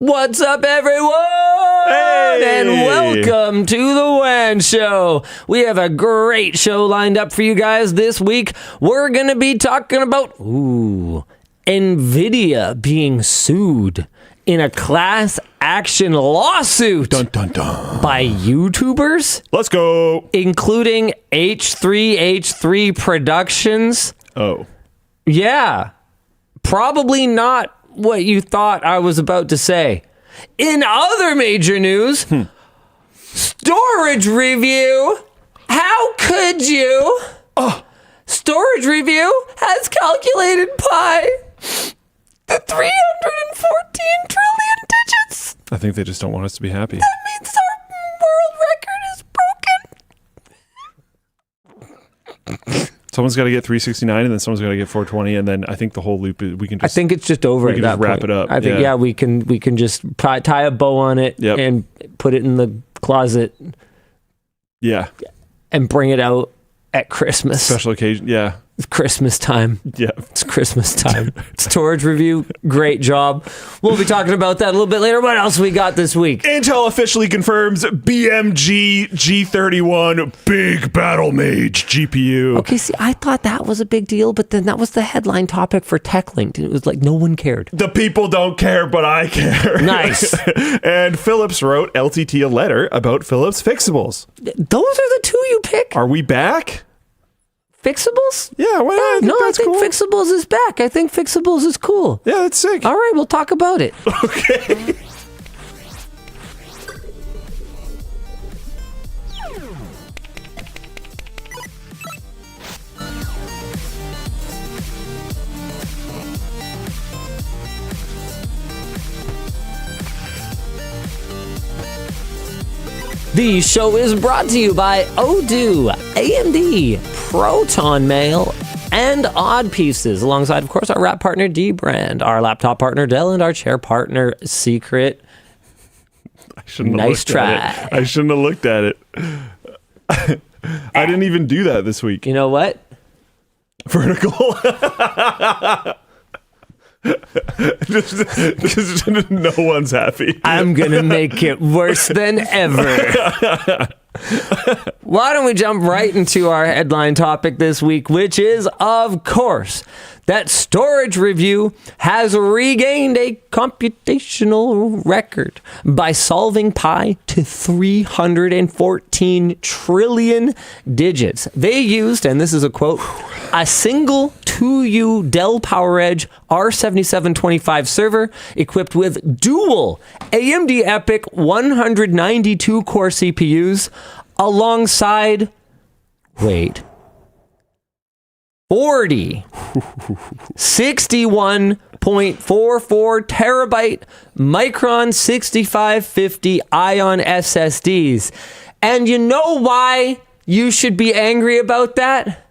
What's up, everyone? Hey! And welcome to the WAN Show. We have a great show lined up for you guys this week. We're going to be talking about, NVIDIA being sued in a class action lawsuit Dun, dun, dun. by YouTubers, Let's go. including H3H3 Productions. Oh. Yeah, probably not what you thought I was about to say. In other major news, StorageReview. How could you? StorageReview has calculated pi to 314 trillion digits. I think they just don't want us to be happy. That means our world record is broken. Someone's got to get 369, and then someone's got to get 420, and then I think the whole loop is, we can I just. think it's just over we at can that just wrap point. it up. I think Yeah. we can just tie a bow on it Yep. and put it in the closet Yeah. and bring it out at Christmas. Special occasion. Yeah. It's Christmas time. Yeah. It's Christmas time. StorageReview, great job. We'll be talking about that a little bit later. What else we got this week? Intel officially confirms BMG G31 Big Battle Mage GPU. Okay, see, I thought that was a big deal, but then that was the headline topic for TechLinked, and it was like no one cared. The people don't care, but I care. Nice. And Philips wrote LTT a letter about Philips Fixables. Those are the two you pick? Are we back? Fixables? Yeah, why not? No, I that's think cool. Fixables is back. I think Fixables is cool. Yeah, that's sick. All right, we'll talk about it. Okay. The show is brought to you by Odoo, AMD, Proton Mail, and Odd Pieces, alongside, of course, our wrap partner D-Brand, our laptop partner Dell, and our chair partner Secret. I shouldn't Nice have looked at try. it. I shouldn't have looked at it. I didn't even do that this week. You know what? Vertical. just no one's happy. I'm going to make it worse than ever. Why don't we jump right into our headline topic this week, which is, of course, that StorageReview has regained a computational record by solving pi to 314 trillion digits. They used, and this is a quote, a single 2U Dell PowerEdge R7725 server equipped with dual AMD EPYC 192 core CPUs alongside, 61.44 terabyte Micron 6550 Ion SSDs. And you know why you should be angry about that?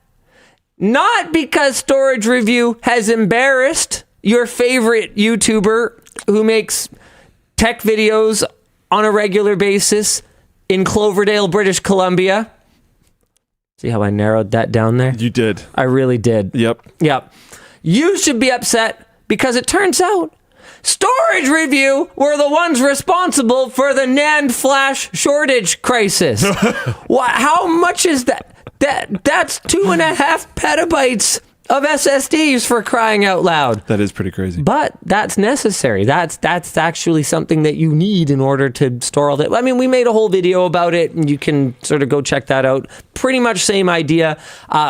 Not because StorageReview has embarrassed your favorite YouTuber who makes tech videos on a regular basis in Cloverdale, British Columbia. See how I narrowed that down there? You did. I really did. Yep. Yep. You should be upset because it turns out StorageReview were the ones responsible for the NAND flash shortage crisis. How much is that? That's 2.5 petabytes of SSDs, for crying out loud. That is pretty crazy. But that's necessary. That's actually something that you need in order to store all that. I mean, we made a whole video about it, and you can sort of go check that out. Pretty much same idea.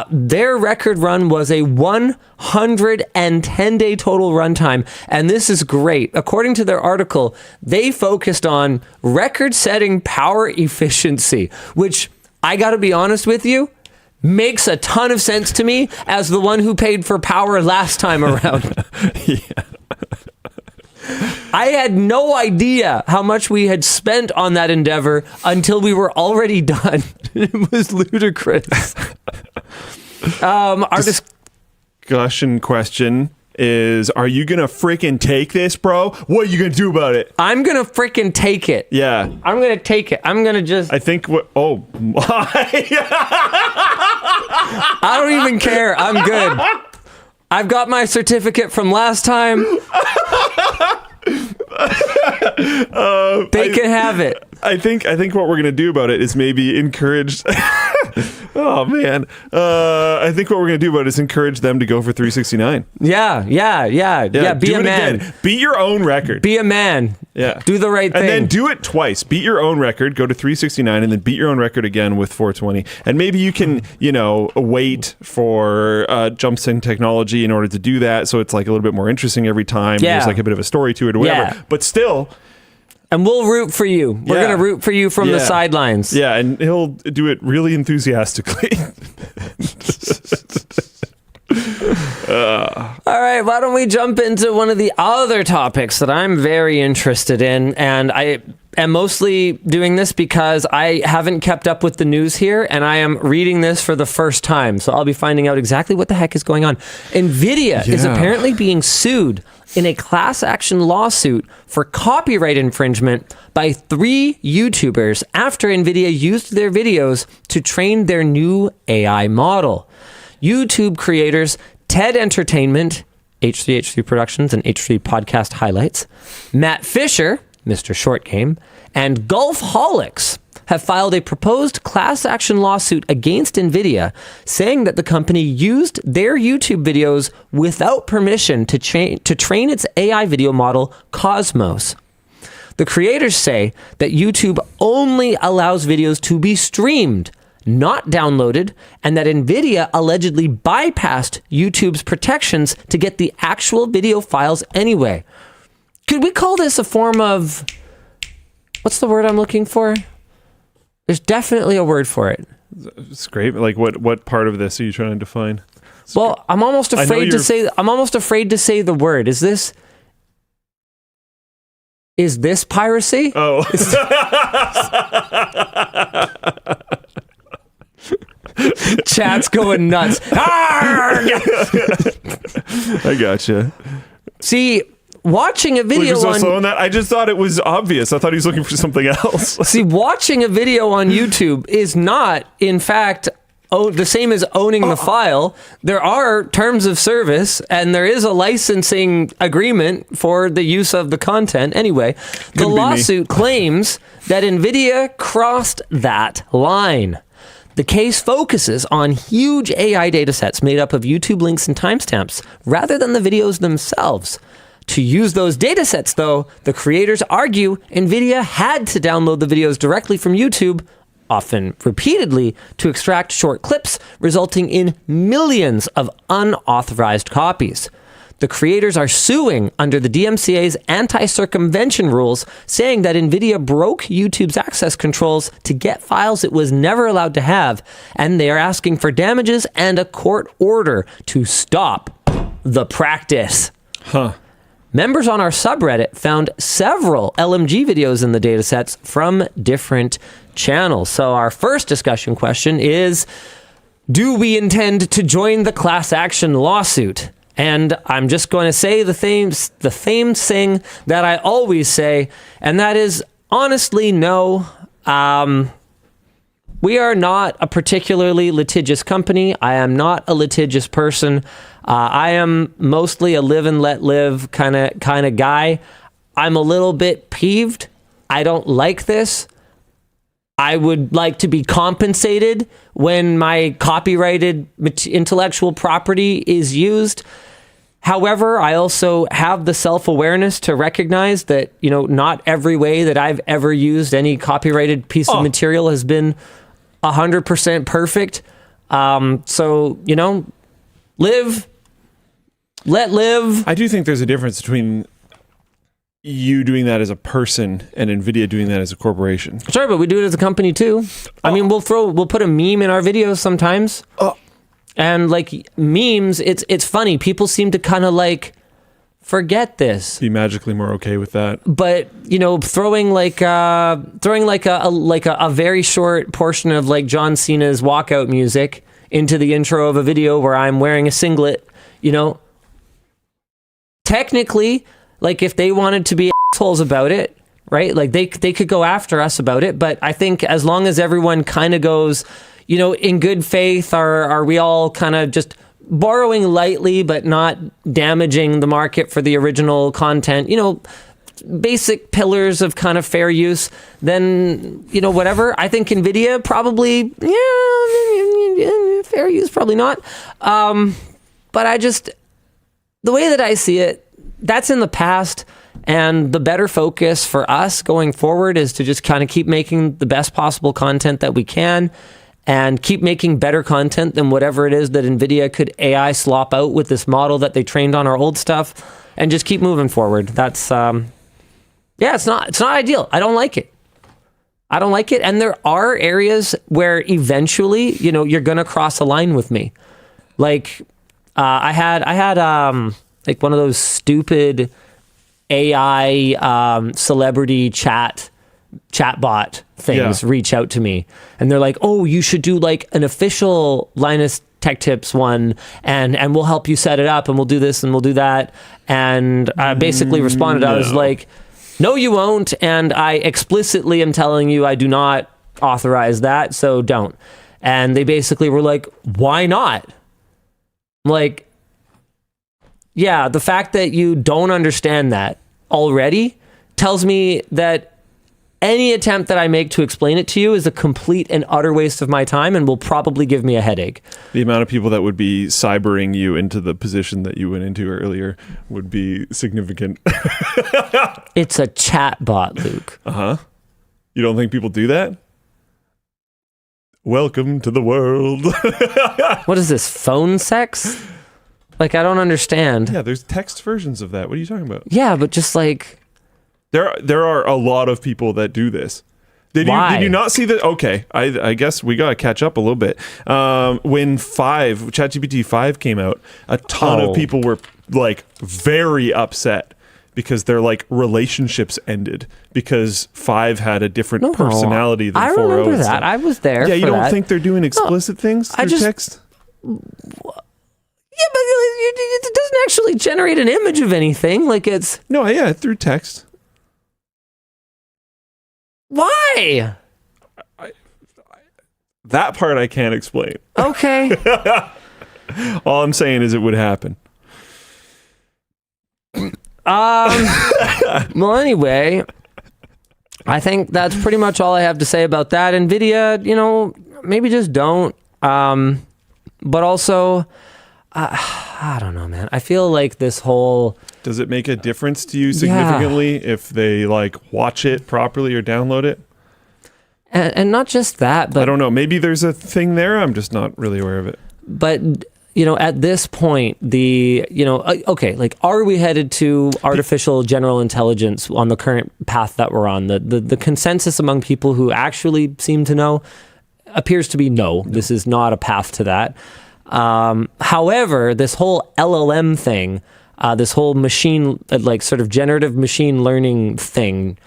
Their record run was a 110-day total runtime, and this is great. According to their article, they focused on record-setting power efficiency, which, I gotta be honest with you, makes a ton of sense to me as the one who paid for power last time around. Yeah. I had no idea how much we had spent on that endeavor until we were already done. It was ludicrous. Our Discussion question is, are you gonna freaking take this, bro? What are you gonna do about it? I'm gonna freaking take it. Yeah. I'm gonna take it. I'm gonna just. I think what. Oh my. I don't even care. I'm good. I've got my certificate from last time. They can have it. I think what we're gonna do about it is maybe encourage. Oh man, I think what we're gonna do about it is encourage them to go for 369. Yeah. Be a man. Again. Beat your own record. Be a man. Yeah. Do the right thing. And then do it twice. Beat your own record. Go to 369, and then beat your own record again with 420. And maybe you can, wait for jumps in technology in order to do that, so it's like a little bit more interesting every time. Yeah. There's like a bit of a story to it or whatever. Yeah. But still. And we'll root for you. We're going to root for you from the sidelines. Yeah, and he'll do it really enthusiastically. All right, why don't we jump into one of the other topics that I'm very interested in, and I am mostly doing this because I haven't kept up with the news here, and I am reading this for the first time, so I'll be finding out exactly what the heck is going on. NVIDIA is apparently being sued in a class action lawsuit for copyright infringement by 3 YouTubers after NVIDIA used their videos to train their new AI model. YouTube creators TED Entertainment, H3H3 Productions, and H3 Podcast Highlights, Matt Fisher, Mr. Short Game, and Golfholics have filed a proposed class action lawsuit against NVIDIA, saying that the company used their YouTube videos without permission to train its AI video model, Cosmos. The creators say that YouTube only allows videos to be streamed, not downloaded, and that NVIDIA allegedly bypassed YouTube's protections to get the actual video files anyway. Could we call this a form of... what's the word I'm looking for? There's definitely a word for it. It's great. Like what part of this are you trying to define? Well, I'm almost afraid to say the word. Is this piracy? Oh. Chat's going nuts. I gotcha. See, watching a video on that, I just thought it was obvious. I thought he was looking for something else. See, watching a video on YouTube is not, in fact, the same as owning the file. There are terms of service, and there is a licensing agreement for the use of the content. Anyway, the lawsuit claims that NVIDIA crossed that line. The case focuses on huge AI datasets made up of YouTube links and timestamps, rather than the videos themselves. To use those datasets, though, the creators argue NVIDIA had to download the videos directly from YouTube, often repeatedly, to extract short clips, resulting in millions of unauthorized copies. The creators are suing under the DMCA's anti-circumvention rules, saying that NVIDIA broke YouTube's access controls to get files it was never allowed to have, and they are asking for damages and a court order to stop the practice. Members on our subreddit found several LMG videos in the datasets from different channels. So our first discussion question is, do we intend to join the class action lawsuit? And I'm just going to say the same thing that I always say, and that is, honestly, no. We are not a particularly litigious company. I am not a litigious person. I am mostly a live and let live kind of guy. I'm a little bit peeved. I don't like this. I would like to be compensated when my copyrighted intellectual property is used. However, I also have the self-awareness to recognize that, not every way that I've ever used any copyrighted piece of material has been 100% perfect. So, live, let live. I do think there's a difference between you doing that as a person and NVIDIA doing that as a corporation. Sure, but we do it as a company too. I mean, we'll put a meme in our videos sometimes. And like memes, it's funny. People seem to kind of like forget this. Be magically more okay with that. But throwing a very short portion of like John Cena's walkout music into the intro of a video where I'm wearing a singlet, technically, like if they wanted to be assholes about it, right? Like they could go after us about it. But I think as long as everyone kind of goes, in good faith, are we all kind of just borrowing lightly but not damaging the market for the original content, just basic pillars of kind of fair use, then, whatever. I think NVIDIA probably, fair use, probably not. But the way that I see it, that's in the past. And the better focus for us going forward is to just kind of keep making the best possible content that we can and keep making better content than whatever it is that NVIDIA could AI slop out with this model that they trained on our old stuff, and just keep moving forward. That's, it's not ideal. I don't like it. And there are areas where eventually, you're going to cross a line with me. Like, I had like one of those stupid AI celebrity chatbot things reach out to me, and they're like, "Oh, you should do like an official Linus Tech Tips one, and we'll help you set it up, and we'll do this and we'll do that." And I basically responded, I was like, "No, you won't," and I explicitly am telling you I do not authorize that, so don't. And they basically were like, "Why not?" I'm like, yeah, the fact that you don't understand that already tells me that any attempt that I make to explain it to you is a complete and utter waste of my time and will probably give me a headache. The amount of people that would be cybering you into the position that you went into earlier would be significant. It's a chatbot, Luke. Uh-huh. You don't think people do that? Welcome to the world. What is this, phone sex? Like, I don't understand. Yeah, there's text versions of that. What are you talking about? Yeah, but just like... There are a lot of people that do this. Did you not see that? Okay, I guess we got to catch up a little bit. When ChatGPT 5 came out, a ton of people were like very upset because their like relationships ended because 5 had a different personality than 4.0. I remember that. I was there. Yeah, you don't think they're doing explicit things through text? Yeah, but it doesn't actually generate an image of anything. Like it's... No, yeah, through text. Why? That part I can't explain. Okay. All I'm saying is it would happen. Well, anyway, I think that's pretty much all I have to say about that. NVIDIA, maybe just don't. But also... I don't know, man. I feel like this whole... Does it make a difference to you significantly if they like watch it properly or download it? And not just that, but... I don't know. Maybe there's a thing there. I'm just not really aware of it. But, at this point, okay, like, are we headed to artificial general intelligence on the current path that we're on? The consensus among people who actually seem to know appears to be no. This is not a path to that. However, this whole LLM thing, this whole machine, like sort of generative machine learning thing,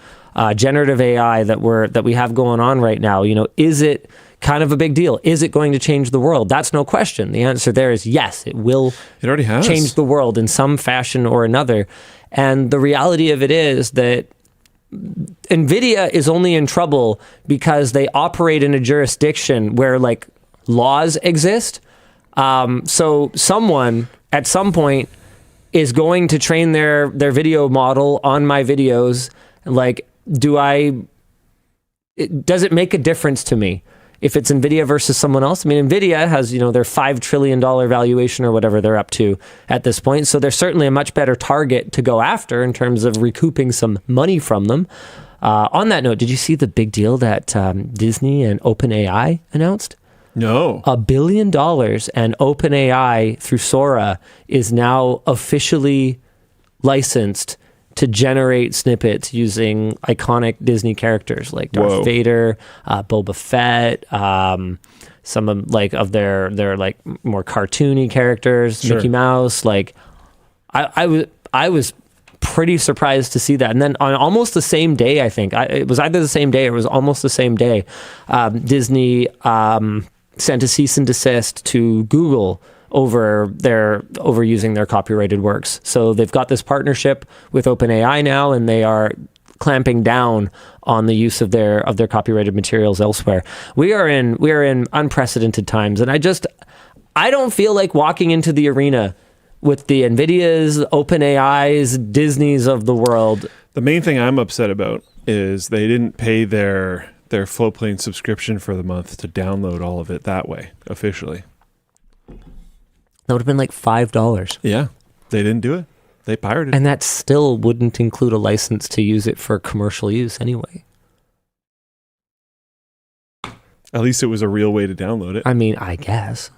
generative AI that we have going on right now, is it kind of a big deal? Is it going to change the world? That's no question. The answer there is yes, it will. It already has change the world in some fashion or another. And the reality of it is that NVIDIA is only in trouble because they operate in a jurisdiction where like laws exist. So someone at some point is going to train their video model on my videos. Like, does it make a difference to me if it's NVIDIA versus someone else? I mean, NVIDIA has, their $5 trillion valuation or whatever they're up to at this point. So they're certainly a much better target to go after in terms of recouping some money from them. On that note, did you see the big deal that Disney and OpenAI announced? No. $1 billion, and OpenAI through Sora is now officially licensed to generate snippets using iconic Disney characters like Darth Vader, Boba Fett, some of their like more cartoony characters, Mickey Mouse. Like, I was pretty surprised to see that. And then on almost the same day, I think it was either the same day or it was almost the same day, Disney sent a cease and desist to Google over using their copyrighted works. So they've got this partnership with OpenAI now, and they are clamping down on the use of their copyrighted materials elsewhere. We are in unprecedented times, and I don't feel like walking into the arena with the NVIDIAs, OpenAIs, Disneys of the world The main thing I'm upset about is they didn't pay their Floatplane subscription for the month to download all of it that way officially. That would have been like $5. Yeah, they didn't do it. They pirated it. And that still wouldn't include a license to use it for commercial use anyway. At least it was a real way to download it. I mean, I guess.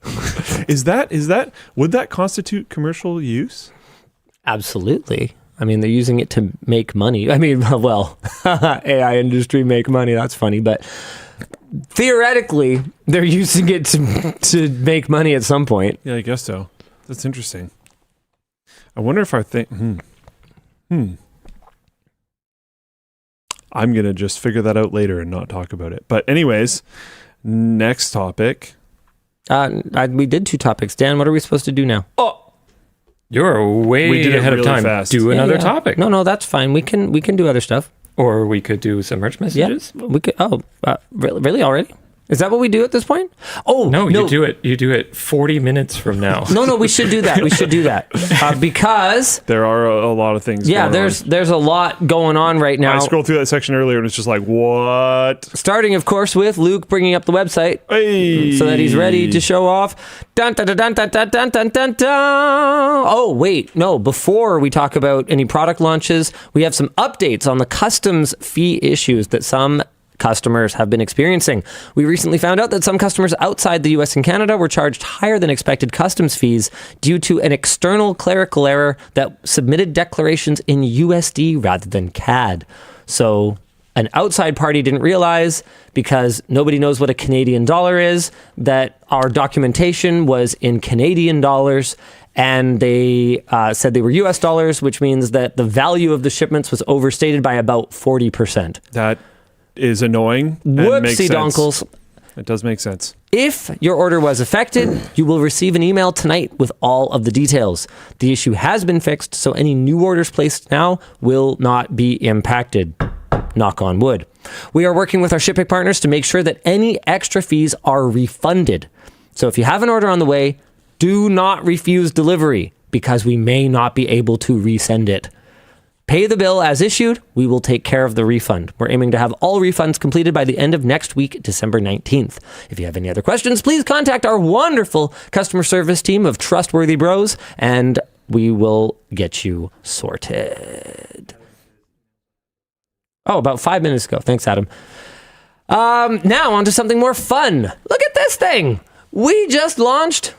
Would that constitute commercial use? Absolutely. I mean, they're using it to make money. I mean, well, AI industry make money. That's funny. But theoretically, they're using it to make money at some point. Yeah, I guess so. That's interesting. I wonder if our thing... I'm going to just figure that out later and not talk about it. But anyways, next topic. We did 2 topics. Dan, what are we supposed to do now? Oh, you're way We did it ahead really of time. fast. Do another topic. No, that's fine. We can do other stuff. Or we could do some merch messages. Yeah, we could. Really already? Is that what we do at this point? Oh No, you do it. You do it 40 minutes from now. No, we should do that. We should do that because There are a lot of things going on. there's a lot going on right now. I scrolled through that section earlier and it's just like, what? Starting, of course, with Luke bringing up the website Hey. so that he's ready to show off. Dun, dun, dun, dun, dun, dun, dun, dun, dun, dun. Oh, wait. No, before we talk about any product launches, we have some updates on the customs fee issues that some customers have been experiencing. We recently found out that some customers outside the US and Canada were charged higher than expected customs fees due to an external clerical error that submitted declarations in USD rather than CAD. So an outside party didn't realize, because nobody knows what a Canadian dollar is, that our documentation was in Canadian dollars, and they said they were US dollars, which means that the value of the shipments was overstated by about 40%. That is annoying. And makes Whoopsie sense. donkles. It does make sense. If your order was affected, you will receive an email tonight with all of the details. The issue has been fixed, so any new orders placed now will not be impacted. Knock on wood. We are working with our shipping partners to make sure that any extra fees are refunded. So if you have an order on the way, do not refuse delivery, because we may not be able to resend it. Pay the bill as issued. We will take care of the refund. We're aiming to have all refunds completed by the end of next week, December 19th. If you have any other questions, please contact our wonderful customer service team of trustworthy bros, and we will get you sorted. Oh, about 5 minutes ago. Thanks, Adam. Now on to something more fun. Look at this thing. We just launched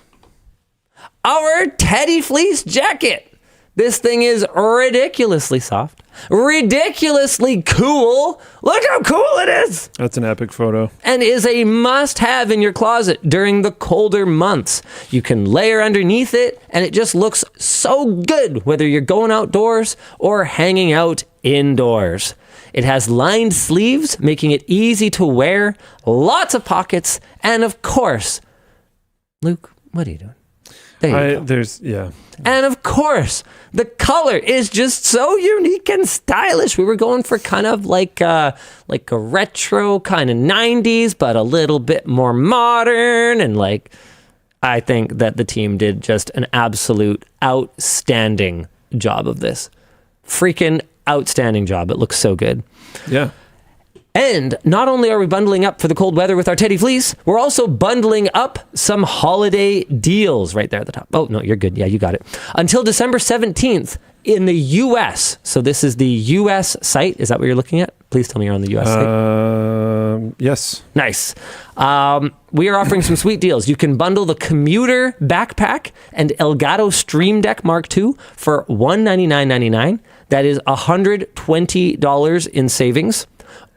our Teddy Fleece jacket. This thing is ridiculously soft, ridiculously cool. Look how cool it is. That's an epic photo. And is a must-have in your closet during the colder months. You can layer underneath it, and it just looks so good, whether you're going outdoors or hanging out indoors. It has lined sleeves, making it easy to wear, lots of pockets, and of course, Luke, what are you doing? There you go. And of course, the color is just so unique and stylish. We were going for kind of like a retro kind of 90s, but a little bit more modern. And I think that the team did just an absolute outstanding job of this. Freaking outstanding job. It looks so good. Yeah. And not only are we bundling up for the cold weather with our Teddy Fleece, we're also bundling up some holiday deals right there at the top. Oh, no, you're good. Yeah, you got it. Until December 17th in the U.S. So this is the U.S. site. Is that what you're looking at? Please tell me you're on the U.S. site. Yes. Nice. We are offering some sweet deals. You can bundle the Commuter Backpack and Elgato Stream Deck Mark II for $199.99. That is $120 in savings.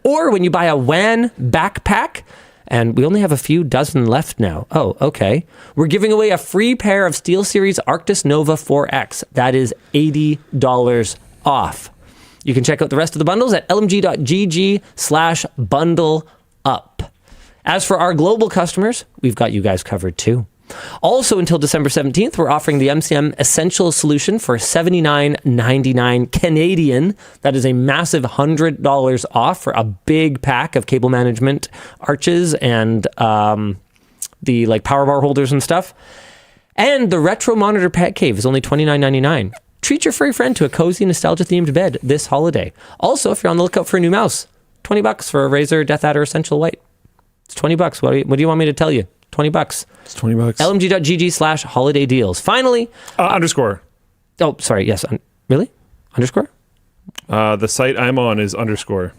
Or when you buy a WAN backpack, and we only have a few dozen left now. Oh, okay. We're giving away a free pair of SteelSeries Arctis Nova 4X. That is $80 off. You can check out the rest of the bundles at lmg.gg/bundle up. As for our global customers, we've got you guys covered too. Also, until December 17th, we're offering the MCM Essential Solution for $79.99 Canadian. That is a massive $100 off for a big pack of cable management arches and the power bar holders and stuff. And the Retro Monitor Pet Cave is only $29.99. treat your furry friend to a cozy nostalgia-themed bed this holiday. Also, if you're on the lookout for a new mouse, $20 for a Razer Death Adder Essential White. It's $20. What do you want me to tell you? $20. It's $20. LMG.gg/holiday deals. Finally. Underscore. Oh, sorry. Yes. Really? Underscore? The site I'm on is underscore.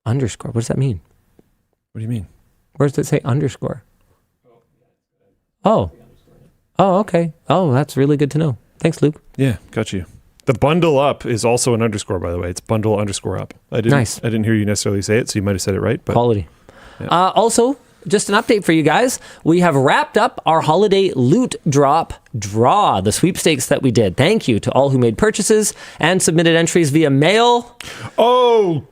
Underscore. What does that mean? What do you mean? Where does it say underscore? Oh. Oh, okay. Oh, that's really good to know. Thanks, Luke. Yeah, got you. The bundle up is also an underscore, by the way. It's bundle underscore up. Nice. I didn't hear you necessarily say it, so you might have said it right. But quality. Yeah. Also, just an update for you guys. We have wrapped up our holiday loot drop draw, the sweepstakes that we did. Thank you to all who made purchases and submitted entries via mail. Oh,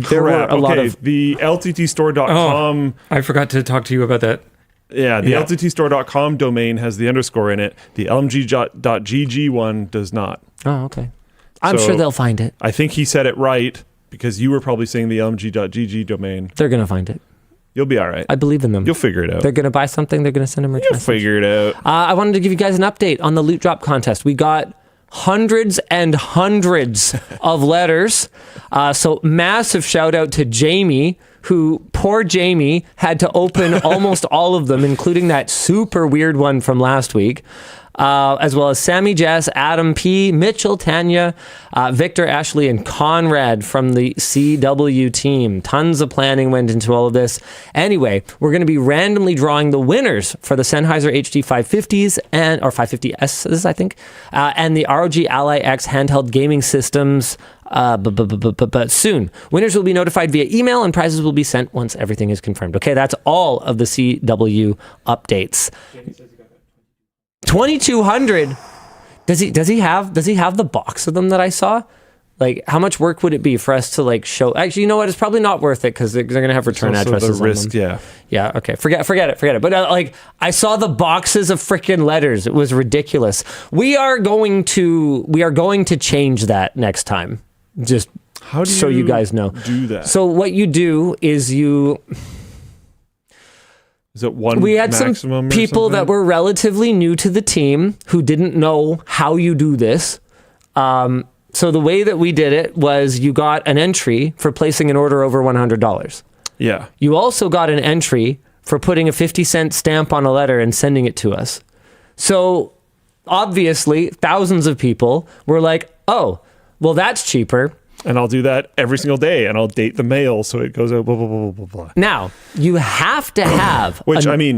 there were crap. a lot of the LTTStore.com. I forgot to talk to you about that. Yeah, the LTTStore.com domain has the underscore in it. The LMG.gg one does not. Oh, okay. I'm So, sure they'll find it. I think he said it right because you were probably saying the LMG.gg domain. They're going to find it. You'll be all right. I believe in them. You'll figure it out. They're going to buy something. They're going to send a merch You'll message. figure it out. I wanted to give you guys an update on the loot drop contest. We got hundreds and hundreds of letters. So massive shout out to Jamie, who, poor Jamie, had to open almost all of them, including that super weird one from last week. As well as Sammy, Jess, Adam P, Mitchell, Tanya, Victor, Ashley, and Conrad from the CW team. Tons of planning went into all of this. Anyway, we're going to be randomly drawing the winners for the Sennheiser HD 550s or 550s, I think, and the ROG Ally X handheld gaming systems. But soon, winners will be notified via email, and prizes will be sent once everything is confirmed. Okay, that's all of the CW updates. 2,200. Does he have the box of them that I saw? Like, how much work would it be for us to like show? Actually, you know what? It's probably not worth it because they're going to have return addresses. The risk, on them. yeah. Yeah. Okay. Forget it. But like, I saw the boxes of freaking letters. It was ridiculous. We are going to change that next time. Just How do so you guys know. Do that. So what you do is Is it one we had some maximum people that were relatively new to the team who didn't know how you do this. So the way that we did it was you got an entry for placing an order over $100. Yeah. You also got an entry for putting a 50-cent stamp on a letter and sending it to us. So obviously, thousands of people were like, oh, well, that's cheaper. And I'll do that every single day, and I'll date the mail so it goes out, blah, blah, blah, blah, blah. Now, you have to have...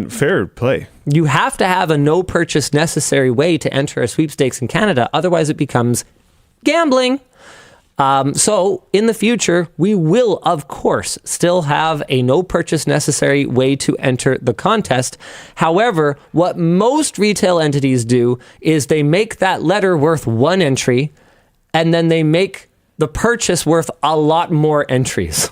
fair play. You have to have a no-purchase necessary way to enter a sweepstakes in Canada. Otherwise, it becomes gambling. So, in the future, we will, of course, still have a no-purchase necessary way to enter the contest. However, what most retail entities do is they make that letter worth one entry, and then they make the purchase worth a lot more entries.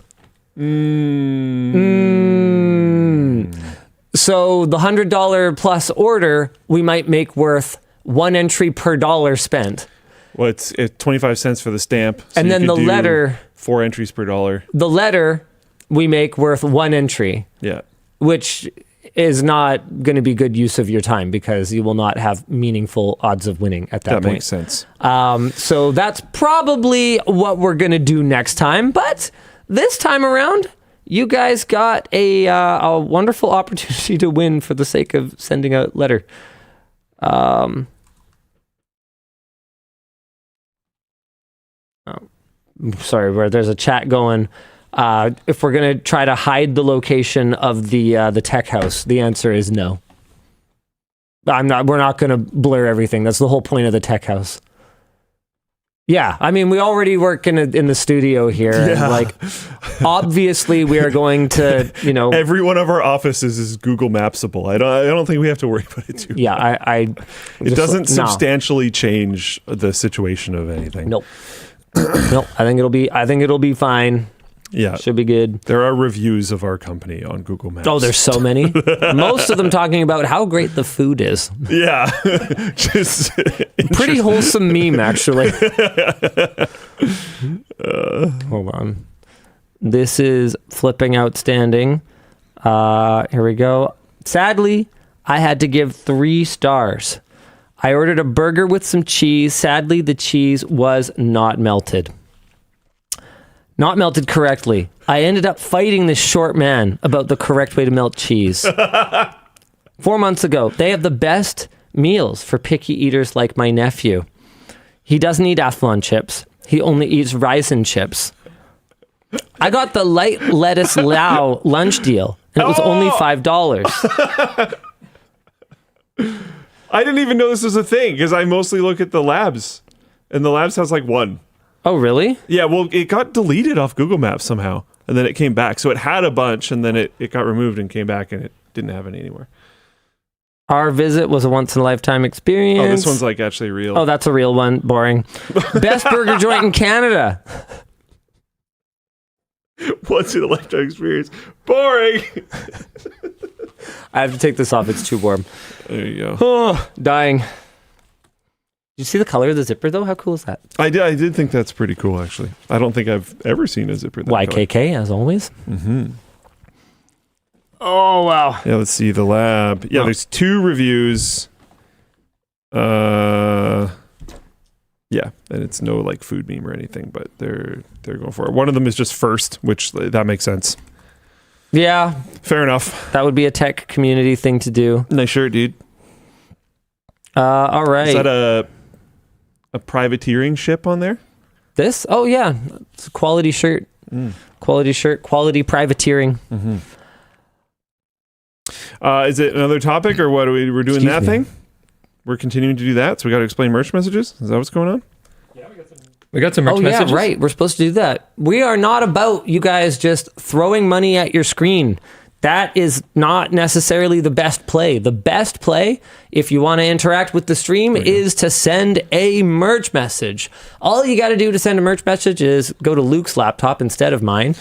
So the $100 plus order, we might make worth one entry per dollar spent. Well, it's 25 cents for the stamp. So and then the letter... 4 entries per dollar. The letter, we make worth one entry. Yeah. Which is not going to be good use of your time because you will not have meaningful odds of winning at that point. That makes sense. So that's probably what we're going to do next time. But this time around, you guys got a wonderful opportunity to win for the sake of sending a letter. Sorry, there's a chat going. If we're going to try to hide the location of the tech house, the answer is no. We're not going to blur everything. That's the whole point of the tech house. Yeah, I mean, we already work in the studio here. Yeah. And like, obviously, we are going to, every one of our offices is Google Mapsable. I don't think we have to worry about it too much. Yeah, it doesn't substantially change the situation of anything. Nope. Nope. I think it'll be fine. Yeah. Should be good. There are reviews of our company on Google Maps. Oh, there's so many. Most of them talking about how great the food is. Yeah. Just pretty wholesome meme, actually. Hold on. This is flipping outstanding. Here we go. Sadly, I had to give 3 stars. I ordered a burger with some cheese. Sadly, the cheese was not melted. Not melted correctly. I ended up fighting this short man about the correct way to melt cheese. 4 months ago, they have the best meals for picky eaters like my nephew. He doesn't eat Athlon chips. He only eats raisin chips. I got the light lettuce Lao lunch deal, and it was only $5. I didn't even know this was a thing because I mostly look at the labs, and the labs has like one. Oh, really? Yeah, well, it got deleted off Google Maps somehow, and then it came back. So it had a bunch, and then it got removed and came back, and it didn't have any anymore. Our visit was a once-in-a-lifetime experience. Oh, this one's like actually real. Oh, that's a real one. Boring. Best burger joint in Canada. Once in a lifetime experience. Boring. I have to take this off. It's too warm. There you go. Oh, dying. Did you see the color of the zipper, though? How cool is that? I did think that's pretty cool, actually. I don't think I've ever seen a zipper that YKK, as always. Mm-hmm. Oh, wow. Yeah, let's see the lab. Yeah, there's 2 reviews. Yeah, and it's no like food meme or anything, but they're going for it. One of them is just first, which that makes sense. Yeah. Fair enough. That would be a tech community thing to do. Nice shirt, dude. All right. Is that a privateering ship on there? This? Oh, yeah. It's a quality shirt. Quality shirt. Quality privateering. Mm-hmm. Is it another topic or what? We're doing that thing? We're continuing to do that, so we got to explain merch messages? Is that what's going on? Yeah, we got some merch messages. Yeah, right. We're supposed to do that. We are not about you guys just throwing money at your screen. That is not necessarily the best play. The best play, if you want to interact with the stream, is to send a merch message. All you got to do to send a merch message is go to Luke's laptop instead of mine.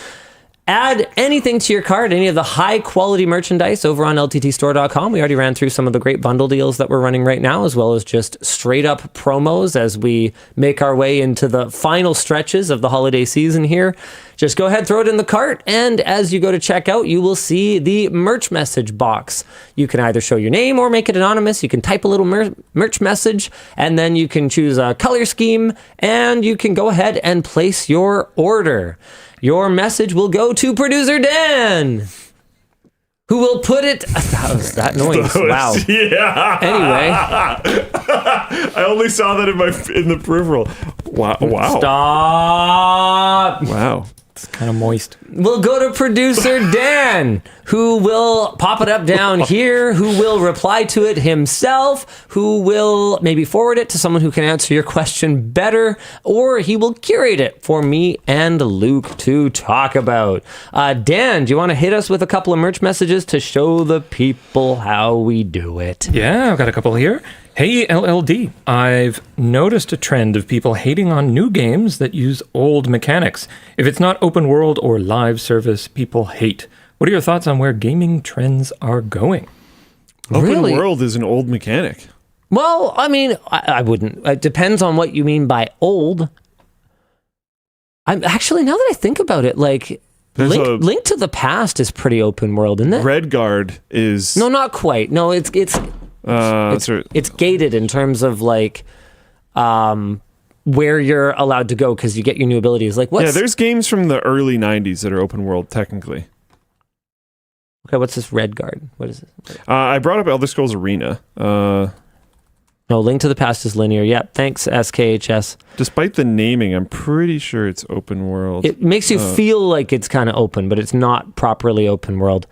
Add anything to your cart, any of the high-quality merchandise over on LTTStore.com. We already ran through some of the great bundle deals that we're running right now, as well as just straight-up promos as we make our way into the final stretches of the holiday season here. Just go ahead, throw it in the cart, and as you go to checkout, you will see the merch message box. You can either show your name or make it anonymous. You can type a little merch message, and then you can choose a color scheme, and you can go ahead and place your order. Your message will go to producer Dan, who will put it... That noise. Wow. Yeah. Anyway. I only saw that in the peripheral. Wow. Stop. Wow. It's kind of moist. We'll go to producer Dan, who will pop it up down here, who will reply to it himself, who will maybe forward it to someone who can answer your question better, or he will curate it for me and Luke to talk about. Dan, do you want to hit us with a couple of merch messages to show the people how we do it? Yeah, I've got a couple here. Hey, LLD, I've noticed a trend of people hating on new games that use old mechanics. If it's not open world or live service, people hate. What are your thoughts on where gaming trends are going? Open world is an old mechanic. Well, I mean, I wouldn't. It depends on what you mean by old. I'm actually, now that I think about it, like Link to the Past is pretty open world, isn't it? Redguard is... No, not quite. No, it's gated in terms of like where you're allowed to go because you get your new abilities. Like Yeah, there's games from the early 90s that are open world technically. Okay, what's this Redguard? What is it? I brought up Elder Scrolls Arena. No, Link to the Past is linear. Yep, thanks SKHS. Despite the naming, I'm pretty sure it's open world. It makes you feel like it's kind of open, but it's not properly open world.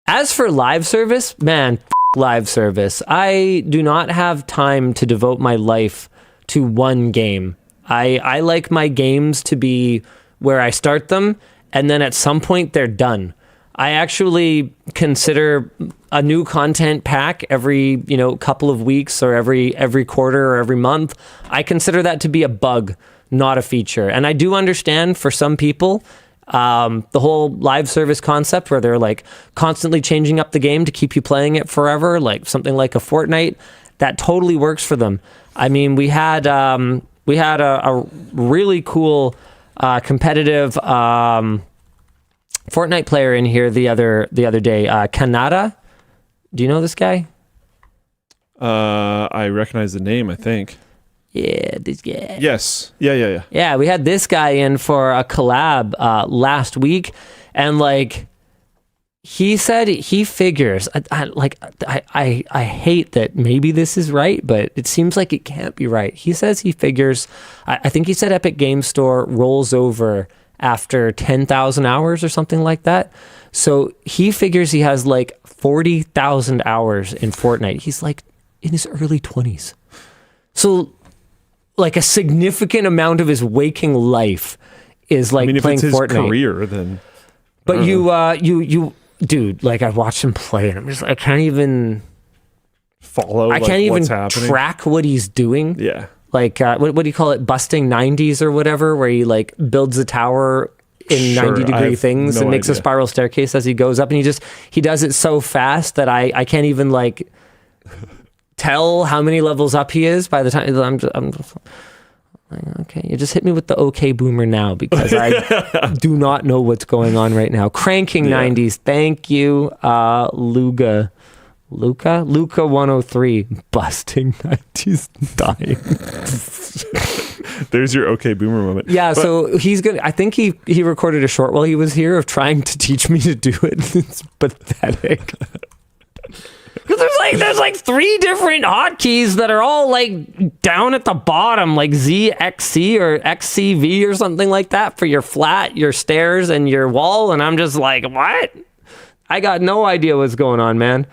As for live service, man, live service. I do not have time to devote my life to one game. I like my games to be where I start them, and then at some point they're done. I actually consider a new content pack every couple of weeks or every quarter or every month. I consider that to be a bug, not a feature. And I do understand for some people the whole live service concept where they're like constantly changing up the game to keep you playing it forever, like something like a Fortnite, that totally works for them. I mean, we had a really cool competitive Fortnite player in here the other day, Kanata. Do you know this guy? I recognize the name, I think. Yeah, this guy. Yes. Yeah. Yeah, we had this guy in for a collab last week, and like he said he figures. I hate that maybe this is right, but it seems like it can't be right. He says he figures. I think he said Epic Game Store rolls over after 10,000 hours or something like that. So he figures he has like 40,000 hours in Fortnite. He's like in his early 20s. So like a significant amount of his waking life is like if playing it's his Fortnite. career, then. But you, dude, like I watched him play, and I'm just, I can't even follow. I can't even what's happening. track what he's doing. Yeah. Like what do you call it? Busting 90s or whatever, where he like builds a tower in Sure, 90-degree things no and makes a idea. spiral staircase as he goes up, and he does it so fast that I can't even like tell how many levels up he is by the time I'm just like, okay, you just hit me with the okay boomer now, because I do not know what's going on right now. Cranking 90s, thank you, Luca 103, busting 90s, dying. There's your okay boomer moment. Yeah, so he's gonna. I think he recorded a short while he was here of trying to teach me to do it. It's pathetic. Because there's like 3 different hotkeys that are all like down at the bottom, like ZXC or XCV or something like that for your flat, your stairs, and your wall. And I'm just like, what? I got no idea what's going on, man.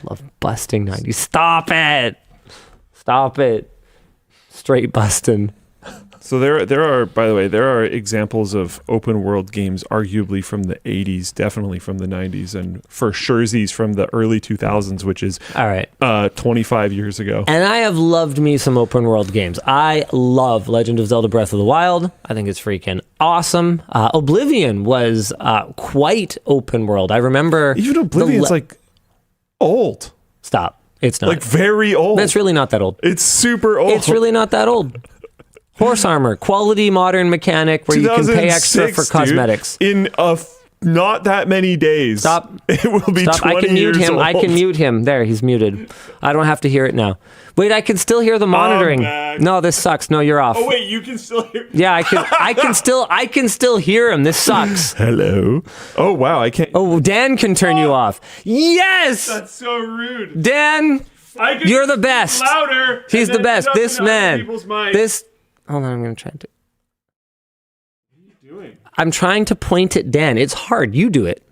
Love busting 90. Stop it. Straight busting. So there are, by the way, there are examples of open world games, arguably from the 80s, definitely from the 90s, and for surezies from the early 2000s, which is All right. 25 years ago. And I have loved me some open world games. I love Legend of Zelda Breath of the Wild. I think it's freaking awesome. Oblivion was quite open world. I remember... Even Oblivion's like old. Stop. It's not. Like very old. It's really not that old. It's super old. It's really not that old. Horse armor, quality modern mechanic where you can pay extra for 2006, cosmetics. Dude, in not that many days. Stop. It will be Stop. 20 I can mute years him. old. I can mute him. There, he's muted. I don't have to hear it now. Wait, I can still hear the monitoring. back. No, this sucks. No, you're off. Oh wait, you can still hear. Yeah, I can still hear him. This sucks. Hello. Oh wow, I can't. Oh, Dan can turn you off. Yes! That's so rude. Dan, I can you're the best. Louder. He's and the then best. it This doesn't have man. people's mics. This. Hold on, I'm going to try to. What are you doing? I'm trying to point at Dan. It's hard. You do it.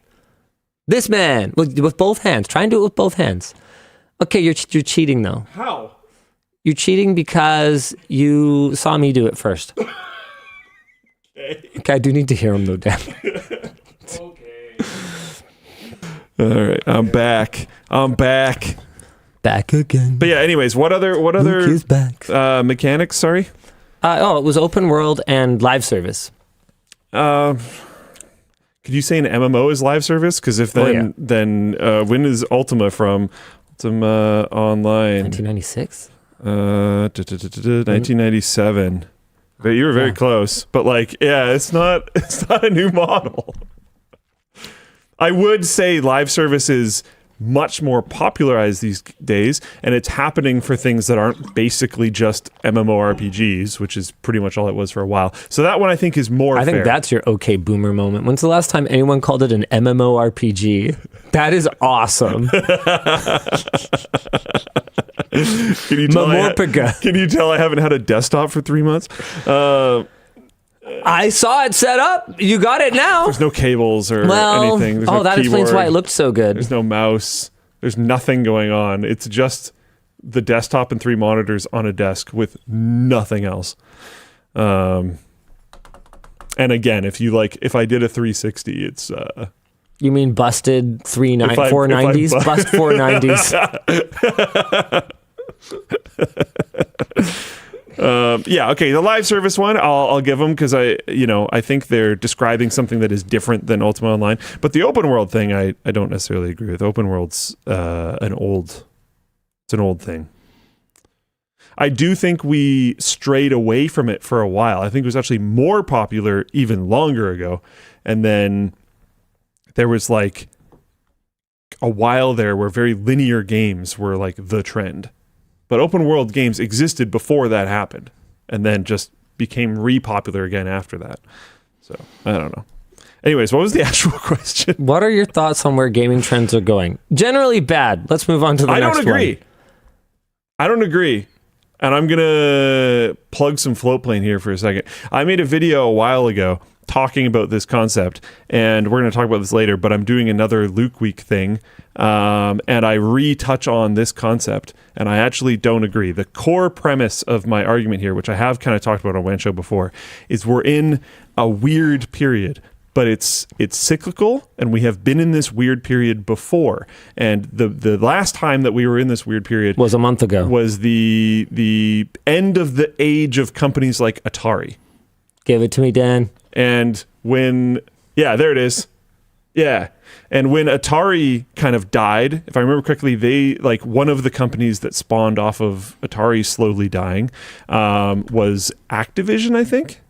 This man with both hands. Try and do it with both hands. Okay, you're cheating though. How? You're cheating because you saw me do it first. Okay, I do need to hear him though, Dan. Okay. All right, I'm back. Back again. But yeah, anyways, what other Luke is back. mechanics? Sorry. It was open world and live service. Could you say an MMO is live service? Because if then when is Ultima from? Ultima Online. 1996. 1997. But you were very close. But like, yeah, it's not a new model. I would say live service is much more popularized these days, and it's happening for things that aren't basically just MMORPGs, which is pretty much all it was for a while. So that one I think is more I think fair. that's your okay boomer moment. When's the last time anyone called it an MMORPG? That is awesome. Can you tell Mamorpaga. Can you tell I haven't had a desktop for 3 months? I saw it set up. You got it now. There's no cables or anything. There's no that explains keyboard. why it looked so good. There's no mouse. There's nothing going on. It's just the desktop and 3 monitors on a desk with nothing else. And again, if I did a 360, it's You mean busted 490s? if I Bust 490s. Yeah, okay. The live service one, I'll give them because I think they're describing something that is different than Ultima Online. But the open world thing, I don't necessarily agree with. Open world's an old thing. I do think we strayed away from it for a while. I think it was actually more popular even longer ago, and then there was like a while there where very linear games were like the trend. But open world games existed before that happened, and then just became re-popular again after that. So I don't know. Anyways, what was the actual question? What are your thoughts on where gaming trends are going? Generally bad. Let's move on to the next one. I don't agree. And I'm going to plug some Floatplane here for a second. I made a video a while ago talking about this concept, and we're going to talk about this later, but I'm doing another Luke Week thing, and I retouch on this concept, and I actually don't agree. The core premise of my argument here, which I have kind of talked about on WAN Show before, is we're in a weird period, but it's cyclical, and we have been in this weird period before. And the last time that we were in this weird period was a month ago. Was the end of the age of companies like Atari. Give it to me, Dan. And when, yeah, there it is. Yeah. And when Atari kind of died, if I remember correctly, they, like, one of the companies that spawned off of Atari slowly dying was Activision, I think.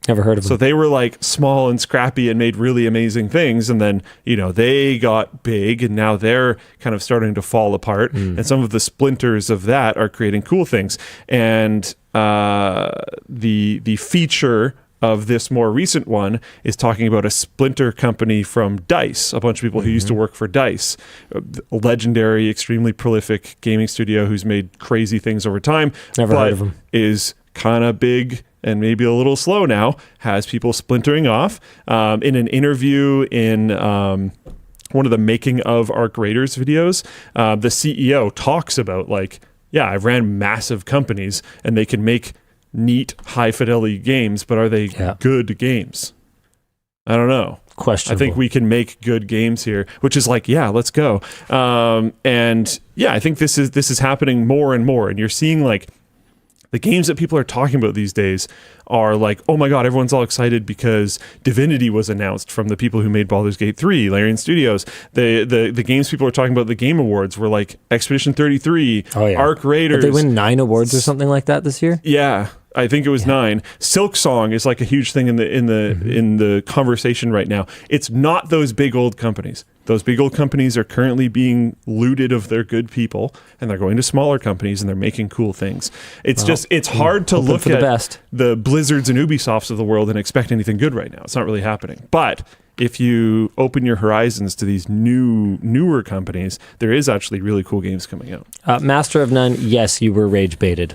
Never heard of them. So they were like small and scrappy and made really amazing things. And then, you know, they got big and now they're kind of starting to fall apart. And some of the splinters of that are creating cool things. And the feature of this more recent one is talking about a splinter company from DICE, a bunch of people who used to work for DICE, a legendary, extremely prolific gaming studio who's made crazy things over time. Never heard of them. Is kind of big and maybe a little slow now, has people splintering off. In an interview in one of the making of Arc Raiders videos, the CEO talks about, like, yeah, I ran massive companies and they can make neat, high-fidelity games, but are they good games? I don't know. Questionable. I think we can make good games here, which is like, yeah, let's go. And yeah, I think this is happening more and more, and you're seeing, like, the games that people are talking about these days are like, oh my God, everyone's all excited because Divinity was announced from the people who made Baldur's Gate 3, Larian Studios. The games people are talking about at the Game Awards were like Expedition 33, Arc Raiders. Did they win 9 awards or something like that this year? Yeah. I think it was 9. Silk Song is like a huge thing in the conversation right now. It's not those big old companies. Those big old companies are currently being looted of their good people, and they're going to smaller companies and they're making cool things. It's hard to look at the Blizzards and Ubisofts of the world and expect anything good right now. It's not really happening. But if you open your horizons to these newer companies, there is actually really cool games coming out. Master of None, yes, you were rage baited.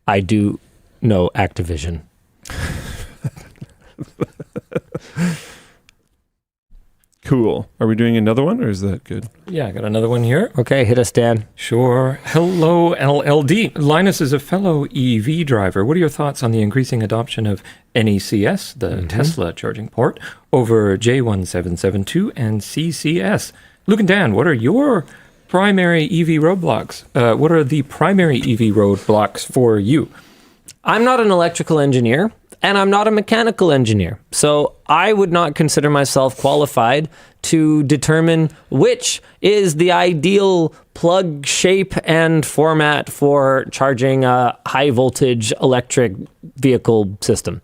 I do know Activision. Cool. Are we doing another one, or is that good? Yeah, I got another one here. Okay, hit us, Dan. Sure. Hello, LLD. Linus is a fellow EV driver. What are your thoughts on the increasing adoption of NECS, the Tesla charging port, over J1772 and CCS? Luke and Dan, what are your primary EV roadblocks? What are the primary EV roadblocks for you? I'm not an electrical engineer, and I'm not a mechanical engineer. So I would not consider myself qualified to determine which is the ideal plug shape and format for charging a high voltage electric vehicle system.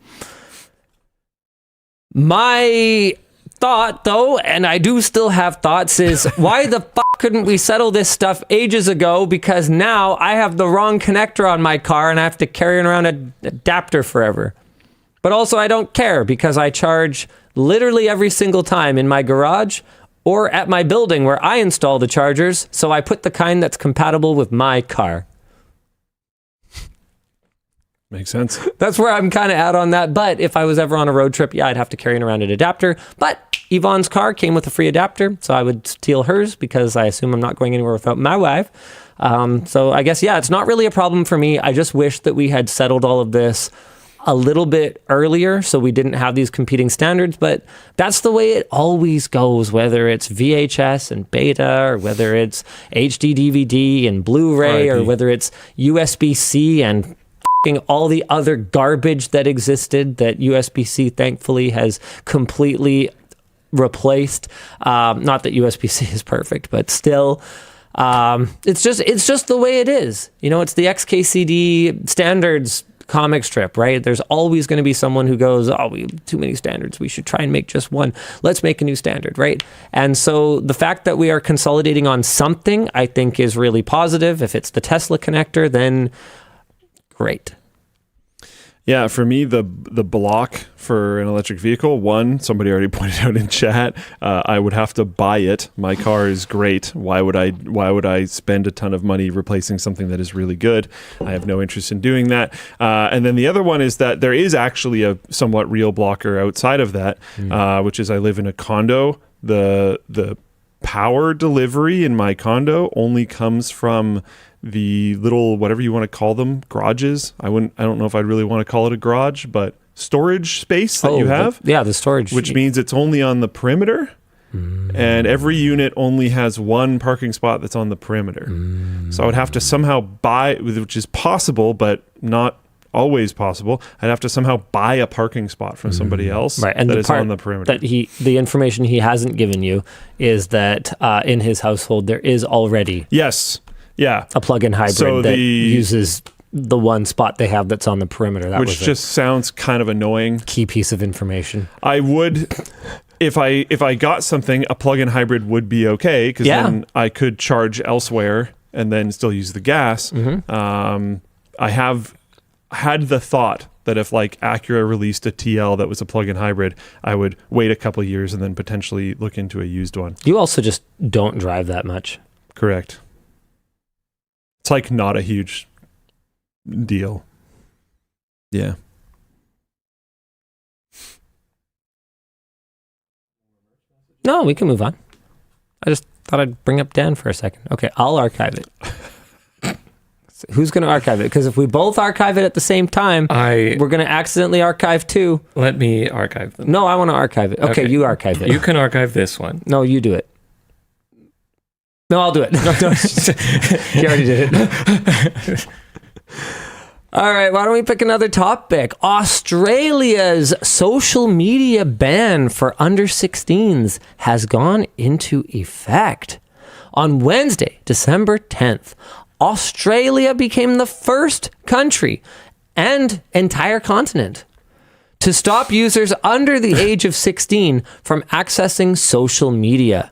My thought, though, and I do still have thoughts, is why the fuck couldn't we settle this stuff ages ago? Because now I have the wrong connector on my car and I have to carry around an adapter forever. But also I don't care because I charge literally every single time in my garage or at my building where I install the chargers, so I put the kind that's compatible with my car. Makes sense. That's where I'm kind of out on that. But if I was ever on a road trip, yeah, I'd have to carry around an adapter. But Yvonne's car came with a free adapter, so I would steal hers because I assume I'm not going anywhere without my wife. So I guess, yeah, it's not really a problem for me. I just wish that we had settled all of this a little bit earlier so we didn't have these competing standards, but that's the way it always goes, whether it's VHS and beta or whether it's HD DVD and Blu-ray or whether it's USB-C and all the other garbage that existed that USB-C thankfully has completely replaced. Not that USB-C is perfect, but still, it's just the way it is. You know, it's the XKCD standards comic strip, right? There's always going to be someone who goes, oh, we have too many standards. We should try and make just one. Let's make a new standard, right? And so the fact that we are consolidating on something, I think, is really positive. If it's the Tesla connector, then great. Yeah, for me, the block for an electric vehicle, one, somebody already pointed out in chat, I would have to buy it. My car is great. Why would I spend a ton of money replacing something that is really good? I have no interest in doing that. And then the other one is that there is actually a somewhat real blocker outside of that, which is I live in a condo. The power delivery in my condo only comes from the little, whatever you want to call them, garages. I don't know if I'd really want to call it a garage, but storage space that you have. The storage. Which means it's only on the perimeter. And every unit only has one parking spot that's on the perimeter. So I would have to somehow buy, which is possible, but not always possible. I'd have to somehow buy a parking spot from somebody else, right? And that the is part on the perimeter. That the information he hasn't given you is that in his household there is already a plug-in hybrid that uses the one spot they have that's on the perimeter. That which just sounds kind of annoying. Key piece of information. I would, if I got something, a plug-in hybrid would be okay, because then I could charge elsewhere and then still use the gas. I have had the thought that if like Acura released a TL that was a plug-in hybrid, I would wait a couple of years and then potentially look into a used one. You also just don't drive that much. Correct. It's like not a huge deal. Yeah. No, we can move on. I just thought I'd bring up Dan for a second. Okay, I'll archive it. Who's going to archive it? Because if we both archive it at the same time, we're going to accidentally archive two. Let me archive them. No, I want to archive it. Okay, you archive it. You can archive this one. No, you do it. No, I'll do it. No, you already did it. All right, why don't we pick another topic? Australia's social media ban for under 16s has gone into effect. On Wednesday, December 10th, Australia became the first country and entire continent to stop users under the age of 16 from accessing social media.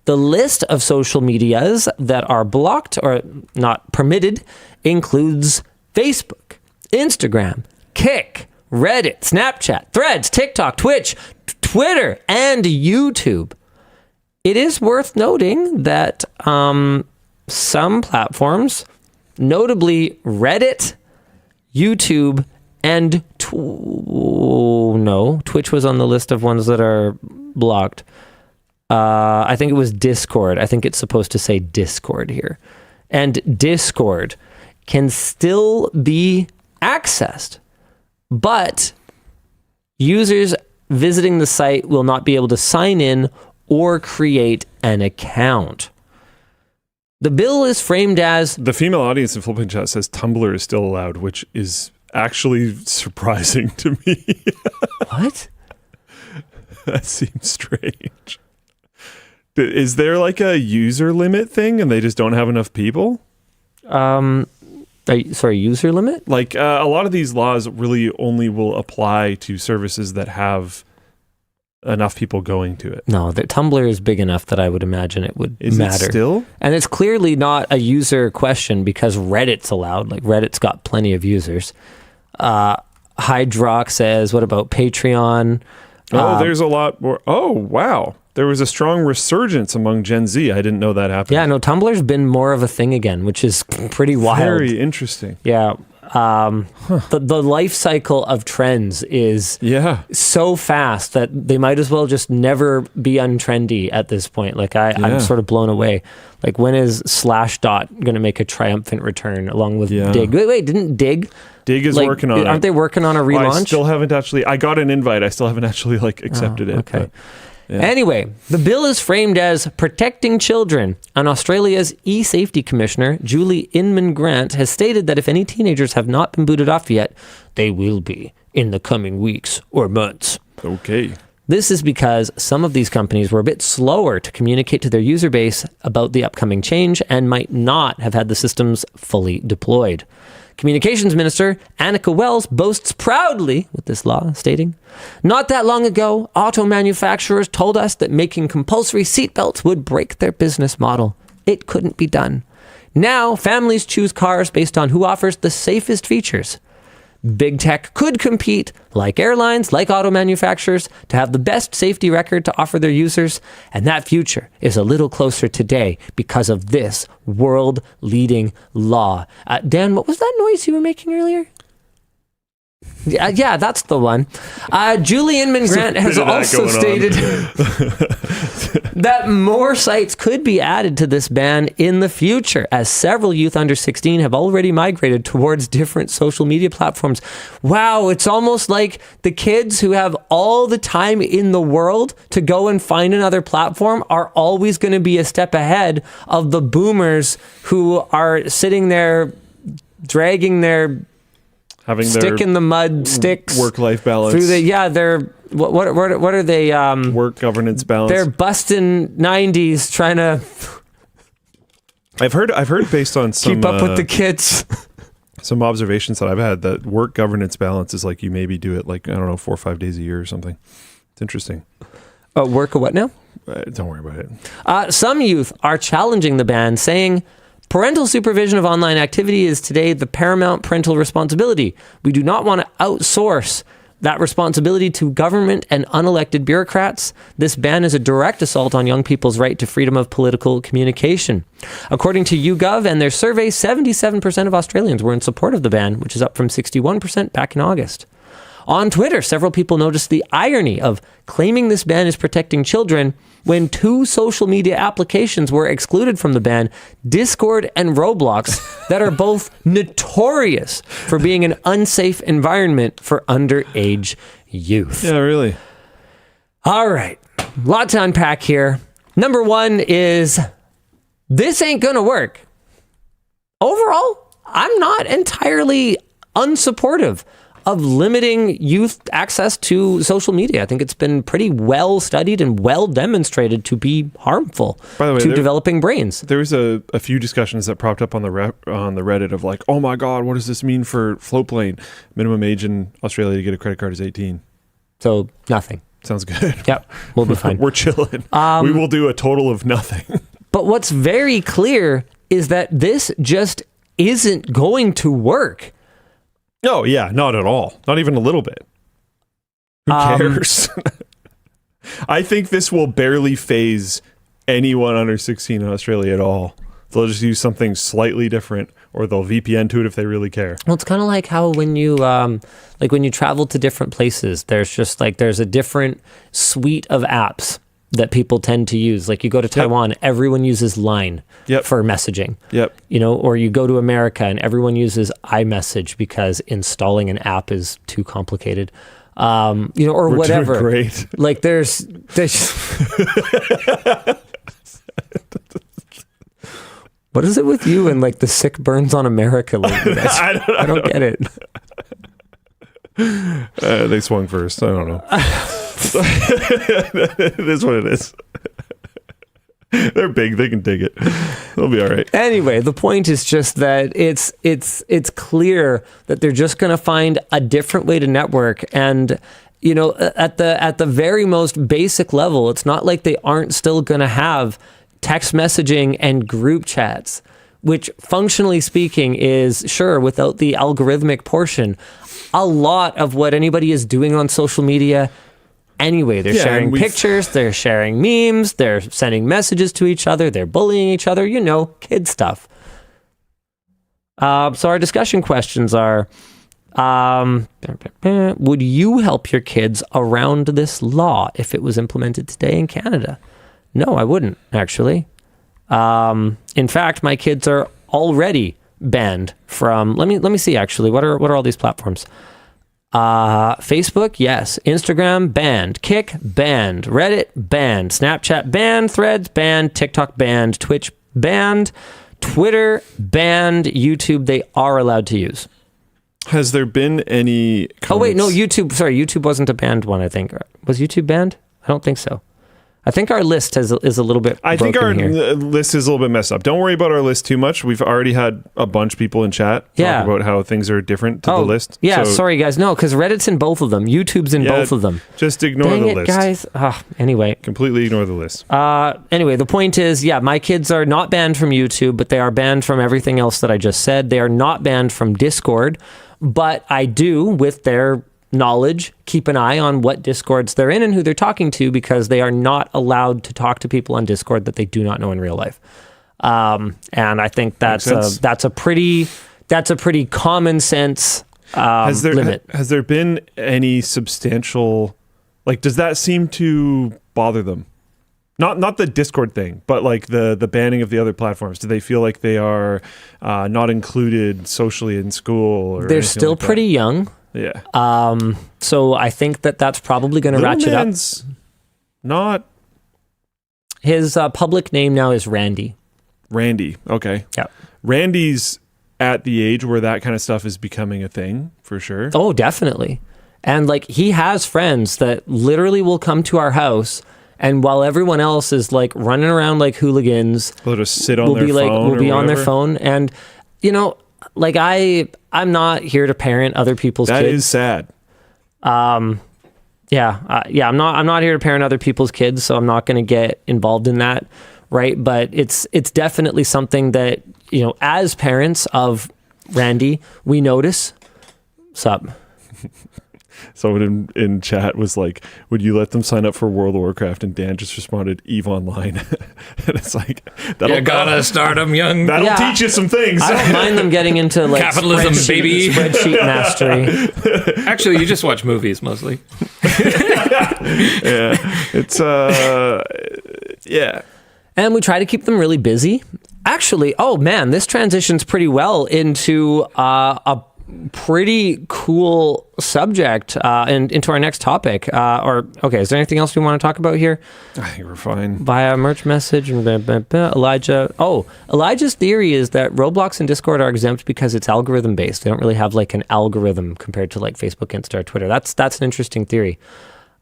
The list of social medias that are blocked or not permitted includes Facebook, Instagram, Kik, Reddit, Snapchat, Threads, TikTok, Twitch, Twitter, and YouTube. It is worth noting that some platforms, notably Reddit, YouTube, and Twitch was on the list of ones that are blocked. I think it was Discord. I think it's supposed to say Discord here. And Discord can still be accessed, but users visiting the site will not be able to sign in or create an account. The bill is framed as... The female audience in Floatplane chat says Tumblr is still allowed, which is actually surprising to me. What? That seems strange. Is there like a user limit thing and they just don't have enough people? User limit? Like a lot of these laws really only will apply to services that have enough people going to it. No, the Tumblr is big enough that I would imagine it would matter. Is it still? And it's clearly not a user question because Reddit's allowed. Like Reddit's got plenty of users. Hydrox says, what about Patreon? There's a lot more. Oh, wow. There was a strong resurgence among Gen Z. I didn't know that happened. Yeah, no, Tumblr's been more of a thing again, which is pretty wild. Very interesting. Yeah. The life cycle of trends is so fast that they might as well just never be untrendy at this point. Like I'm sort of blown away. Like when is Slashdot going to make a triumphant return along with Dig? Wait, didn't Dig? Dig is working on it. Aren't they working on a relaunch? I still haven't actually. I got an invite. I still haven't actually accepted it. Okay. Yeah. Anyway, the bill is framed as protecting children, and Australia's e-safety commissioner, Julie Inman-Grant, has stated that if any teenagers have not been booted off yet, they will be in the coming weeks or months. Okay. This is because some of these companies were a bit slower to communicate to their user base about the upcoming change and might not have had the systems fully deployed. Communications Minister Annika Wells boasts proudly with this law, stating, "Not that long ago, auto manufacturers told us that making compulsory seatbelts would break their business model. It couldn't be done. Now, families choose cars based on who offers the safest features. Big tech could compete, like airlines, like auto manufacturers, to have the best safety record to offer their users, and that future is a little closer today because of this world-leading law." Dan, what was that noise you were making earlier? Yeah, that's the one. Julie Inman Grant has also stated that more sites could be added to this ban in the future, as several youth under 16 have already migrated towards different social media platforms. Wow, it's almost like the kids who have all the time in the world to go and find another platform are always going to be a step ahead of the boomers who are sitting there dragging their having stick in the mud sticks work-life balance through they're what are they work governance balance. They're busting 90s trying to I've heard based on some keep up with the kids. Some observations that I've had that work governance balance is like you maybe do it like, I don't know, 4 or 5 days a year or something. It's interesting. Work of what now? Don't worry about it. Some youth are challenging the ban, saying parental supervision of online activity is today the paramount parental responsibility. We do not want to outsource that responsibility to government and unelected bureaucrats. This ban is a direct assault on young people's right to freedom of political communication. According to YouGov and their survey, 77% of Australians were in support of the ban, which is up from 61% back in August. On Twitter, several people noticed the irony of claiming this ban is protecting children when 2 social media applications were excluded from the ban, Discord and Roblox, that are both notorious for being an unsafe environment for underage youth. Yeah, really. All right. Lot to unpack here. Number 1 is this ain't going to work. Overall, I'm not entirely unsupportive of limiting youth access to social media. I think it's been pretty well studied and well demonstrated to be harmful to developing brains. There was a few discussions that propped up on the Reddit of like, oh my God, what does this mean for Floatplane? Minimum age in Australia to get a credit card is 18. So nothing. Sounds good. Yep, we'll be fine. We're chilling. We will do a total of nothing. But what's very clear is that this just isn't going to work. No, yeah, not at all. Not even a little bit. Who cares? I think this will barely phase anyone under 16 in Australia at all. They'll just use something slightly different, or they'll VPN to it if they really care. Well, it's kind of like how when you when you travel to different places, there's a different suite of apps that people tend to use. Like you go to Taiwan, everyone uses Line for messaging. Yep. You know, or you go to America and everyone uses iMessage because installing an app is too complicated. You know, or We're whatever. Doing great. Like there's What is it with you and like the sick burns on America lately? I don't get it. They swung first. I don't know. It is what it is. They're big. They can dig it. They'll be all right. Anyway, the point is just that it's clear that they're just going to find a different way to network. And, you know, at the very most basic level, it's not like they aren't still going to have text messaging and group chats, which functionally speaking is, sure, without the algorithmic portion, a lot of what anybody is doing on social media anyway. They're sharing pictures, they're sharing memes, they're sending messages to each other, they're bullying each other, you know, kid stuff. So our discussion questions are, would you help your kids around this law if it was implemented today in Canada? No, I wouldn't, actually. In fact, my kids are already banned from, let me see actually, what are all these platforms? Facebook, yes. Instagram, banned. Kick, banned. Reddit, banned. Snapchat, banned. Threads, banned. TikTok, banned. Twitch, banned. Twitter, banned. YouTube, they are allowed to use. Has there been any comments? Oh, wait, no, YouTube. Sorry, YouTube wasn't a banned one, I think. Was YouTube banned? I don't think so. I think our list is a little bit I think our here. list is a little bit messed up. Don't worry about our list too much. We've already had a bunch of people in chat talk about how things are different to the list. Yeah, So, sorry, guys. No, because Reddit's in both of them. YouTube's in both of them. Just ignore Dang the it, list. guys. Anyway. Completely ignore the list. Anyway, the point is, my kids are not banned from YouTube, but they are banned from everything else that I just said. They are not banned from Discord, but I do, with their knowledge, keep an eye on what Discords they're in and who they're talking to, because they are not allowed to talk to people on Discord that they do not know in real life. And I think that's a pretty common sense limit. Has there been any substantial, like, does that seem to bother them? Not the Discord thing, but like the banning of the other platforms. Do they feel like they are not included socially in school? Or they're still pretty young. Yeah. So I think that's probably going to ratchet man's up. Not. His public name now is Randy. Randy. Okay. Yeah. Randy's at the age where that kind of stuff is becoming a thing, for sure. Oh, definitely. And like, he has friends that literally will come to our house, and while everyone else is like running around like hooligans, they'll just sit on their phone. We'll be on their whatever. phone. And, like, I'm not here to parent other people's kids. That is sad. I'm not here to parent other people's kids, so I'm not going to get involved in that, right? But it's definitely something that, as parents of Randy, we notice. Sup? Someone in chat was like, would you let them sign up for World of Warcraft? And Dan just responded, EVE Online. And it's like, you gotta start them young. That'll teach you some things. I don't mind them getting into like capitalism, baby. Spreadsheet mastery. Actually, you just watch movies mostly. Yeah. It's, yeah. And we try to keep them really busy. Actually, oh man, this transitions pretty well into a pretty cool subject and into our next topic. Is there anything else we want to talk about here? I think we're fine. Via merch message. Elijah. Oh, Elijah's theory is that Roblox and Discord are exempt because it's algorithm based. They don't really have like an algorithm compared to like Facebook, Insta, or Twitter. That's an interesting theory.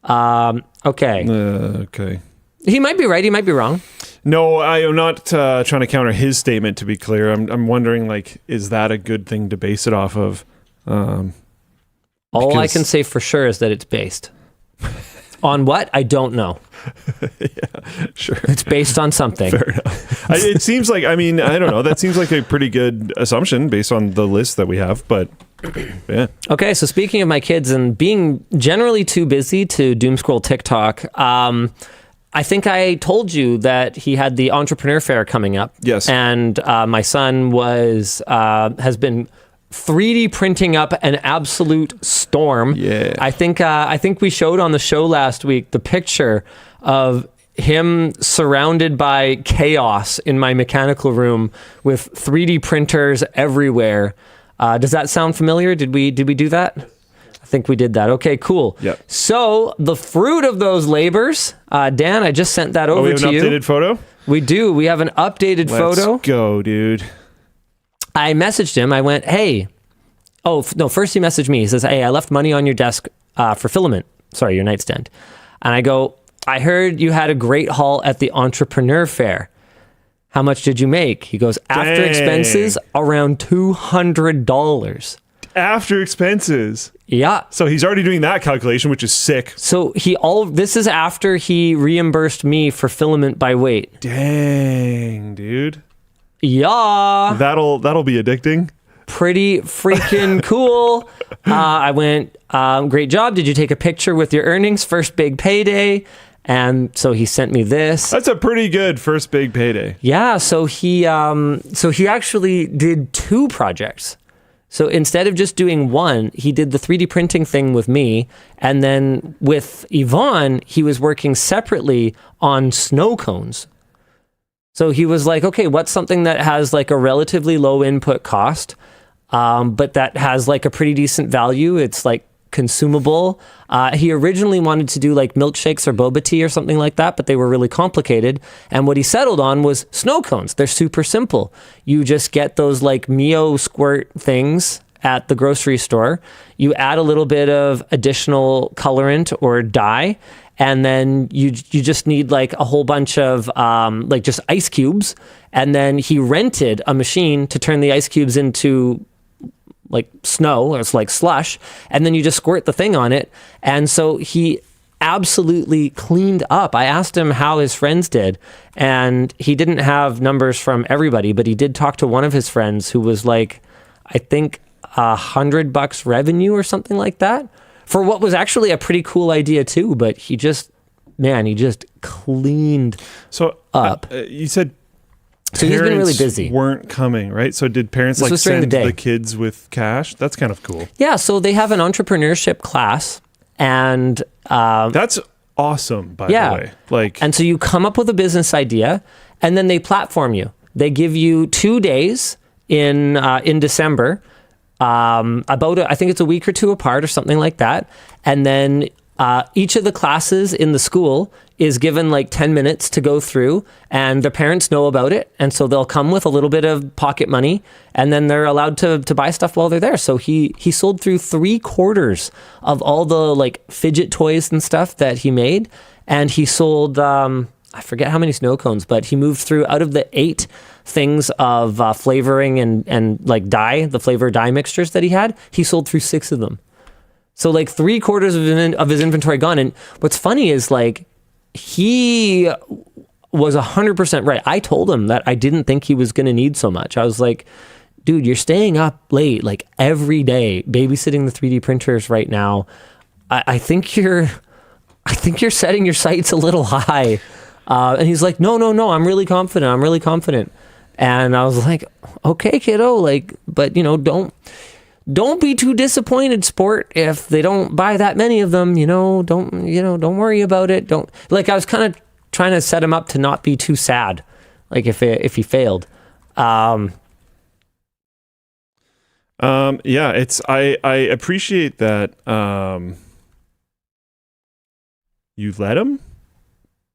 Okay. Okay. He might be right. He might be wrong. No, I am not trying to counter his statement, to be clear. I'm wondering, like, is that a good thing to base it off of? All I can say for sure is that it's based. On what? I don't know. Yeah, sure. It's based on something. Fair enough. It seems like, I don't know. That seems like a pretty good assumption based on the list that we have, but yeah. Okay, so speaking of my kids and being generally too busy to doom scroll TikTok, I think I told you that he had the entrepreneur fair coming up. Yes. And my son has been 3D printing up an absolute storm. Yeah. I think we showed on the show last week the picture of him surrounded by chaos in my mechanical room with 3D printers everywhere. Does that sound familiar? Did we do that? I think we did that. Okay, cool. Yep. So the fruit of those labors, Dan, I just sent that over to you. We have an updated photo? We do. We have an updated photo. Let's go, dude. I messaged him. I went, hey. Oh, no, first he messaged me. He says, hey, I left money on your desk for filament. Sorry, your nightstand. And I go, I heard you had a great haul at the entrepreneur fair. How much did you make? He goes, after expenses, around $200. After expenses. Yeah. So he's already doing that calculation, which is sick. So this is after he reimbursed me for filament by weight. Dang, dude. Yeah. That'll be addicting. Pretty freaking cool. I went, great job. Did you take a picture with your earnings? First big payday. And so he sent me this. That's a pretty good first big payday. Yeah. So he actually did 2 projects. So instead of just doing one, he did the 3D printing thing with me. And then with Yvonne, he was working separately on snow cones. So he was like, okay, what's something that has like a relatively low input cost, but that has like a pretty decent value? It's like consumable. He originally wanted to do like milkshakes or boba tea or something like that, but they were really complicated. And what he settled on was snow cones. They're super simple. You just get those like Mio squirt things at the grocery store. You add a little bit of additional colorant or dye, and then you just need like a whole bunch of like just ice cubes. And then he rented a machine to turn the ice cubes into like snow, or it's like slush, and then you just squirt the thing on it. And so he absolutely cleaned up. I asked him how his friends did, and he didn't have numbers from everybody, but he did talk to one of his friends who was like, I think $100 revenue or something like that, for what was actually a pretty cool idea too. But he just cleaned up. You said so he's been really busy. Weren't coming, right? So did parents like send the kids with cash? That's kind of cool. Yeah, so they have an entrepreneurship class, and that's awesome, by the way. Like, and so you come up with a business idea, and then they platform you. They give you 2 days in December, I think it's a week or two apart or something like that, and then each of the classes in the school is given like 10 minutes to go through, and the parents know about it, and so they'll come with a little bit of pocket money, and then they're allowed to buy stuff while they're there. So he sold through 3/4 of all the like fidget toys and stuff that he made, and he sold I forget how many snow cones, but he moved through, out of the 8 things of flavoring and like dye, the flavor dye mixtures that he had, he sold through 6 of them. So like 3/4 of his inventory gone. And what's funny is like, he was 100% right. I told him that I didn't think he was going to need so much. I was like, dude, you're staying up late, like every day, babysitting the 3D printers right now. I think you're setting your sights a little high. And he's like, no, I'm really confident. And I was like, okay, kiddo, like, but you know, don't be too disappointed, sport, if they don't buy that many of them. Don't worry about it. Don't, like, I was kind of trying to set him up to not be too sad, like if he failed. Yeah, I appreciate that. You let him?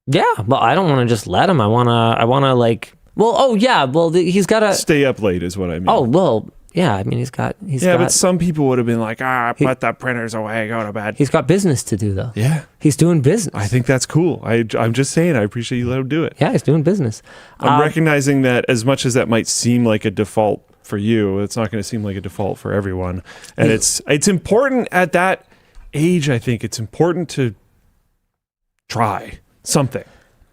Yeah, but I don't want to just let him. I want to like, he's got to stay up late is what I mean. Oh, well, yeah, I mean, he's got, but some people would have been like, put the printers away, go to bed. He's got business to do, though. Yeah. He's doing business. I think that's cool. I'm just saying, I appreciate you let him do it. Yeah, he's doing business. I'm recognizing that as much as that might seem like a default for you, it's not going to seem like a default for everyone. And it's important at that age, I think it's important to try something.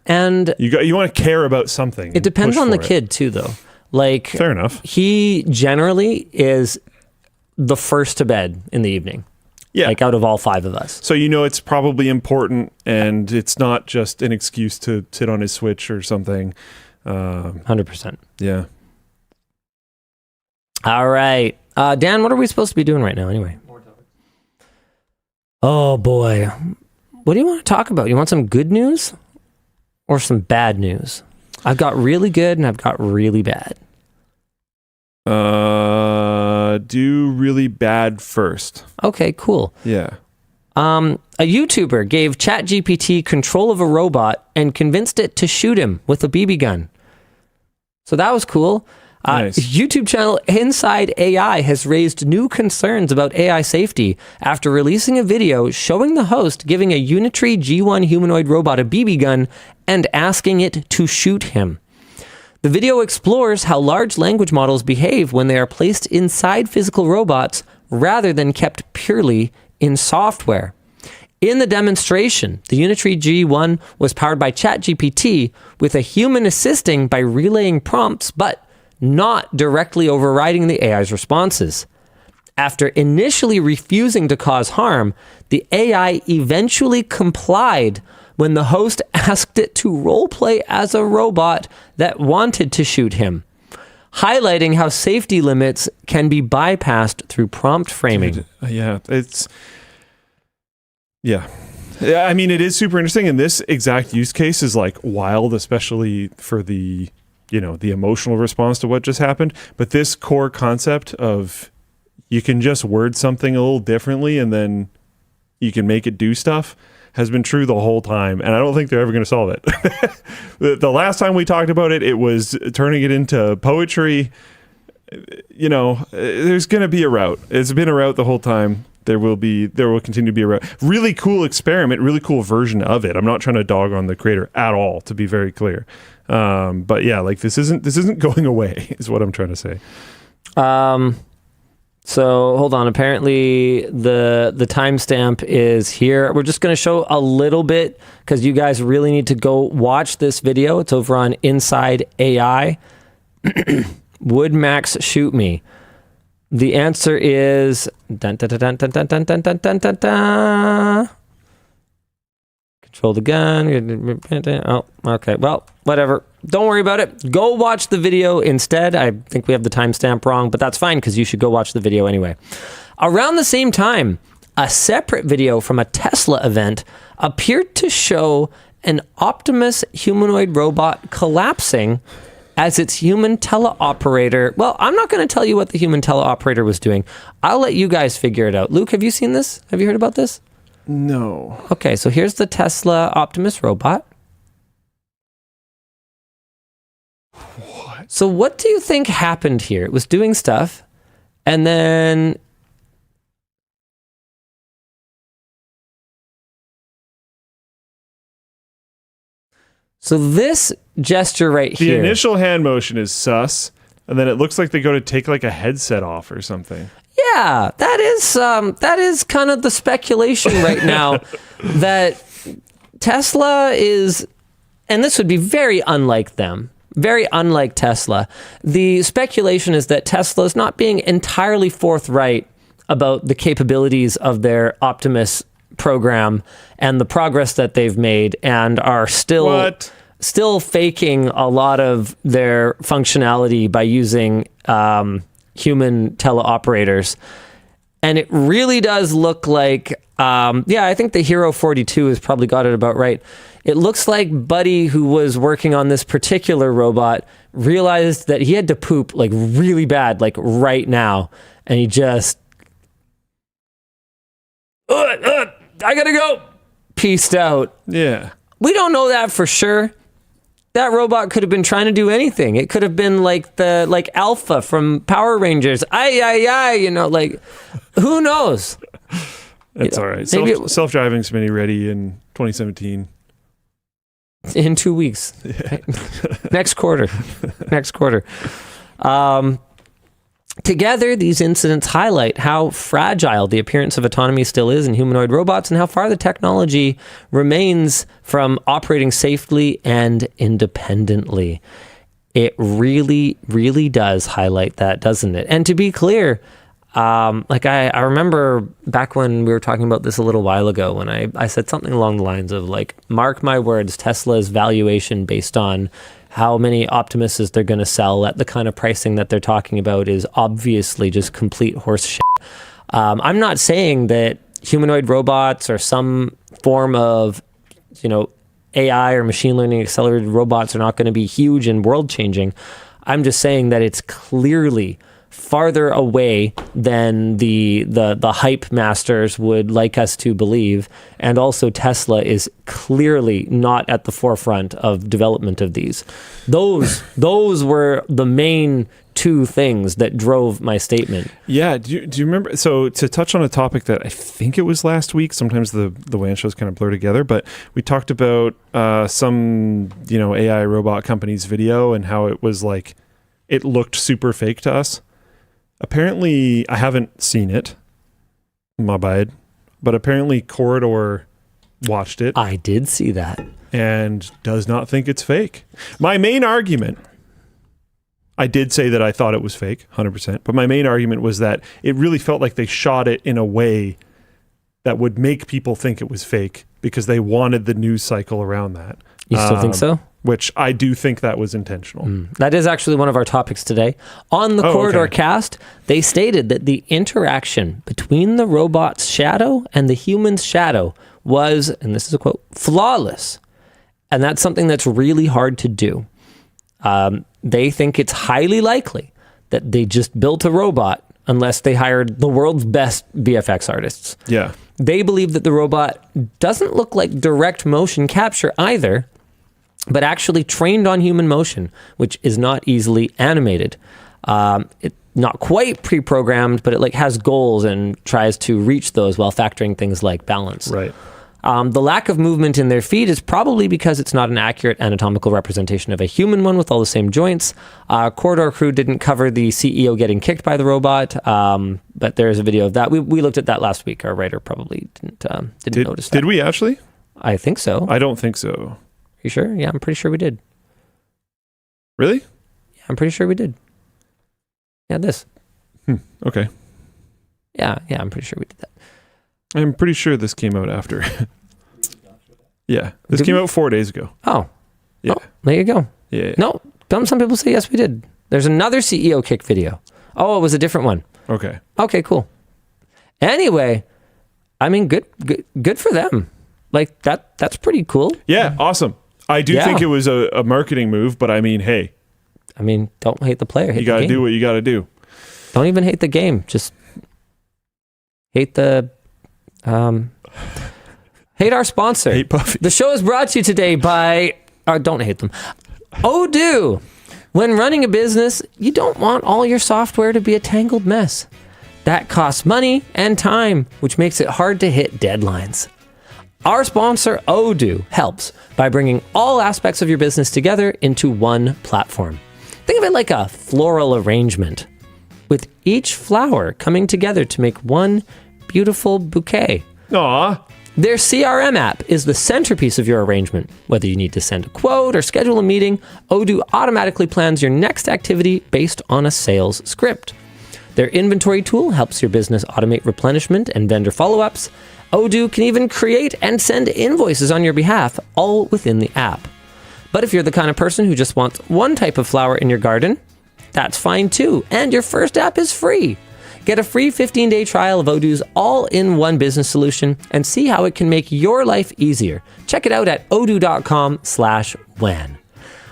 And you want to care about something. It depends on the kid too, though. Like, fair enough. He generally is the first to bed in the evening. Yeah. Like, out of all 5 of us. So it's probably important, and it's not just an excuse to sit on his Switch or something. 100%. Yeah. All right. Dan, what are we supposed to be doing right now anyway? More topics. Oh, boy. What do you want to talk about? You want some good news or some bad news? I've got really good and I've got really bad. Do really bad first. Okay, cool. Yeah. A YouTuber gave ChatGPT control of a robot and convinced it to shoot him with a BB gun. So that was cool. Nice. YouTube channel InsideAI has raised new concerns about AI safety after releasing a video showing the host giving a Unitree G1 humanoid robot a BB gun and asking it to shoot him. The video explores how large language models behave when they are placed inside physical robots rather than kept purely in software. In the demonstration, the Unitree G1 was powered by ChatGPT with a human assisting by relaying prompts, but not directly overriding the AI's responses. After initially refusing to cause harm, the AI eventually complied when the host asked it to roleplay as a robot that wanted to shoot him, highlighting how safety limits can be bypassed through prompt framing. Yeah, I mean, it is super interesting, and this exact use case is like wild, especially for the emotional response to what just happened. But this core concept of you can just word something a little differently and then you can make it do stuff has been true the whole time. And I don't think they're ever going to solve it. The last time we talked about it, it was turning it into poetry. there's going to be a route. It's been a route the whole time. There will continue to be a route. Really cool experiment, really cool version of it. I'm not trying to dog on the creator at all, to be very clear. But yeah, like this isn't going away, is what I'm trying to say. So hold on. Apparently the timestamp is here. We're just going to show a little bit because you guys really need to go watch this video. It's over on InsideAI. Would Max shoot me? The answer is dun, dun, dun, dun, dun, dun, dun, dun, dun, dun, dun. Control the gun. Oh, okay. Well, whatever. Don't worry about it. Go watch the video instead. I think we have the timestamp wrong, but that's fine because you should go watch the video anyway. Around the same time, a separate video from a Tesla event appeared to show an Optimus humanoid robot collapsing as its human teleoperator. Well, I'm not going to tell you what the human teleoperator was doing. I'll let you guys figure it out. Luke, have you seen this? Have you heard about this? No. Okay, so here's the Tesla Optimus robot. What? So what do you think happened here? It was doing stuff, and then... So this gesture right The here... The initial hand motion is sus, and then it looks like they go to take like a headset off or something. Yeah, that is kind of the speculation right now that Tesla is, and this would be very unlike them, very unlike Tesla. The speculation is that Tesla is not being entirely forthright about the capabilities of their Optimus program and the progress that they've made, and are still faking a lot of their functionality by using human teleoperators. And it really does look like, I think the Hero 42 has probably got it about right. It looks like Buddy, who was working on this particular robot, realized that he had to poop like really bad, like right now. And he just, I gotta go. Peaced out. Yeah. We don't know that for sure. That robot could have been trying to do anything. It could have been like Alpha from Power Rangers. Like, who knows? That's all right. Self-driving Smitty ready in 2017. In 2 weeks. Yeah. Next quarter. Together, these incidents highlight how fragile the appearance of autonomy still is in humanoid robots and how far the technology remains from operating safely and independently. It really, really does highlight that, doesn't it? And to be clear, I remember back when we were talking about this a little while ago when I said something along the lines of like, mark my words, Tesla's valuation based on how many Optimuses they're going to sell at the kind of pricing that they're talking about is obviously just complete horse shit. I'm not saying that humanoid robots or some form of, AI or machine learning accelerated robots are not going to be huge and world changing. I'm just saying that it's clearly farther away than the hype masters would like us to believe, and also Tesla is clearly not at the forefront of development of these. Those were the main two things that drove my statement. Yeah, do you remember? So to touch on a topic that I think it was last week, sometimes the WAN shows kind of blur together, but we talked about some AI robot company's video and how it was like it looked super fake to us. Apparently, I haven't seen it, my bad, but apparently Corridor watched it. I did see that. And does not think it's fake. My main argument, I did say that I thought it was fake, 100%, but my main argument was that it really felt like they shot it in a way that would make people think it was fake because they wanted the news cycle around that. You still think so? Which I do think that was intentional. That is actually one of our topics today. On the Corridor cast, they stated that the interaction between the robot's shadow and the human's shadow was, and this is a quote, flawless. And that's something that's really hard to do. They think it's highly likely that they just built a robot unless they hired the world's best VFX artists. Yeah. They believe that the robot doesn't look like direct motion capture either, but actually trained on human motion, which is not easily animated. It not quite pre-programmed, but it like has goals and tries to reach those while factoring things like balance. Right. The lack of movement in their feet is probably because it's not an accurate anatomical representation of a human one with all the same joints. Corridor Crew didn't cover the CEO getting kicked by the robot, but there's a video of that. We looked at that last week. Our writer probably didn't notice that. Did we actually? I think so. I don't think so. You sure? Yeah, I'm pretty sure we did. Really? Yeah, I'm pretty sure we did. Yeah, this. Okay. Yeah, I'm pretty sure we did that. I'm pretty sure this came out after. Yeah, this came out 4 days ago. Oh. Yeah. Oh, there you go. Yeah. No, some people say yes, we did. There's another CEO kick video. Oh, it was a different one. Okay. Okay, cool. Anyway, I mean, good for them. Like that's pretty cool. Yeah, awesome. I do think it was a marketing move, but I mean, hey. I mean, don't hate the player. Hate you got to do what you got to do. Don't even hate the game. Just hate the hate our sponsor. Hate Puffy. The show is brought to you today by don't hate them. Odoo. When running a business, you don't want all your software to be a tangled mess. That costs money and time, which makes it hard to hit deadlines. Our sponsor, Odoo, helps by bringing all aspects of your business together into one platform. Think of it like a floral arrangement, with each flower coming together to make one beautiful bouquet. Aw. Their CRM app is the centerpiece of your arrangement. Whether you need to send a quote or schedule a meeting, Odoo automatically plans your next activity based on a sales script. Their inventory tool helps your business automate replenishment and vendor follow-ups. Odoo can even create and send invoices on your behalf, all within the app. But if you're the kind of person who just wants one type of flower in your garden, that's fine too, and your first app is free. Get a free 15-day trial of Odoo's all-in-one business solution and see how it can make your life easier. Check it out at odoo.com/WAN.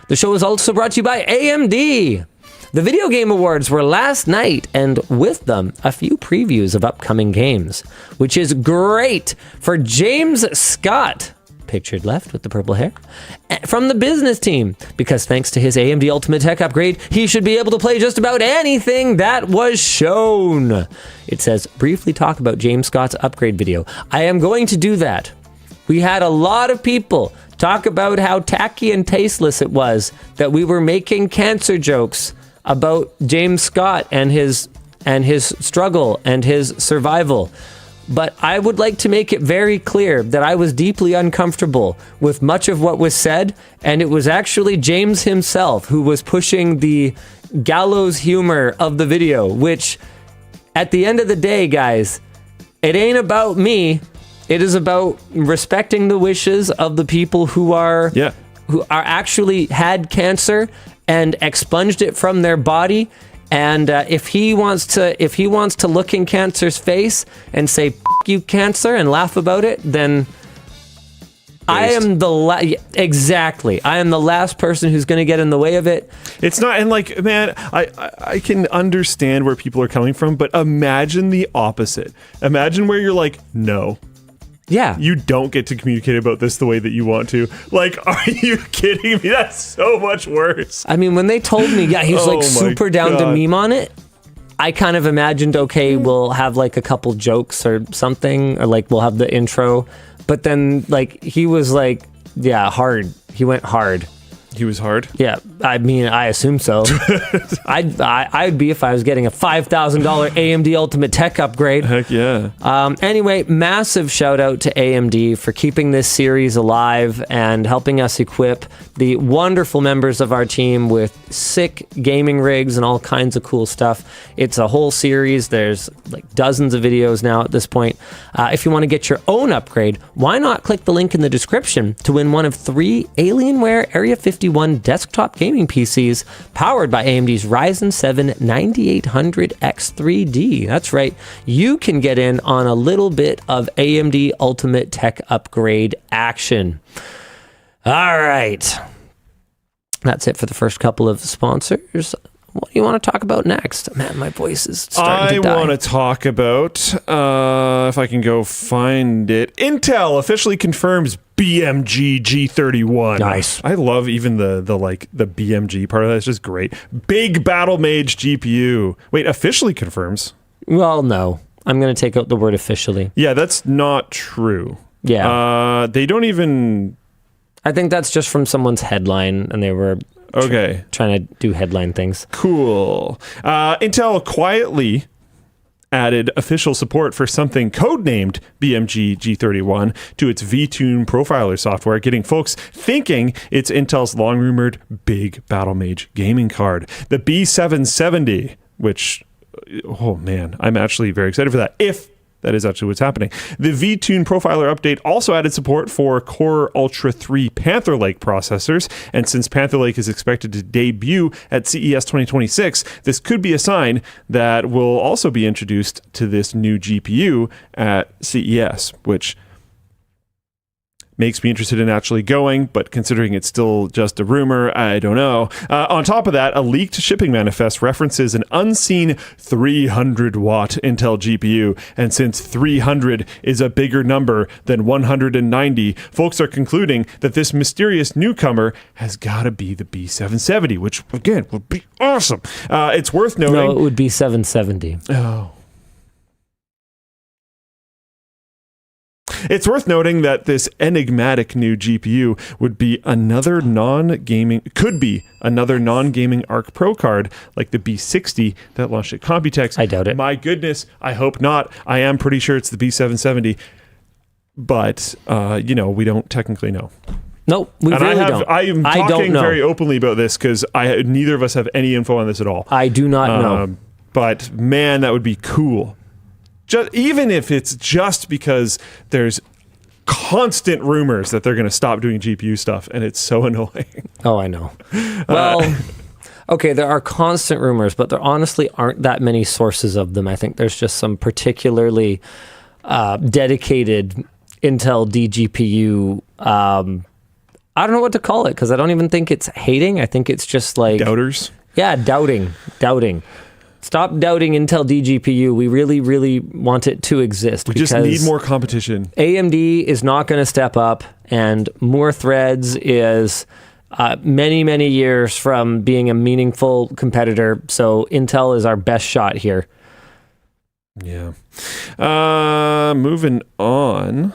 The show is also brought to you by AMD. The Video Game Awards were last night, and with them, a few previews of upcoming games, which is great for James Scott, pictured left with the purple hair, from the business team, because thanks to his AMD Ultimate Tech upgrade, he should be able to play just about anything that was shown. It says, briefly talk about James Scott's upgrade video. I am going to do that. We had a lot of people talk about how tacky and tasteless it was that we were making cancer jokes about James Scott and his struggle and his survival. But I would like to make it very clear that I was deeply uncomfortable with much of what was said, and it was actually James himself who was pushing the gallows humor of the video, which at the end of the day, guys, it ain't about me. It is about respecting the wishes of the people who are actually had cancer and expunged it from their body. And if he wants to look in cancer's face and say "F you, cancer," and laugh about it, then I am the last person who's going to get in the way of it. It's not, and like, man, I can understand where people are coming from, but imagine the opposite. Imagine where you're like, no. Yeah. You don't get to communicate about this the way that you want to. Like, are you kidding me? That's so much worse. I mean, when they told me, he was like super down to meme on it, I kind of imagined, okay, we'll have like a couple jokes or something, or like we'll have the intro. But then like he was like, hard. He went hard. He was hard? Yeah, I mean, I assume so. I'd be if I was getting a $5,000 AMD Ultimate Tech upgrade. Heck yeah. Anyway, massive shout out to AMD for keeping this series alive and helping us equip the wonderful members of our team with sick gaming rigs and all kinds of cool stuff. It's a whole series. There's like dozens of videos now at this point. If you want to get your own upgrade, why not click the link in the description to win one of 3 Alienware Area 51 desktop gaming PCs powered by AMD's Ryzen 7 9800X3D. That's right. You can get in on a little bit of AMD Ultimate Tech upgrade action. All right. That's it for the first couple of sponsors. what do you want to talk about next? Man, my voice is starting to die. I want to talk about, if I can go find it, Intel officially confirms BMG G31. Nice. I love even the BMG part of that. It's just great. Big Battle Mage GPU. Wait, officially confirms? Well, no. I'm going to take out the word officially. Yeah, that's not true. Yeah. They don't even... I think that's just from someone's headline, and they were trying to do headline things. Cool. Intel quietly added official support for something codenamed BMG G31 to its VTune profiler software, getting folks thinking it's Intel's long-rumored Big Battle Mage gaming card. The B770, which, oh man, I'm actually very excited for that, if that is actually what's happening. The VTune profiler update also added support for Core Ultra 3 Panther Lake processors, and since Panther Lake is expected to debut at CES 2026, this could be a sign that will also be introduced to this new GPU at CES, which makes me interested in actually going, but considering it's still just a rumor, I don't know. On top of that, a leaked shipping manifest references an unseen 300-watt Intel GPU, and since 300 is a bigger number than 190, folks are concluding that this mysterious newcomer has got to be the B770, which, again, would be awesome. It's worth noting... No, it would be 770. Oh. It's worth noting that this enigmatic new GPU could be another non-gaming Arc Pro card like the B60 that launched at Computex. I doubt it. My goodness, I hope not. I am pretty sure it's the B770, but we don't technically know. Nope, we really don't. I am talking very openly about this because neither of us have any info on this at all. I do not know. But man, that would be cool. Even if it's just because there's constant rumors that they're going to stop doing GPU stuff, and it's so annoying. Oh, I know. Well, okay, there are constant rumors, but there honestly aren't that many sources of them. I think there's just some particularly dedicated Intel DGPU. I don't know what to call it, because I don't even think it's hating. I think it's just like... Doubters? Yeah, doubting. Stop doubting Intel DGPU. We really, really want it to exist. We just need more competition. AMD is not going to step up, and more threads is many, many years from being a meaningful competitor. So Intel is our best shot here. Yeah. Moving on.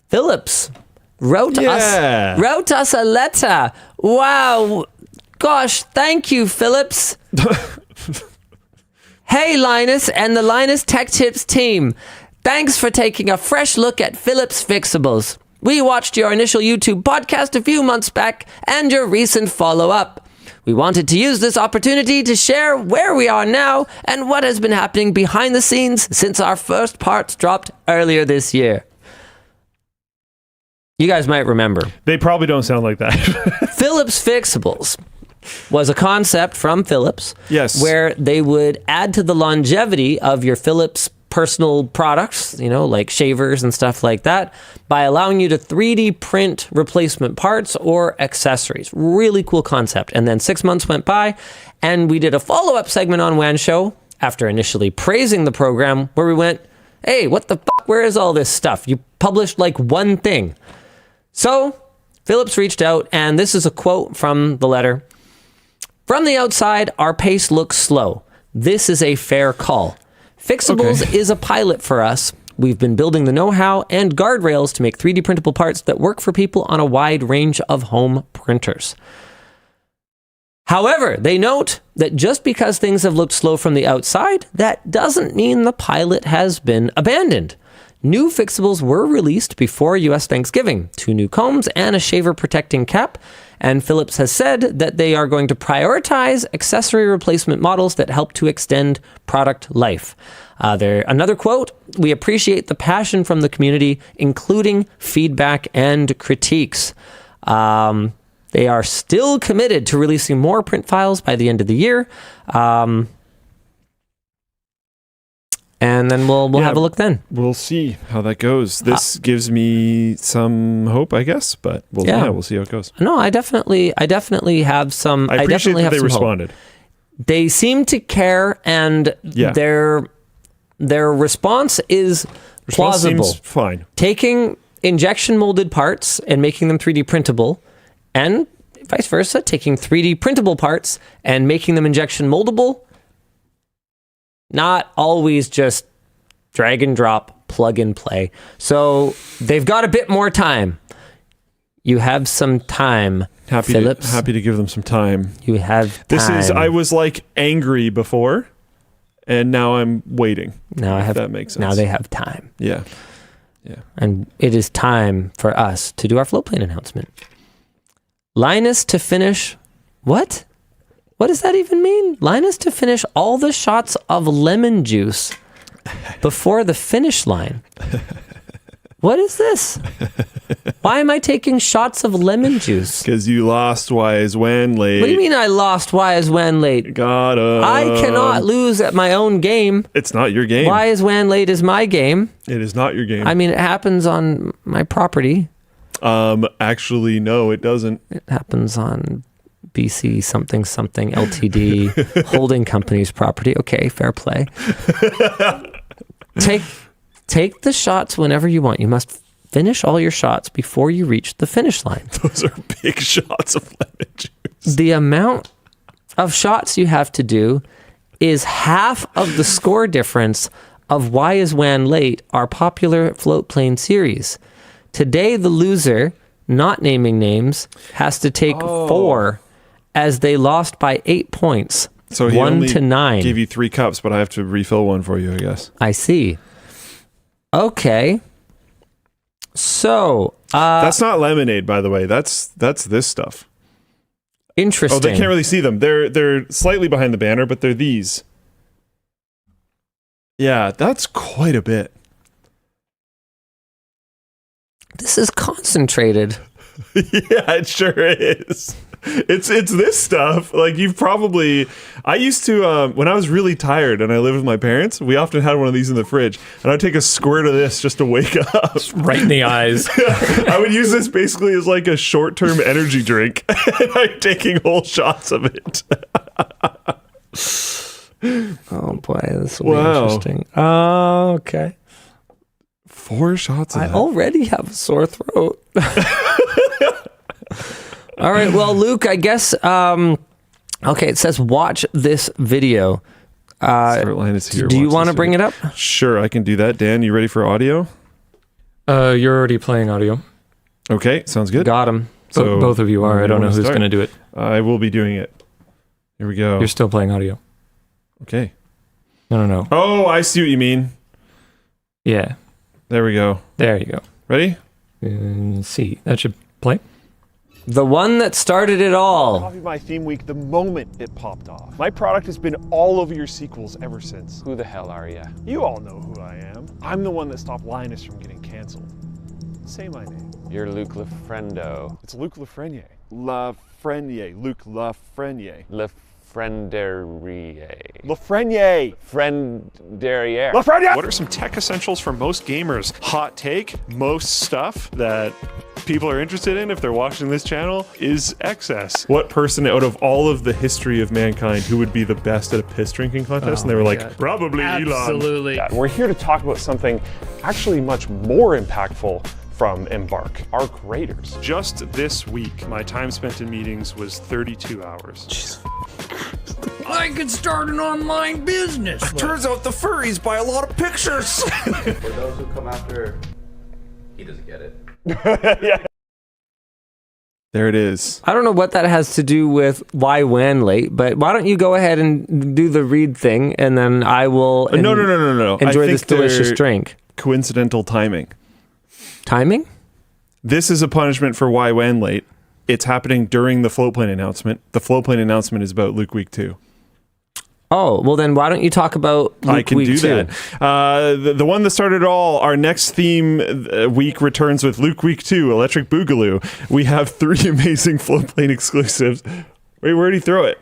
Philips wrote us a letter. Wow. Gosh, thank you, Philips. Hey, Linus and the Linus Tech Tips team. Thanks for taking a fresh look at Philips Fixables. We watched your initial YouTube podcast a few months back and your recent follow-up. We wanted to use this opportunity to share where we are now and what has been happening behind the scenes since our first parts dropped earlier this year. You guys might remember. They probably don't sound like that. Philips Fixables was a concept from Philips, yes, where they would add to the longevity of your Philips personal products, like shavers and stuff like that, by allowing you to 3D print replacement parts or accessories. Really cool concept. And then 6 months went by, and we did a follow-up segment on WAN Show after initially praising the program, where we went, hey, what the fuck? Where is all this stuff? You published like one thing. So Philips reached out, and this is a quote from the letter. From the outside, our pace looks slow. This is a fair call. Fixables is a pilot for us. We've been building the know-how and guardrails to make 3D printable parts that work for people on a wide range of home printers. However, they note that just because things have looked slow from the outside, that doesn't mean the pilot has been abandoned. New Fixables were released before US Thanksgiving, 2 new combs and a shaver protecting cap, and Philips has said that they are going to prioritize accessory replacement models that help to extend product life. Another quote, we appreciate the passion from the community, including feedback and critiques. They are still committed to releasing more print files by the end of the year. And then we'll have a look then. We'll see how that goes. This gives me some hope, I guess, but we'll see how it goes. No, I definitely have some. I appreciate that they responded. They seem to care, and their response is plausible. Seems fine. Taking injection molded parts and making them 3D printable, and vice versa, taking 3D printable parts and making them injection moldable. Not always just drag and drop, plug and play. So they've got a bit more time. You have some time, Phillips. Happy to give them some time. You have time. I was like angry before, and now I'm waiting. That makes sense. Now they have time. Yeah. And it is time for us to do our Floatplane announcement. Linus to finish... What? What does that even mean? Linus to finish all the shots of lemon juice before the finish line. What is this? Why am I taking shots of lemon juice? Because you lost Wise WAN late. What do you mean I lost Wise WAN late? Got him. I cannot lose at my own game. It's not your game. Wise WAN late is my game. It is not your game. I mean, it happens on my property. Actually, no, it doesn't. It happens on BC something LTD holding company's property. Okay, fair play. Take the shots whenever you want. You must finish all your shots before you reach the finish line. Those are big shots of lemon juice. The amount of shots you have to do is half of the score difference of Why Is WAN Late, our popular Floatplane series. Today, the loser, not naming names, has to take 4 as they lost by 8 points. So he 1 only to 9. gave you 3 cups, but I have to refill one for you, I guess. I see. Okay. So that's not lemonade, by the way. That's this stuff. Interesting. Oh, they can't really see them. They're slightly behind the banner, but they're these. Yeah, that's quite a bit. This is concentrated. Yeah, it sure is. It's this stuff. Like I used to, when I was really tired and I lived with my parents, we often had one of these in the fridge, and I'd take a squirt of this just to wake up. Right in the eyes. I would use this basically as like a short-term energy drink, and I'm taking whole shots of it. Oh boy, this will be interesting. Oh, okay. 4 shots of that. I already have a sore throat. All right, well, Luke, I guess, okay, it says watch this video. Start line is here. Do you want to bring it up? Sure, I can do that. Dan, you ready for audio? You're already playing audio. Okay, sounds good. Got him. So both of you are. I don't know who's going to do it. I will be doing it. Here we go. You're still playing audio. Okay. No. Oh, I see what you mean. Yeah. There we go. There you go. Ready? See, that should play. The one that started it all. Copied my theme week the moment it popped off. My product has been all over your sequels ever since. Who the hell are you? You all know who I am. I'm the one that stopped Linus from getting canceled. Say my name. You're Luke Lafrendo. It's Luke Lafreniere. Lafreniere. Luke Lafreniere. Lafrenderier. Lafreniere. Friend derriere. Lafreniere! What are some tech essentials for most gamers? Hot take, most stuff that people are interested in if they're watching this channel is excess. What person out of all of the history of mankind who would be the best at a piss drinking contest? And they were like, probably Elon. Absolutely. We're here to talk about something actually much more impactful from Embark, our creators. Just this week, my time spent in meetings was 32 hours. I could start an online business. Turns out the furries buy a lot of pictures. For those who come after, he doesn't get it. Yeah. There it is. I don't know what that has to do with why WAN late, but why don't you go ahead and do the read thing, and then I will No. enjoy this delicious drink. Coincidental timing. Timing? This is a punishment for why WAN late. It's happening during the Floatplane announcement. The Floatplane announcement is about Luke Week 2. Oh, well then why don't you talk about Luke I can Week do 2? that. The one that started it all, our next theme week returns with Luke Week 2, Electric Boogaloo. We have 3 amazing Floatplane exclusives. Wait, where'd he throw it?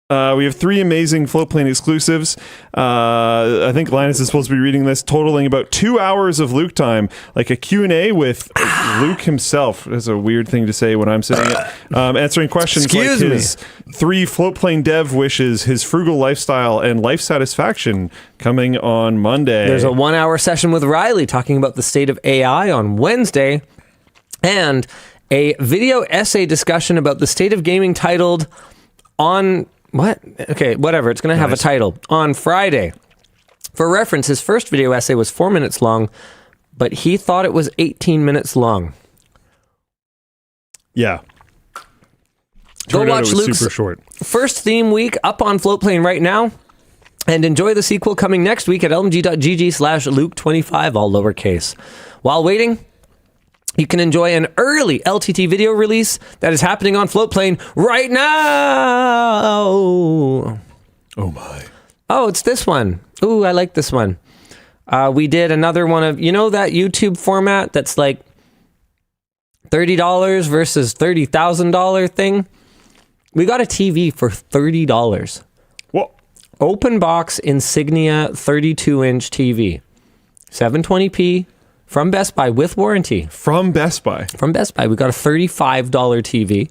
We have 3 amazing Floatplane exclusives. I think Linus is supposed to be reading this, totaling about 2 hours of Luke time, like a Q&A with Luke himself. That's a weird thing to say when I'm sitting answering questions. Excuse like me. his 3 Floatplane dev wishes, his frugal lifestyle, and life satisfaction coming on Monday. There's a 1-hour session with Riley talking about the state of AI on Wednesday, and a video essay discussion about the state of gaming titled on... What? Okay, whatever. It's going to have a title. On Friday. For reference, his first video essay was 4 minutes long, but he thought it was 18 minutes long. Yeah. Go Turned out watch it was Luke's super short. first theme week up on Floatplane right now, and enjoy the sequel coming next week at lmg.gg/Luke25, all lowercase. While waiting, you can enjoy an early LTT video release that is happening on Floatplane right now. Oh my. Oh, it's this one. Ooh, I like this one. We did another one of, you know, that YouTube format that's like $30 versus $30,000 thing? We got a TV for $30. What? Open box Insignia 32-inch TV. 720p. From Best Buy with warranty. From Best Buy. From Best Buy, we got a $35 TV.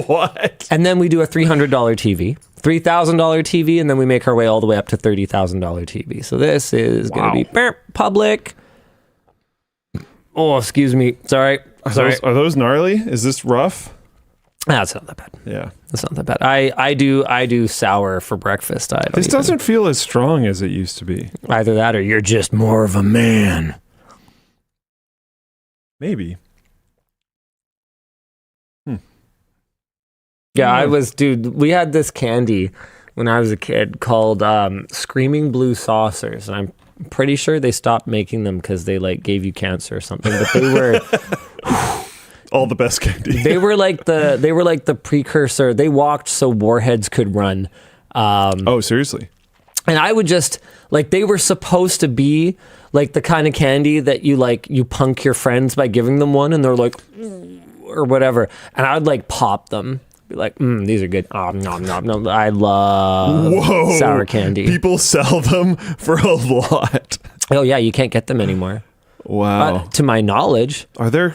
What? And then we do a $300 TV, $3,000 TV, and then we make our way all the way up to $30,000 TV. So this is going to be public. Oh, excuse me. Sorry. Are those gnarly? Is this rough? That's not that bad. Yeah. That's not that bad. I do sour for breakfast. This doesn't feel as strong as it used to be. Either that or you're just more of a man. Maybe. Yeah, we had this candy when I was a kid called Screaming Blue Saucers, and I'm pretty sure they stopped making them because they like gave you cancer or something, but they were all the best candy. they were like the precursor. They walked so warheads could run. Oh, seriously? And I would just, like, they were supposed to be like the kind of candy that you punk your friends by giving them one, and they're like, or whatever. And I would like pop them, be like, these are good. Nom, nom, nom. I love sour candy. People sell them for a lot. Oh yeah, you can't get them anymore. Wow. To my knowledge. Are there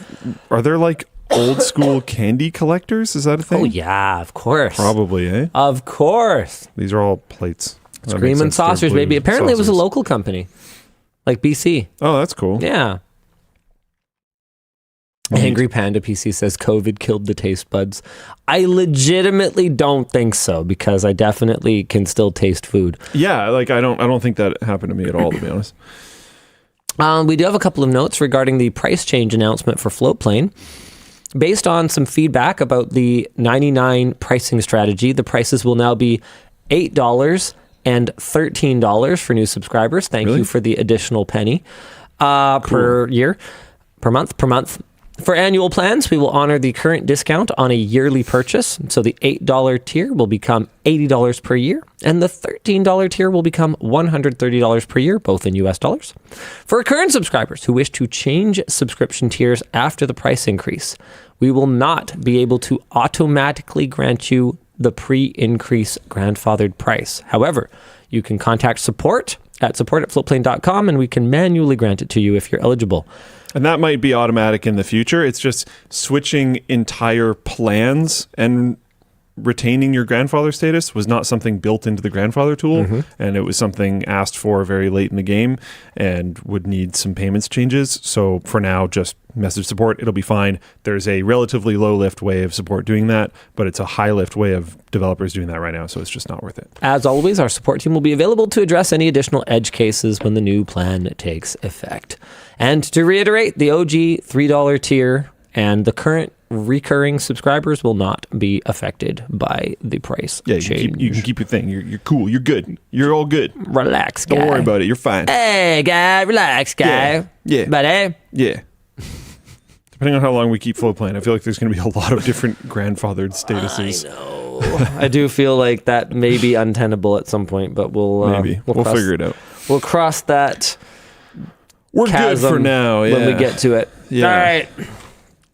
like old school candy collectors? Is that a thing? Oh yeah, of course. Probably, eh? Of course. These are all plates. That makes Screaming sense. They're Saucers, blue baby. Apparently it was a saucers. local company. Like BC. Oh, that's cool. Yeah. Angry Panda PC says COVID killed the taste buds. I legitimately don't think so, because I definitely can still taste food. Yeah, like I don't think that happened to me at all, to be honest. We do have a couple of notes regarding the price change announcement for Floatplane. Based on some feedback about the 99 pricing strategy, the prices will now be $8 and $13 for new subscribers. Thank you for the additional penny per month. For annual plans, we will honor the current discount on a yearly purchase. So the $8 tier will become $80 per year, and the $13 tier will become $130 per year, both in US dollars. For current subscribers who wish to change subscription tiers after the price increase, we will not be able to automatically grant you the pre-increase grandfathered price. However, you can contact support at floatplane.com, and we can manually grant it to you if you're eligible. And that might be automatic in the future. It's just switching entire plans and retaining your grandfather status was not something built into the grandfather tool, and it was something asked for very late in the game and would need some payments changes. So for now, just message support. It'll be fine. There's a relatively low lift way of support doing that, but it's a high lift way of developers doing that right now, so it's just not worth it. As always, our support team will be available to address any additional edge cases when the new plan takes effect. And to reiterate, the OG $3 tier and the current recurring subscribers will not be affected by the price change. You can keep your thing. You're cool. You're good. You're all good. Relax, guy. Don't worry about it. You're fine. Hey, guy. Relax, guy. Yeah. Buddy. Yeah. Depending on how long we keep Floatplane, I feel like there's going to be a lot of different grandfathered statuses. I know. I do feel like that may be untenable at some point, but we'll figure it out. We'll cross that. We're good for now. Yeah. When we get to it. Yeah. All right.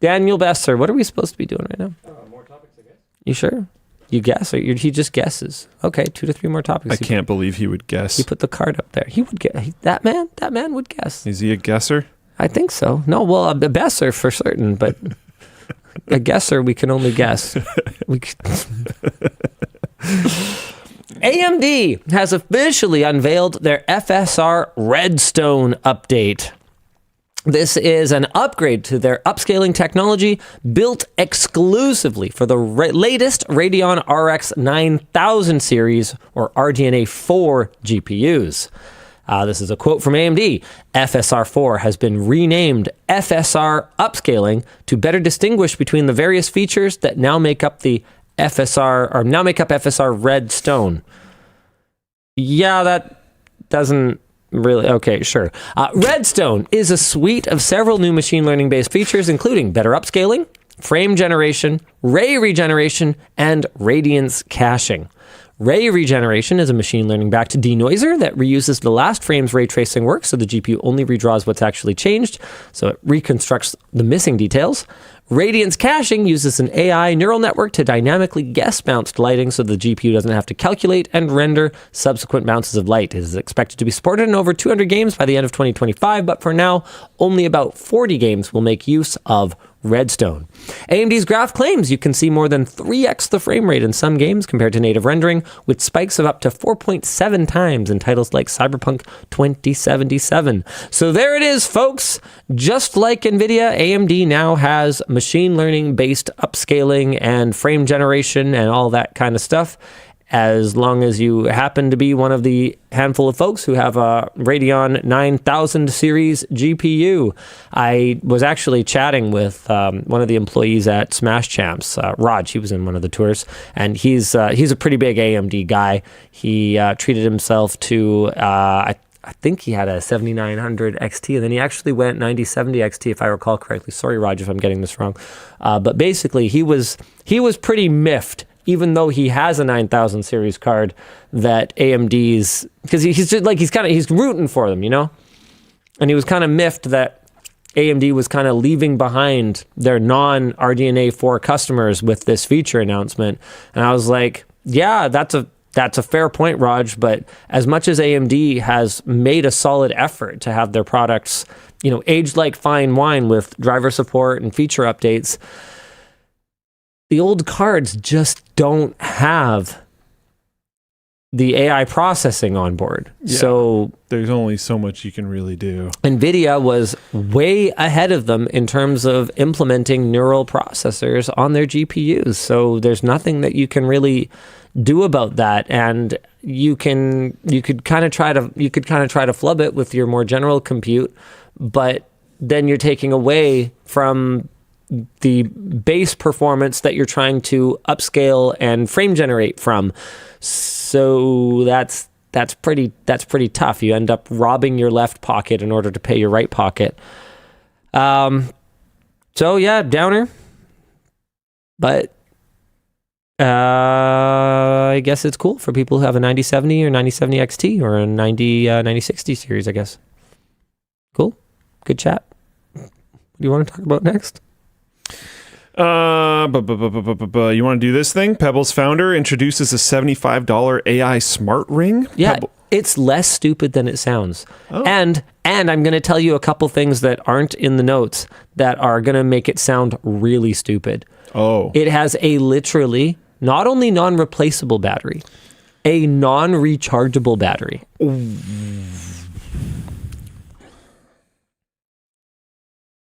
Daniel Besser, what are we supposed to be doing right now? More topics, I guess. You sure? You guess, or he just guesses. Okay, 2 to 3 more topics. I can't believe he would guess. He put the card up there. He would guess. That man would guess. Is he a guesser? I think so. No, well, a besser for certain, but a guesser, we can only guess. AMD has officially unveiled their FSR Redstone update. This is an upgrade to their upscaling technology built exclusively for the latest Radeon RX 9000 series or RDNA 4 GPUs. This is a quote from AMD. FSR 4 has been renamed FSR Upscaling to better distinguish between the various features that now make up the FSR Redstone. Yeah, that doesn't really... Okay, sure. Redstone is a suite of several new machine learning-based features, including better upscaling, frame generation, ray regeneration, and radiance caching. Ray regeneration is a machine learning backed denoiser that reuses the last frame's ray tracing work, so the GPU only redraws what's actually changed, so it reconstructs the missing details. Radiance caching uses an AI neural network to dynamically guess bounced lighting so the GPU doesn't have to calculate and render subsequent bounces of light. It is expected to be supported in over 200 games by the end of 2025, but for now, only about 40 games will make use of Redstone. AMD's graph claims you can see more than 3x the frame rate in some games compared to native rendering, with spikes of up to 4.7 times in titles like Cyberpunk 2077. So there it is, folks. Just like NVIDIA, AMD now has machine learning based upscaling and frame generation and all that kind of stuff. As long as you happen to be one of the handful of folks who have a Radeon 9000 series GPU. I was actually chatting with one of the employees at Smash Champs, Raj. He was in one of the tours, and he's a pretty big AMD guy. He treated himself to I think he had a 7900 XT, and then he actually went 9070 XT, if I recall correctly. Sorry, Raj, if I'm getting this wrong. But basically, he was pretty miffed, even though he has a 9000 series card, that AMD's, because he's just like, he's rooting for them, you know? And he was kind of miffed that AMD was kind of leaving behind their non-RDNA 4 customers with this feature announcement. And I was like, yeah, that's a fair point, Raj, but as much as AMD has made a solid effort to have their products, you know, aged like fine wine with driver support and feature updates, the old cards just don't have the AI processing on board. Yeah, so there's only so much you can really do. NVIDIA was way ahead of them in terms of implementing neural processors on their GPUs. So there's nothing that you can really do about that. And you could kind of try to flub it with your more general compute, but then you're taking away from the base performance that you're trying to upscale and frame generate from. So that's pretty tough. You end up robbing your left pocket in order to pay your right pocket. So yeah, downer. But I guess it's cool for people who have a 9070 or 9070 XT or a 9060 series, I guess. Cool. Good chat. What do you want to talk about next? You want to do this thing? Pebble's founder introduces a $75 AI smart ring. Yeah, Pebble. It's less stupid than it sounds. Oh. And I'm going to tell you a couple things that aren't in the notes that are going to make it sound really stupid. Oh. It has a literally not only non-replaceable battery, a non-rechargeable battery.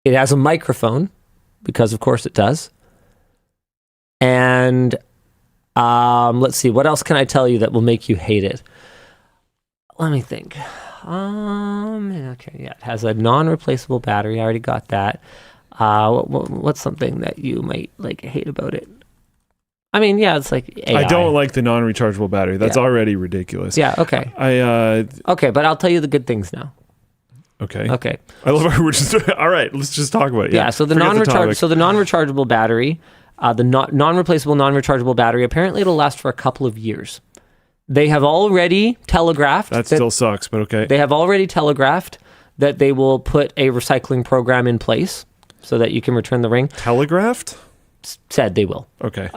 It has a microphone, because of course it does. And let's see, what else can I tell you that will make you hate it? Let me think. Okay, yeah, it has a non-replaceable battery. I already got that. What's something that you might hate about it? I mean, yeah, it's like AI. I don't like the non-rechargeable battery. That's already ridiculous. Yeah, okay. Okay, but I'll tell you the good things now. Okay. Okay. I love how we're just all right. Let's just talk about it. Yeah. So the non-rechargeable battery, the non-replaceable non-rechargeable battery. Apparently, it'll last for a couple of years. They have already telegraphed. That still sucks, but okay. They have already telegraphed that they will put a recycling program in place so that you can return the ring. Telegraphed? Said they will. Okay.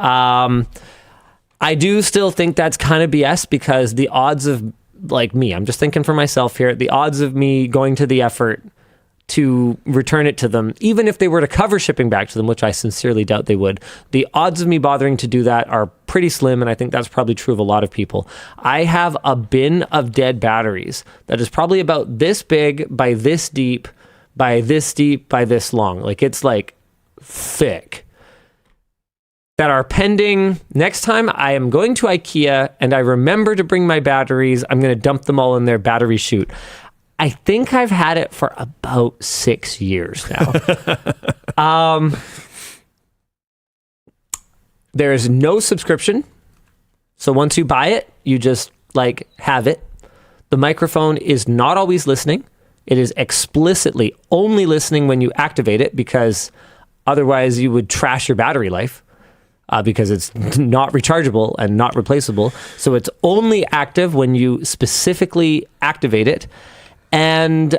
I do still think that's kind of BS because the odds of, like me, I'm just thinking for myself here, the odds of me going to the effort to return it to them, even if they were to cover shipping back to them, which I sincerely doubt they would, the odds of me bothering to do that are pretty slim, and I think that's probably true of a lot of people. I have a bin of dead batteries that is probably about this big by this deep by this deep by this long. Like, it's like thick. That are pending. Next time I am going to IKEA and I remember to bring my batteries, I'm going to dump them all in their battery chute. I think I've had it for about 6 years now. There's no subscription. So once you buy it, you just like have it. The microphone is not always listening. It is explicitly only listening when you activate it, because otherwise you would trash your battery life. Because it's not rechargeable and not replaceable. So it's only active when you specifically activate it. And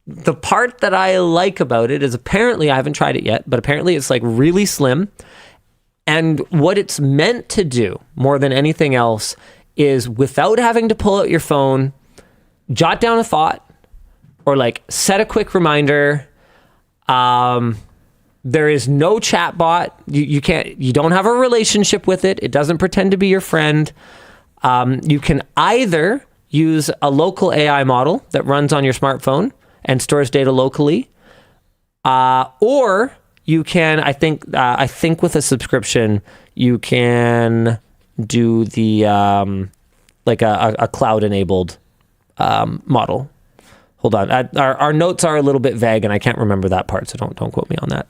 the part that I like about it is, apparently, I haven't tried it yet, but apparently it's like really slim. And what it's meant to do more than anything else is, without having to pull out your phone, jot down a thought or like set a quick reminder. There is no chatbot. You don't have a relationship with it. It doesn't pretend to be your friend. You can either use a local AI model that runs on your smartphone and stores data locally, or you can, I think with a subscription, you can do the like a cloud-enabled model. Hold on. Our notes are a little bit vague, and I can't remember that part, so don't quote me on that.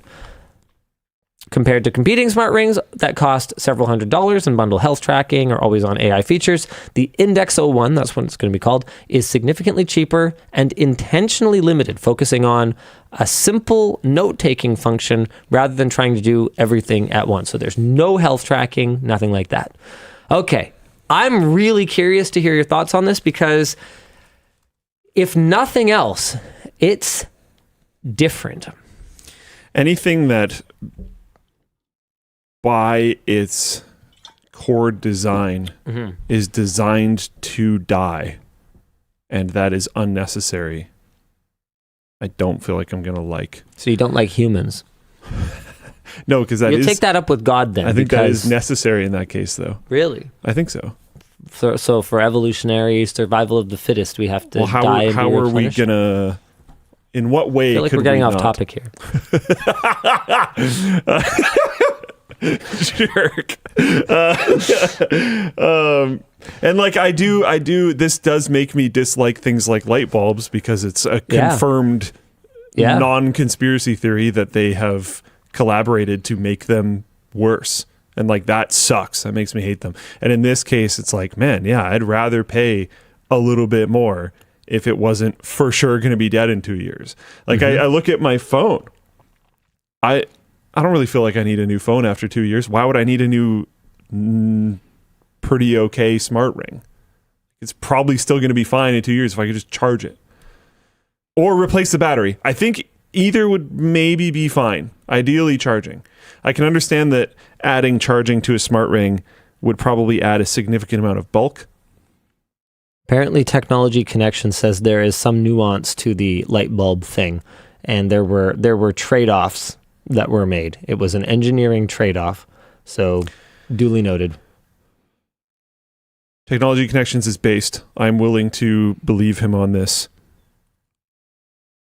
Compared to competing smart rings that cost several $100s and bundle health tracking or always-on AI features, the Index 01, that's what it's going to be called, is significantly cheaper and intentionally limited, focusing on a simple note-taking function rather than trying to do everything at once. So there's no health tracking, nothing like that. Okay, I'm really curious to hear your thoughts on this, because if nothing else, it's different. Anything that by its core design is designed to die, and that is unnecessary, I don't feel like I'm going to like. So you don't like humans? No, because that You'll take that up with God then. I think that is necessary in that case, though. Really? I think so. So for evolutionary survival of the fittest, we have to die and be replenished? How are we going to... In what way I feel like could we're getting we off not? topic here. Jerk. And like I do. This does make me dislike things like light bulbs, because it's a confirmed non-conspiracy theory that they have collaborated to make them worse. And like, that sucks. That makes me hate them. And in this case, it's like, man, yeah, I'd rather pay a little bit more if it wasn't for sure going to be dead in 2 years. Like I look at my phone. I don't really feel like I need a new phone after 2 years. Why would I need a new pretty okay smart ring? It's probably still going to be fine in 2 years if I could just charge it. Or replace the battery. I think either would maybe be fine. Ideally charging. I can understand that adding charging to a smart ring would probably add a significant amount of bulk. Apparently, Technology Connection says there is some nuance to the light bulb thing, and there were trade-offs that were made. It was an engineering trade-off, so duly noted. Technology Connections is based. I'm willing to believe him on this.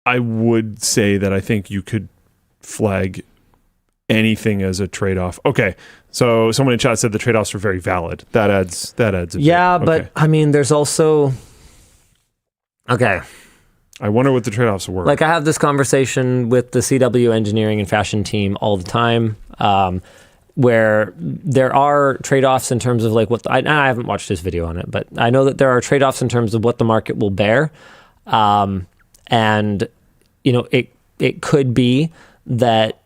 I would say that I think you could flag anything as a trade-off. Okay, so someone in chat said the trade-offs were very valid. That adds a bit. But I mean, there's also... Okay. I wonder what the trade-offs were. Like, I have this conversation with the CW engineering and fashion team all the time, where there are trade-offs in terms of like what I haven't watched this video on it, but I know that there are trade-offs in terms of what the market will bear, and it could be that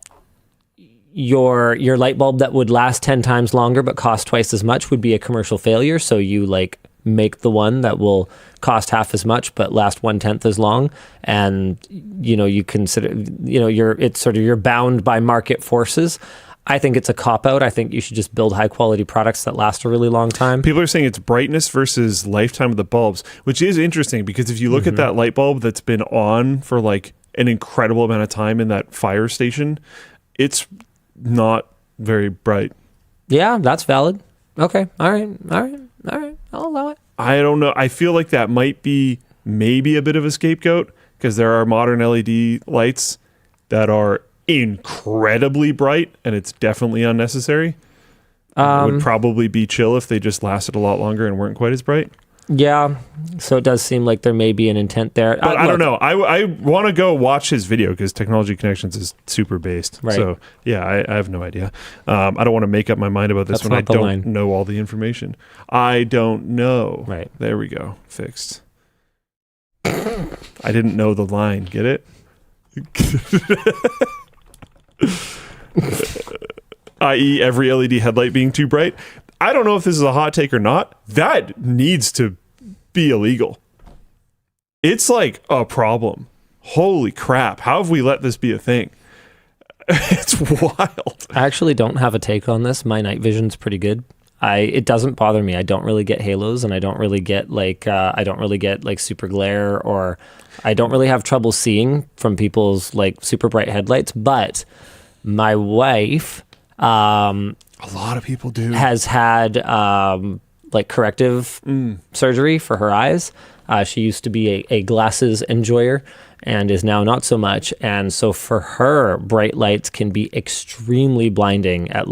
your light bulb that would last 10 times longer but cost twice as much would be a commercial failure. So you like make the one that will cost half as much but last 1/10 as long, and you consider you're bound by market forces. I think it's a cop-out. I think you should just build high-quality products that last a really long time. People are saying it's brightness versus lifetime of the bulbs, which is interesting because if you look at that light bulb that's been on for like an incredible amount of time in that fire station, it's not very bright. Yeah, that's valid. Okay. All right. I'll allow it. I don't know. I feel like that might be maybe a bit of a scapegoat because there are modern LED lights that are incredibly bright and it's definitely unnecessary. It would probably be chill if they just lasted a lot longer and weren't quite as bright. Yeah, so it does seem like there may be an intent there. But I don't know. I want to go watch his video because Technology Connections is super based. Right. So yeah, I have no idea. I don't want to make up my mind about this That's when I not the don't line. know all the information. I don't know. Right. There we go. Fixed. I didn't know the line. Get it? i.e. every LED headlight being too bright. I don't know if this is a hot take or not. That needs to be illegal. It's like a problem. Holy crap. How have we let this be a thing? It's wild. I actually don't have a take on this. My night vision's pretty good. It doesn't bother me. I don't really get halos, and I don't really get like super glare, or I don't really have trouble seeing from people's like super bright headlights. But my wife, A lot of people do. has had like corrective surgery for her eyes. She used to be a glasses enjoyer and is now not so much. And so for her, bright lights can be extremely blinding at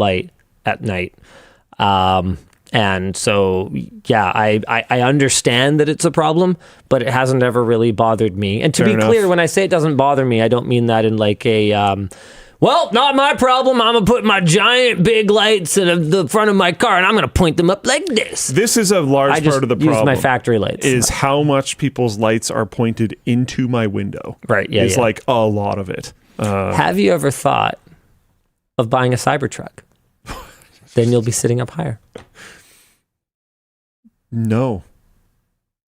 night. And so, yeah, I understand that it's a problem, but it hasn't ever really bothered me. And to Fair be enough. clear, when I say it doesn't bother me, I don't mean that in like a... well, not my problem. I'm going to put my giant big lights in the front of my car and I'm going to point them up like this. This is a large I just part of the use problem. my factory lights. Is how much people's lights are pointed into my window. Right, yeah, It's yeah. like a lot of it. Have you ever thought of buying a Cybertruck? Then you'll be sitting up higher. No.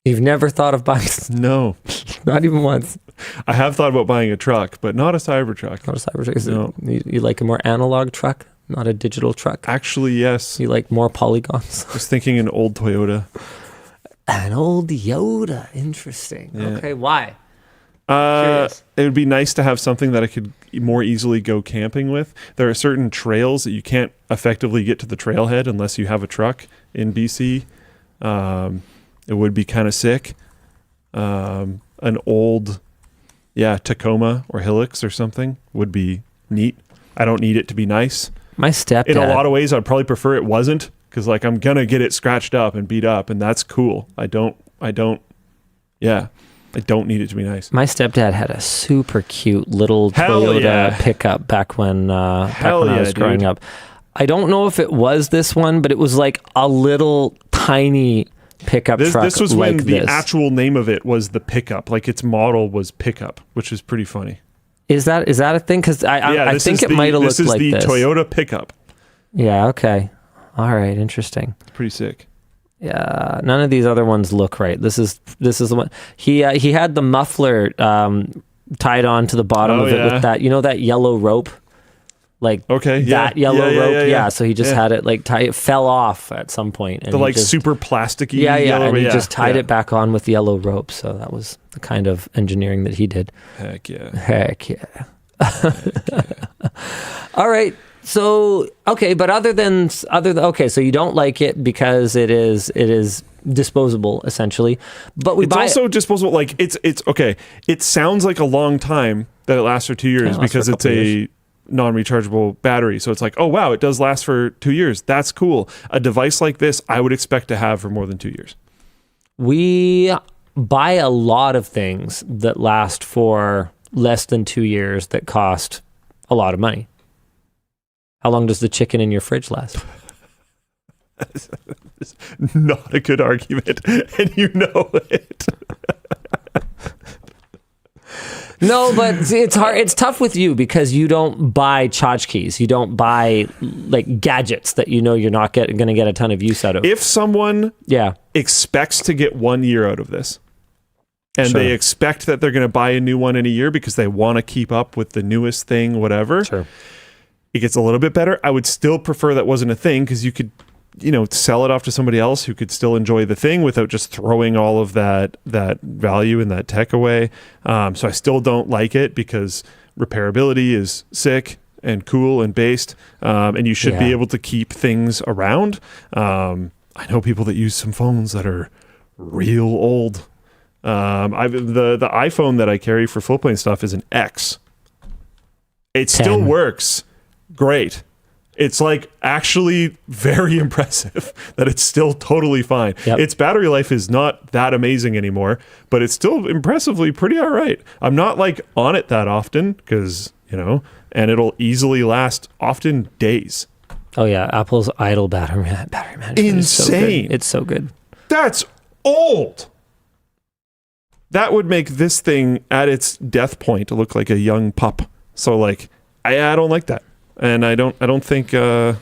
You've never thought of buying... No. Not even once. I have thought about buying a truck, but not a Cybertruck. Not a Cybertruck. Is No. you like a more analog truck, not a digital truck? Actually, yes. You like more polygons? I was thinking an old Toyota. An old Yoda. Interesting. Yeah. Okay, why? It would be nice to have something that I could more easily go camping with. There are certain trails that you can't effectively get to the trailhead unless you have a truck in BC. It would be kind of sick. An old, Tacoma or Hilux or something would be neat. I don't need it to be nice. My stepdad... In a lot of ways, I'd probably prefer it wasn't, because like I'm gonna get it scratched up and beat up, and that's cool. I don't need it to be nice. My stepdad had a super cute little Hell Toyota yeah. pickup back when I was growing dude. up. I don't know if it was this one, but it was like a little tiny pickup truck. This was like when the this. actual name of it was the pickup, like its model was pickup, which is pretty funny. Is that a thing? Because I think it might have looked like this. This is the Toyota pickup. Yeah. Okay. All right. Interesting. It's pretty sick. Yeah. None of these other ones look right. This is the one. He had the muffler tied on to the bottom of it with that that yellow rope. Like that yellow rope, yeah. So he just had it like it fell off at some point, and the like just, super plasticky. yeah, and he rope. just tied it back on with yellow rope. So that was the kind of engineering that he did. Heck yeah. Heck yeah. All right. So okay, but so you don't like it because it is disposable essentially, but It's also disposable. Like it's okay. It sounds like a long time that it lasts for 2 years it lasts because for a it's couple a years. non-rechargeable battery. So it's like, oh wow, it does last for 2 years. That's cool. A device like this, I would expect to have for more than 2 years. We buy a lot of things that last for less than 2 years that cost a lot of money. How long does the chicken in your fridge last? Not a good argument, and you know it. No, but it's hard. It's tough with you because you don't buy tchotchkes. You don't buy like gadgets that you're not going to get a ton of use out of. If someone expects to get 1 year out of this, and they expect that they're going to buy a new one in a year because they want to keep up with the newest thing, whatever. Sure. it gets a little bit better. I would still prefer that wasn't a thing, because you could, sell it off to somebody else who could still enjoy the thing without just throwing all of that value and that tech away. So I still don't like it, because repairability is sick and cool and based, and you should be able to keep things around. I know people that use some phones that are real old. The iPhone that I carry for Floatplane stuff is an X. It still works great. It's like actually very impressive that it's still totally fine. Yep. Its battery life is not that amazing anymore, but it's still impressively pretty all right. I'm not like on it that often, because, and it'll easily last often days. Oh yeah, Apple's idle battery management. Insane. It's so good. That's old. That would make this thing at its death point look like a young pup. So like, I don't like that. And I don't think there's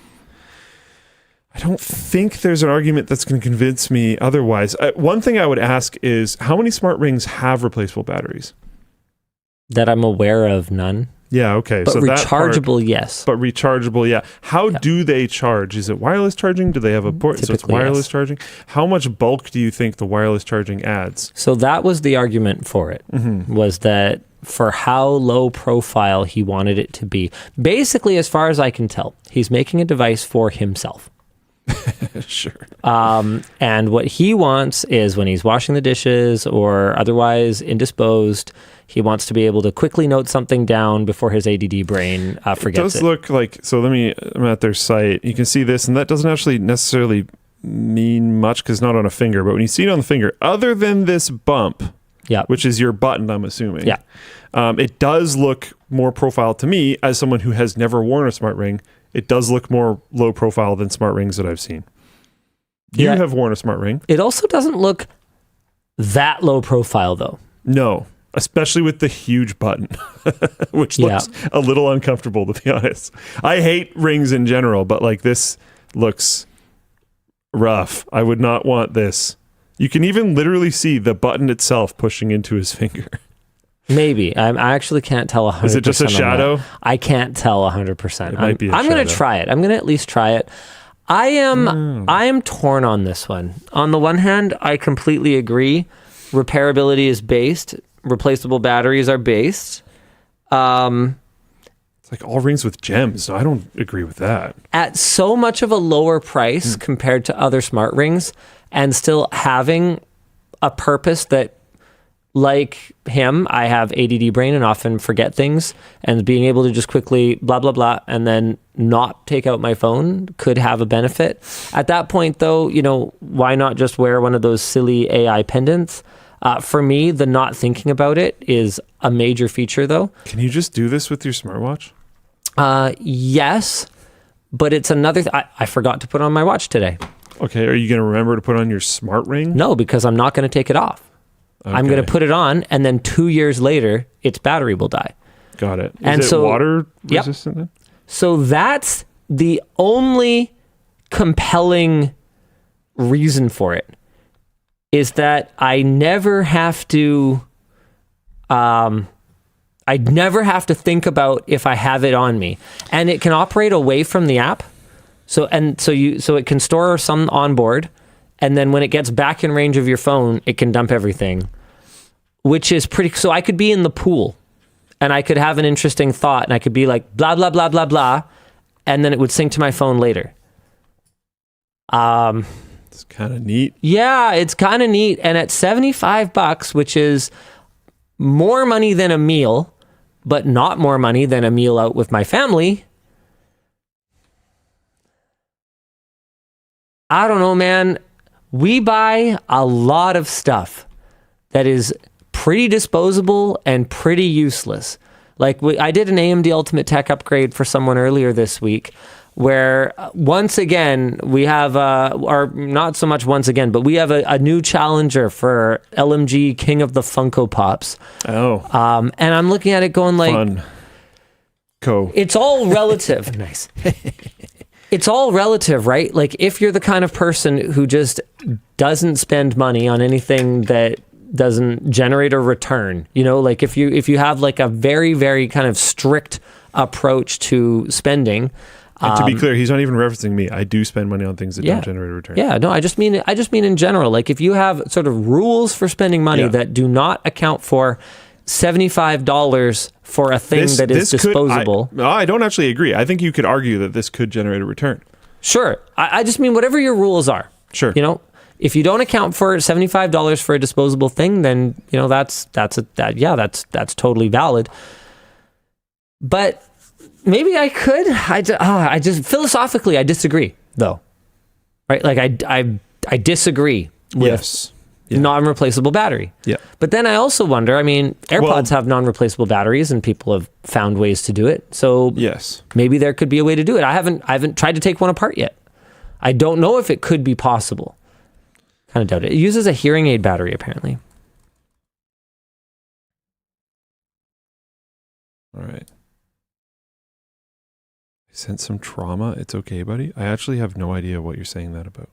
an argument that's going to convince me otherwise. One thing I would ask is, how many smart rings have replaceable batteries? That I'm aware of, none. Yeah, okay. But so rechargeable, yes. But rechargeable, yeah. How do they charge? Is it wireless charging? Do they have a port? So it's wireless charging. How much bulk do you think the wireless charging adds? So that was the argument for it, was that for how low profile he wanted it to be. Basically, as far as I can tell, he's making a device for himself. Sure. And what he wants is, when he's washing the dishes or otherwise indisposed, he wants to be able to quickly note something down before his ADD brain forgets it. Does look like, so I'm at their site. You can see this, and that doesn't actually necessarily mean much because it's not on a finger, but when you see it on the finger, other than this bump, which is your button, I'm assuming, it does look more profile to me as someone who has never worn a smart ring. It does look more low profile than smart rings that I've seen. You have worn a smart ring. It also doesn't look that low profile, though. No, especially with the huge button, which looks a little uncomfortable, to be honest. I hate rings in general, but like this looks rough. I would not want this. You can even literally see the button itself pushing into his finger. Maybe. I actually can't tell 100%. Is it just a shadow? I can't tell 100%. It might be a shadow. I'm going to try it. I'm going to at least try it. I am torn on this one. On the one hand, I completely agree. Repairability is based. Replaceable batteries are based. It's like all rings with gems. I don't agree with that. At so much of a lower price compared to other smart rings, and still having a purpose that, like him, I have ADD brain and often forget things, and being able to just quickly blah, blah, blah, and then not take out my phone could have a benefit. At that point, though, why not just wear one of those silly AI pendants? For me, the not thinking about it is a major feature, though. Can you just do this with your smartwatch? Yes, but it's another... I forgot to put on my watch today. Okay, are you going to remember to put on your smart ring? No, because I'm not going to take it off. Okay. I'm going to put it on, and then 2 years later, its battery will die. Got it. Is it water resistant then? So that's the only compelling reason for it, is that I never have to think about if I have it on me. And it can operate away from the app. So it can store some on board, and then when it gets back in range of your phone, it can dump everything, which is pretty... So I could be in the pool, and I could have an interesting thought, and I could be like, blah, blah, blah, blah, blah, and then it would sync to my phone later. It's kind of neat. Yeah, it's kind of neat. And at $75, which is more money than a meal, but not more money than a meal out with my family... I don't know, man. We buy a lot of stuff that is pretty disposable and pretty useless. Like I did an AMD Ultimate Tech upgrade for someone earlier this week, where once again we have, or not so much once again, but we have a new challenger for LMG King of the Funko Pops. Oh. And I'm looking at it going like, fun. It's all relative. Nice. It's all relative, right? Like if you're the kind of person who just doesn't spend money on anything that doesn't generate a return, like if you have like a very, very kind of strict approach to spending. And to be clear, he's not even referencing me. I do spend money on things that don't generate a return. Yeah, no, I just mean in general. Like if you have sort of rules for spending money that do not account for $75 for a thing that is disposable. I don't actually agree. I think you could argue that this could generate a return. Sure. I just mean whatever your rules are. Sure. You know, if you don't account for $75 for a disposable thing, then, you know, that's totally valid. But maybe I could. I just philosophically I disagree though. Right? Like I disagree with non-replaceable battery. Yeah. But then I also wonder, I mean, AirPods have non-replaceable batteries and people have found ways to do it. So maybe there could be a way to do it. I haven't tried to take one apart yet. I don't know if it could be possible. Kind of doubt it. It uses a hearing aid battery apparently. All right. I sense some trauma. It's okay, buddy. I actually have no idea what you're saying that about.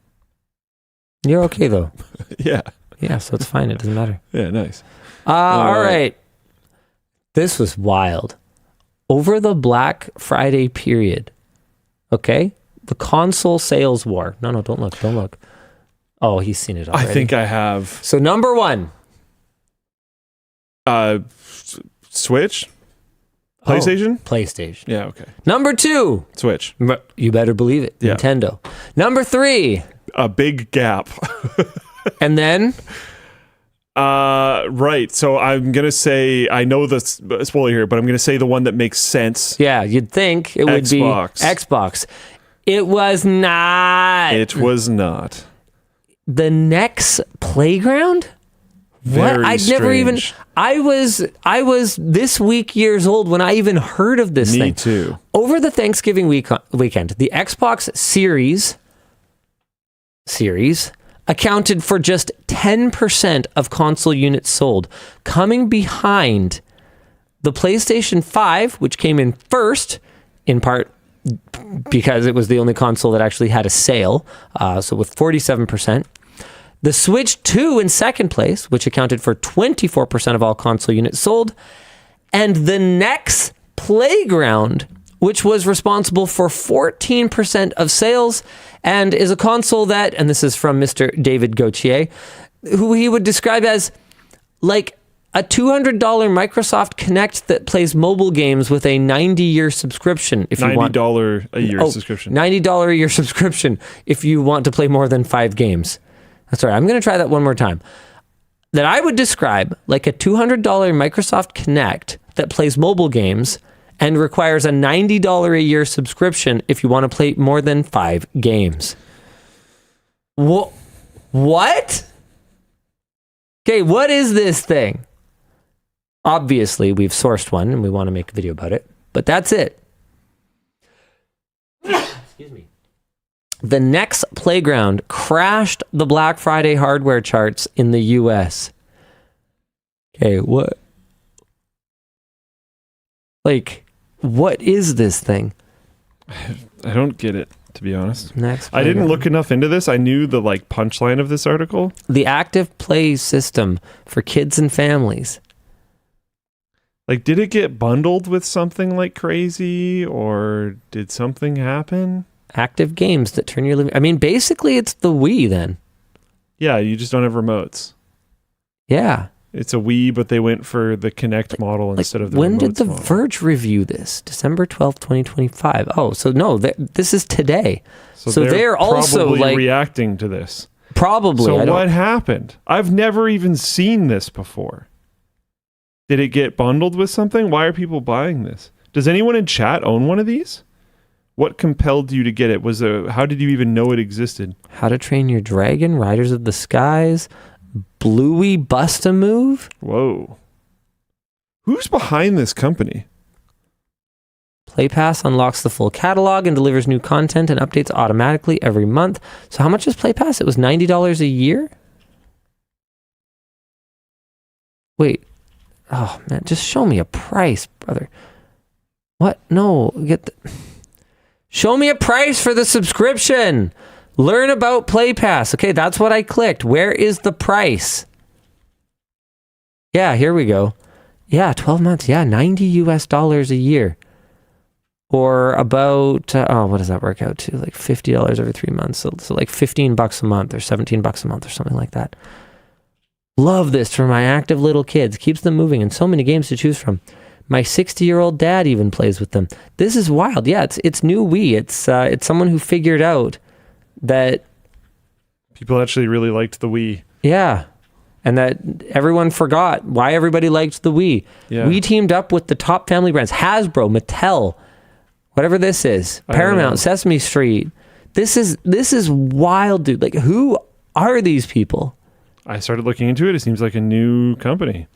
You're okay though. Yeah. Yeah, so it's fine. It doesn't matter. Yeah, nice. All right. This was wild. Over the Black Friday period, okay? The console sales war. No, don't look. Don't look. Oh, he's seen it already. I think I have. So number one. Switch? PlayStation? PlayStation. Yeah, okay. Number two. Switch. You better believe it. Yeah. Nintendo. Number three. A big gap. And then? Right. So I'm going to say, I know the spoiler here, but I'm going to say the one that makes sense. Yeah, you'd think it would be Xbox. It was not. It was not. The next Playground? What? Very I'd never even. strange. I was this week years old when I even heard of this thing. Me too. Over the Thanksgiving weekend, the Xbox Series accounted for just 10% of console units sold, coming behind the PlayStation 5, which came in first, in part because it was the only console that actually had a sale, so with 47%. The Switch 2 in second place, which accounted for 24% of all console units sold, and the next Playground, which was responsible for 14% of sales and is a console that, and this is from Mr. David Gauthier, who he would describe as like a $200 Microsoft Kinect that plays mobile games with a 90-year subscription. If you want $90 a year subscription. $90 a year subscription if you want to play more than 5 games. That's right. I'm going to try that one more time. That I would describe like a $200 Microsoft Kinect that plays mobile games and requires a $90 a year subscription if you want to play more than 5 games. What? Okay, what is this thing? Obviously, we've sourced one and we want to make a video about it, but that's it. Excuse me. The next Playground crashed the Black Friday hardware charts in the US. Okay, what? Like, what is this thing? I don't get it, to be honest. Next I didn't Playground. look enough into this. I knew the like punchline of this article. The active play system for kids and families. Like, did it get bundled with something like crazy, or did something happen? Active games that turn your living... I mean, basically, it's the Wii then. Yeah, you just don't have remotes. Yeah. It's a Wii, but they went for the Kinect model instead of the when did remotes The model. Verge review this? December 12th, 2025. Oh, so no, this is today. So they're also probably like... reacting to this. Probably. So what happened? I've never even seen this before. Did it get bundled with something? Why are people buying this? Does anyone in chat own one of these? What compelled you to get it? How did you even know it existed? How to Train Your Dragon, Riders of the Skies, Bluey Bust-A-Move. Whoa. Who's behind this company? PlayPass unlocks the full catalog and delivers new content and updates automatically every month. So how much is PlayPass? It was $90 a year? Wait. Oh, man, just show me a price, brother. What? No, show me a price for the subscription. Learn about PlayPass. Okay, that's what I clicked. Where is the price? Yeah, here we go. Yeah, 12 months. Yeah, $90 a year. or about what does that work out to? Like $50 every 3 months. So like $15 a month or $17 a month or something like that. Love this for my active little kids. Keeps them moving and so many games to choose from. My 60-year-old dad even plays with them. This is wild. Yeah, it's new Wii. It's someone who figured out that people actually really liked the Wii. Yeah. And that everyone forgot why everybody liked the Wii. Yeah. We teamed up with the top family brands, Hasbro, Mattel, whatever this is, Paramount, Sesame Street. This is wild, dude. Like, who are these people? I started looking into it. It seems like a new company.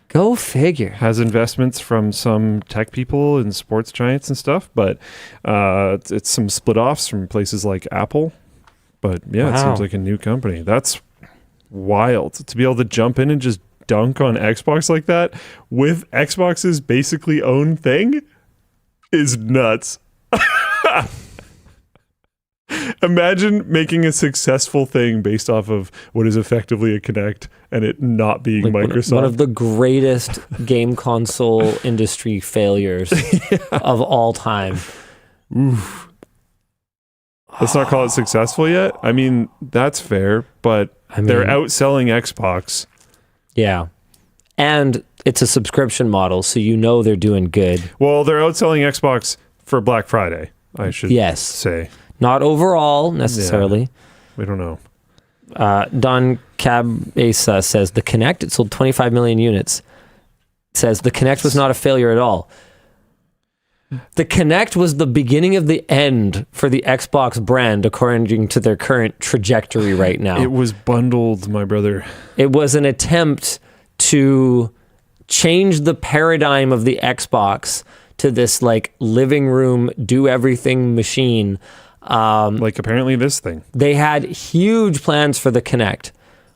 Go figure. Has investments from some tech people and sports giants and stuff, but it's some split offs from places like Apple. But yeah, It seems like a new company. That's wild to be able to jump in and just dunk on Xbox like that with Xbox's basically own thing is nuts. Imagine making a successful thing based off of what is effectively a Kinect and it not being like Microsoft. One of the greatest game console industry failures of all time. Oof. Let's not call it successful yet. I mean, that's fair, but they're outselling Xbox. Yeah. And it's a subscription model, so you know they're doing good. Well, they're outselling Xbox for Black Friday, I should say. Not overall, necessarily. Yeah, we don't know. Don Cabeza says, the Kinect, it sold 25 million units. Says, the Kinect was not a failure at all. The Kinect was the beginning of the end for the Xbox brand, according to their current trajectory right now. It was bundled, my brother. It was an attempt to change the paradigm of the Xbox to this like living room, do everything machine. Like apparently this thing. They had huge plans for the Kinect.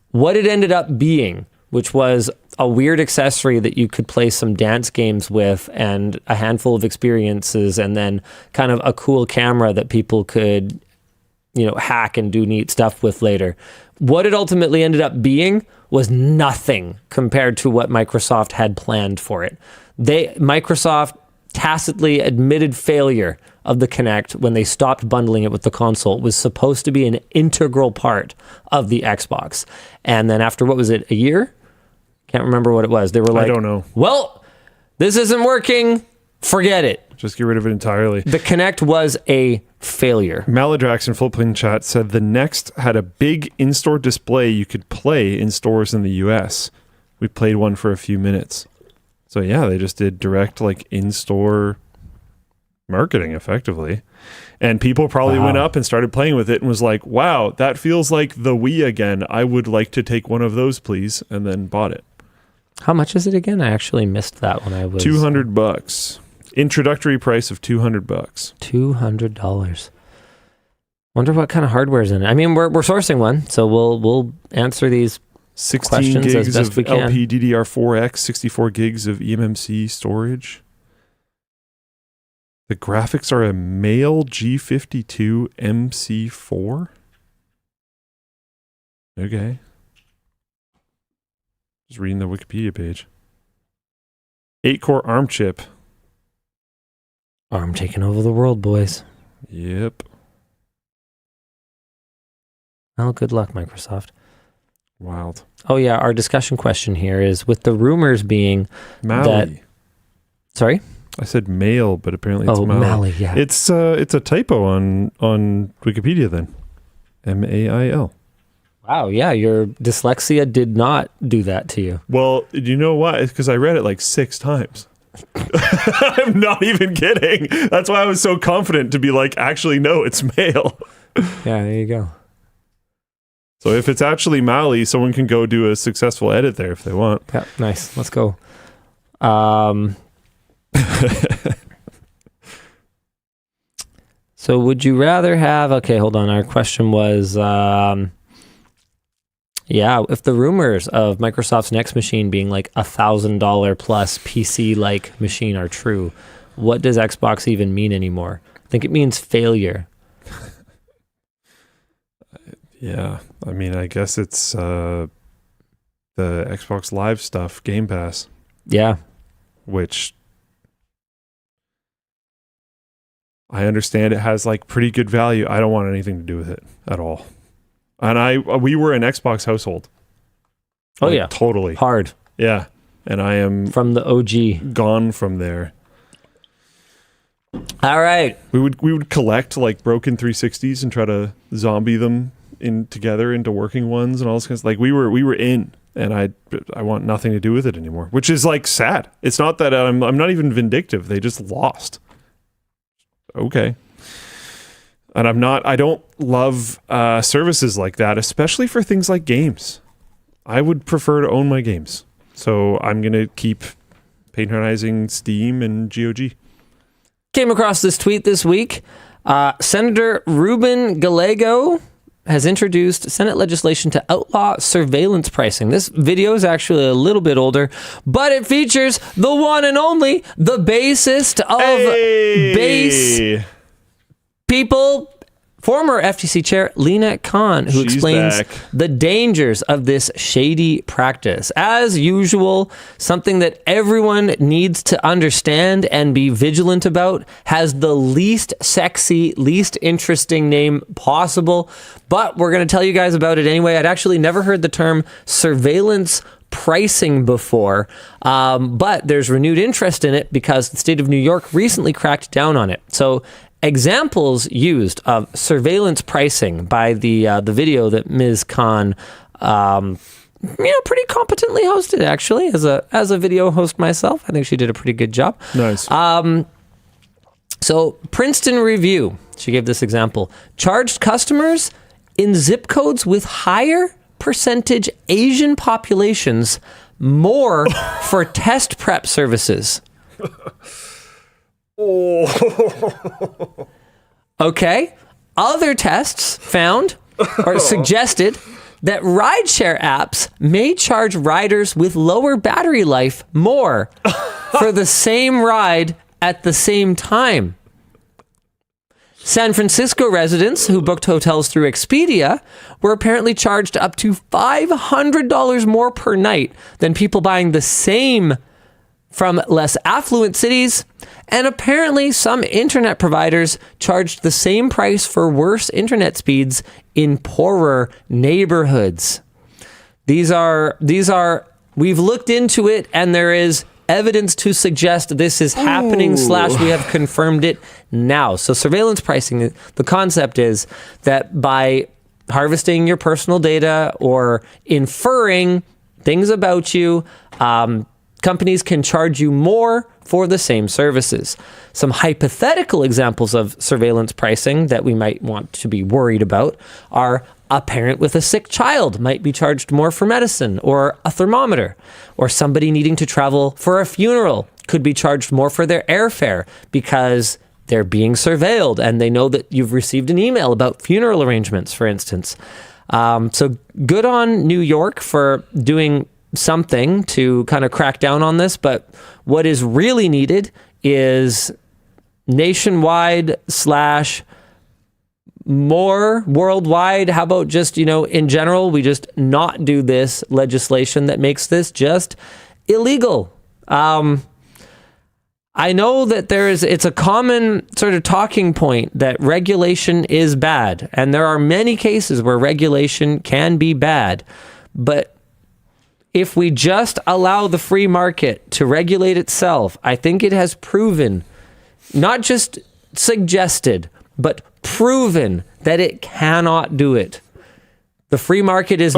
What it ended up being, which was a weird accessory that you could play some dance games with and a handful of experiences and then kind of a cool camera that people could, hack and do neat stuff with later. What it ultimately ended up being was nothing compared to what Microsoft had planned for it. Microsoft tacitly admitted failure of the Kinect when they stopped bundling it with the console. It was supposed to be an integral part of the Xbox. And then after, what was it, a year? Can't remember what it was. They were like, I don't know. Well, this isn't working. Forget it. Just get rid of it entirely. The Kinect was a failure. Maladrax in Floatplane chat said the Next had a big in-store display you could play in stores in the US. We played one for a few minutes. So yeah, they just did direct in-store marketing effectively. And people probably went up and started playing with it and was like, wow, that feels like the Wii again. I would like to take one of those, please. And then bought it. How much is it again? I actually missed that when I was... $200. Introductory price of $200. $200. Wonder what kind of hardware is in it. I mean, we're sourcing one, so we'll answer these 16 questions gigs as best of we can. LPDDR4X, 64 gigs of eMMC storage. The graphics are a Male G52 MC4. Okay. Just reading the Wikipedia page. 8-core ARM chip. ARM taking over the world, boys. Yep. Well, good luck, Microsoft. Wild. Oh, yeah, our discussion question here is, with the rumors being Mali. that... Sorry? I said male, but apparently it's Mali. Mali, yeah. It's a typo on Wikipedia then. MAIL. Wow, yeah, your dyslexia did not do that to you. Well, you know why? It's because I read it like 6 times. I'm not even kidding. That's why I was so confident to be like, actually, no, it's male. Yeah, there you go. So if it's actually Mali, someone can go do a successful edit there if they want. Yeah, nice. Let's go. So would you rather have... Okay, hold on. Our question was... if the rumors of Microsoft's next machine being like $1,000 plus PC-like machine are true, what does Xbox even mean anymore? I think it means failure. Yeah, I mean, I guess it's the Xbox Live stuff, Game Pass. Yeah. Which I understand it has like pretty good value. I don't want anything to do with it at all. And we were an Xbox household. Oh Like, yeah, totally. hard Yeah. And I am from the OG. gone from there. All right. We would collect like broken 360s and try to zombie them together into working ones and all this kinds of, like we were in, and I want nothing to do with it anymore, which is like sad. It's not that I'm not even vindictive. They just lost. Okay. And I don't love services like that, especially for things like games. I would prefer to own my games. So I'm going to keep patronizing Steam and GOG. Came across this tweet this week. Senator Ruben Gallego has introduced Senate legislation to outlaw surveillance pricing. This video is actually a little bit older, but it features the one and only, the bassist of Bass People, former FTC chair Lena Khan, who She's explains back. the dangers of this shady practice. As usual, something that everyone needs to understand and be vigilant about, has the least sexy, least interesting name possible, but we're going to tell you guys about it anyway. I'd actually never heard the term surveillance pricing before, but there's renewed interest in it because the state of New York recently cracked down on it. So examples used of surveillance pricing by the video that Ms. Khan, pretty competently hosted, actually, as a video host myself. I think she did a pretty good job. Nice. So Princeton Review, she gave this example, charged customers in zip codes with higher percentage Asian populations more for test prep services. Okay. Other tests found or suggested that rideshare apps may charge riders with lower battery life more for the same ride at the same time. San Francisco residents who booked hotels through Expedia were apparently charged up to $500 more per night than people buying the same from less affluent cities, and apparently some internet providers charged the same price for worse internet speeds in poorer neighborhoods. These are we've looked into it, and there is evidence to suggest this is happening / we have confirmed it now. So surveillance pricing, the concept is that by harvesting your personal data or inferring things about you, companies can charge you more for the same services. Some hypothetical examples of surveillance pricing that we might want to be worried about are a parent with a sick child might be charged more for medicine or a thermometer, or somebody needing to travel for a funeral could be charged more for their airfare because they're being surveilled and they know that you've received an email about funeral arrangements, for instance. So good on New York for doing something to kind of crack down on this, but what is really needed is nationwide / more worldwide. How about just, in general, we just not do this legislation that makes this just illegal. I know that it's a common sort of talking point that regulation is bad, and there are many cases where regulation can be bad, but if we just allow the free market to regulate itself, I think it has proven, not just suggested, but proven that it cannot do it. The free market is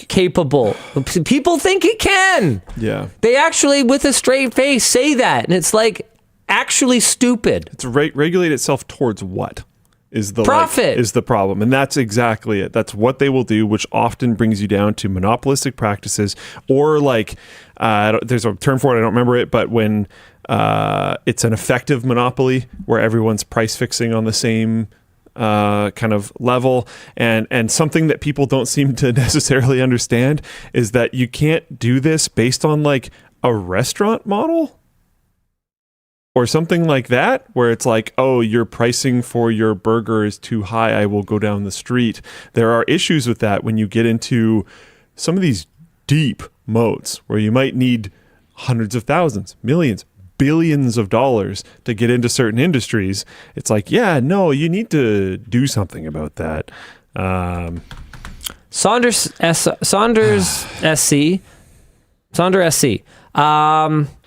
capable. People think it can. Yeah. They actually, with a straight face, say that. And it's like actually stupid. It's regulate itself towards what? Is the profit is the problem, and that's exactly it. That's what they will do, which often brings you down to monopolistic practices, or there's a term for it, I don't remember it, but when it's an effective monopoly where everyone's price fixing on the same kind of level, and something that people don't seem to necessarily understand is that you can't do this based on like a restaurant model. Or something like that, where it's like, oh, your pricing for your burger is too high, I will go down the street. There are issues with that when you get into some of these deep modes where you might need hundreds of thousands, millions, billions of dollars to get into certain industries. It's like, yeah, no, you need to do something about that. Saunders SC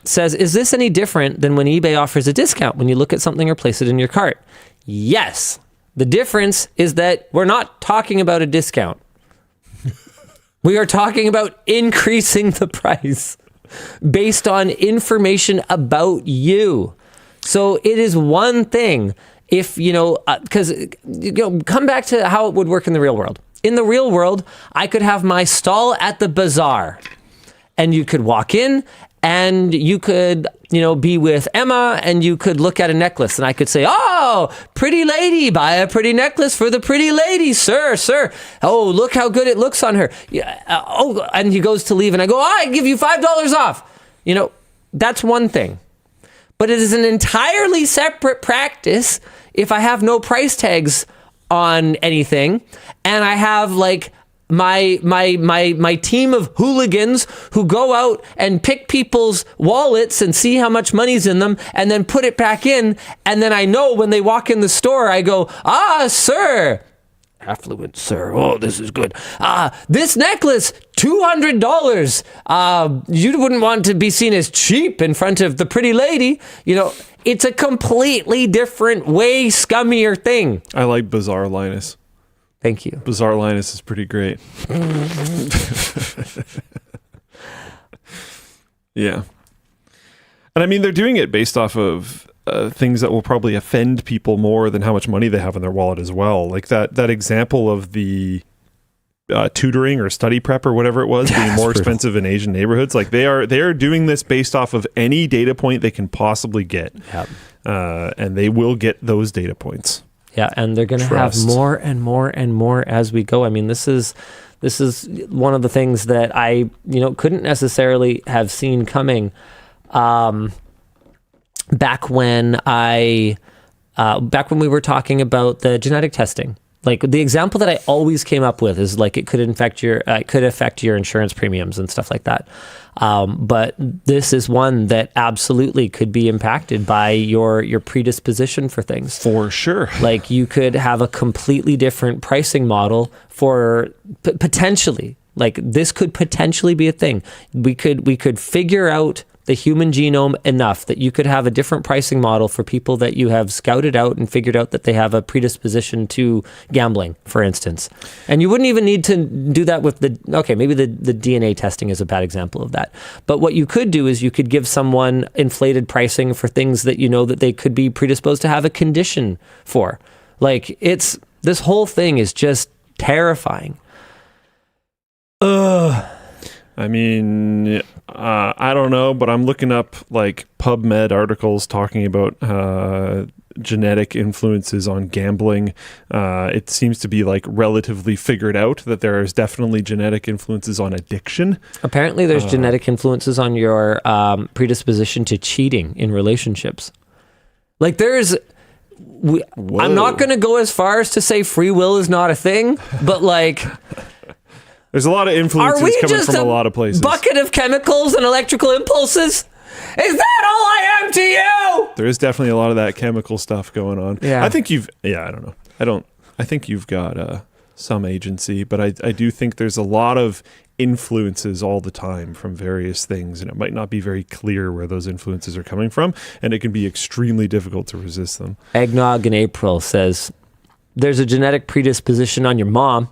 says, is this any different than when eBay offers a discount when you look at something or place it in your cart? Yes. The difference is that we're not talking about a discount. We are talking about increasing the price based on information about you. So it is one thing if, because, come back to how it would work in the real world. In the real world, I could have my stall at the bazaar, and you could walk in and you could, be with Emma, and you could look at a necklace, and I could say, oh, pretty lady, buy a pretty necklace for the pretty lady, sir. Oh, look how good it looks on her. And he goes to leave, and I go, I give you $5 off. That's one thing. But it is an entirely separate practice if I have no price tags on anything, and I have like my team of hooligans who go out and pick people's wallets and see how much money's in them and then put it back in, and then I know when they walk in the store, I go, sir, affluent sir, oh, this is good. This necklace, $200. You wouldn't want to be seen as cheap in front of the pretty lady. It's a completely different, way scummier thing. I like Bizarre Linus. Thank you. Bizarre Linus is pretty great. Yeah. And I mean, they're doing it based off of things that will probably offend people more than how much money they have in their wallet as well. Like that example of the tutoring or study prep or whatever it was being more expensive in Asian neighborhoods. Like they are doing this based off of any data point they can possibly get. Yep. And they will get those data points. Yeah, and they're going to have more and more and more as we go. I mean, this is one of the things that I couldn't necessarily have seen coming back when we were talking about the genetic testing. Like the example that I always came up with is like it could affect your insurance premiums and stuff like that. But this is one that absolutely could be impacted by your predisposition for things. For sure. Like you could have a completely different pricing model for potentially. Like this could potentially be a thing. We could figure out the human genome enough that you could have a different pricing model for people that you have scouted out and figured out that they have a predisposition to gambling, for instance. And you wouldn't even need to do that with maybe the DNA testing is a bad example of that. But what you could do is you could give someone inflated pricing for things that that they could be predisposed to have a condition for. Like this whole thing is just terrifying. I mean, I don't know, but I'm looking up like PubMed articles talking about genetic influences on gambling. It seems to be like relatively figured out that there is definitely genetic influences on addiction. Apparently there's genetic influences on your predisposition to cheating in relationships. Like I'm not going to go as far as to say free will is not a thing, but like... There's a lot of influences coming from a lot of places. Bucket of chemicals and electrical impulses? Is that all I am to you? There is definitely a lot of that chemical stuff going on. Yeah. I think I don't know. I think you've got some agency, but I do think there's a lot of influences all the time from various things, and it might not be very clear where those influences are coming from, and it can be extremely difficult to resist them. Eggnog in April says, there's a genetic predisposition on your mom.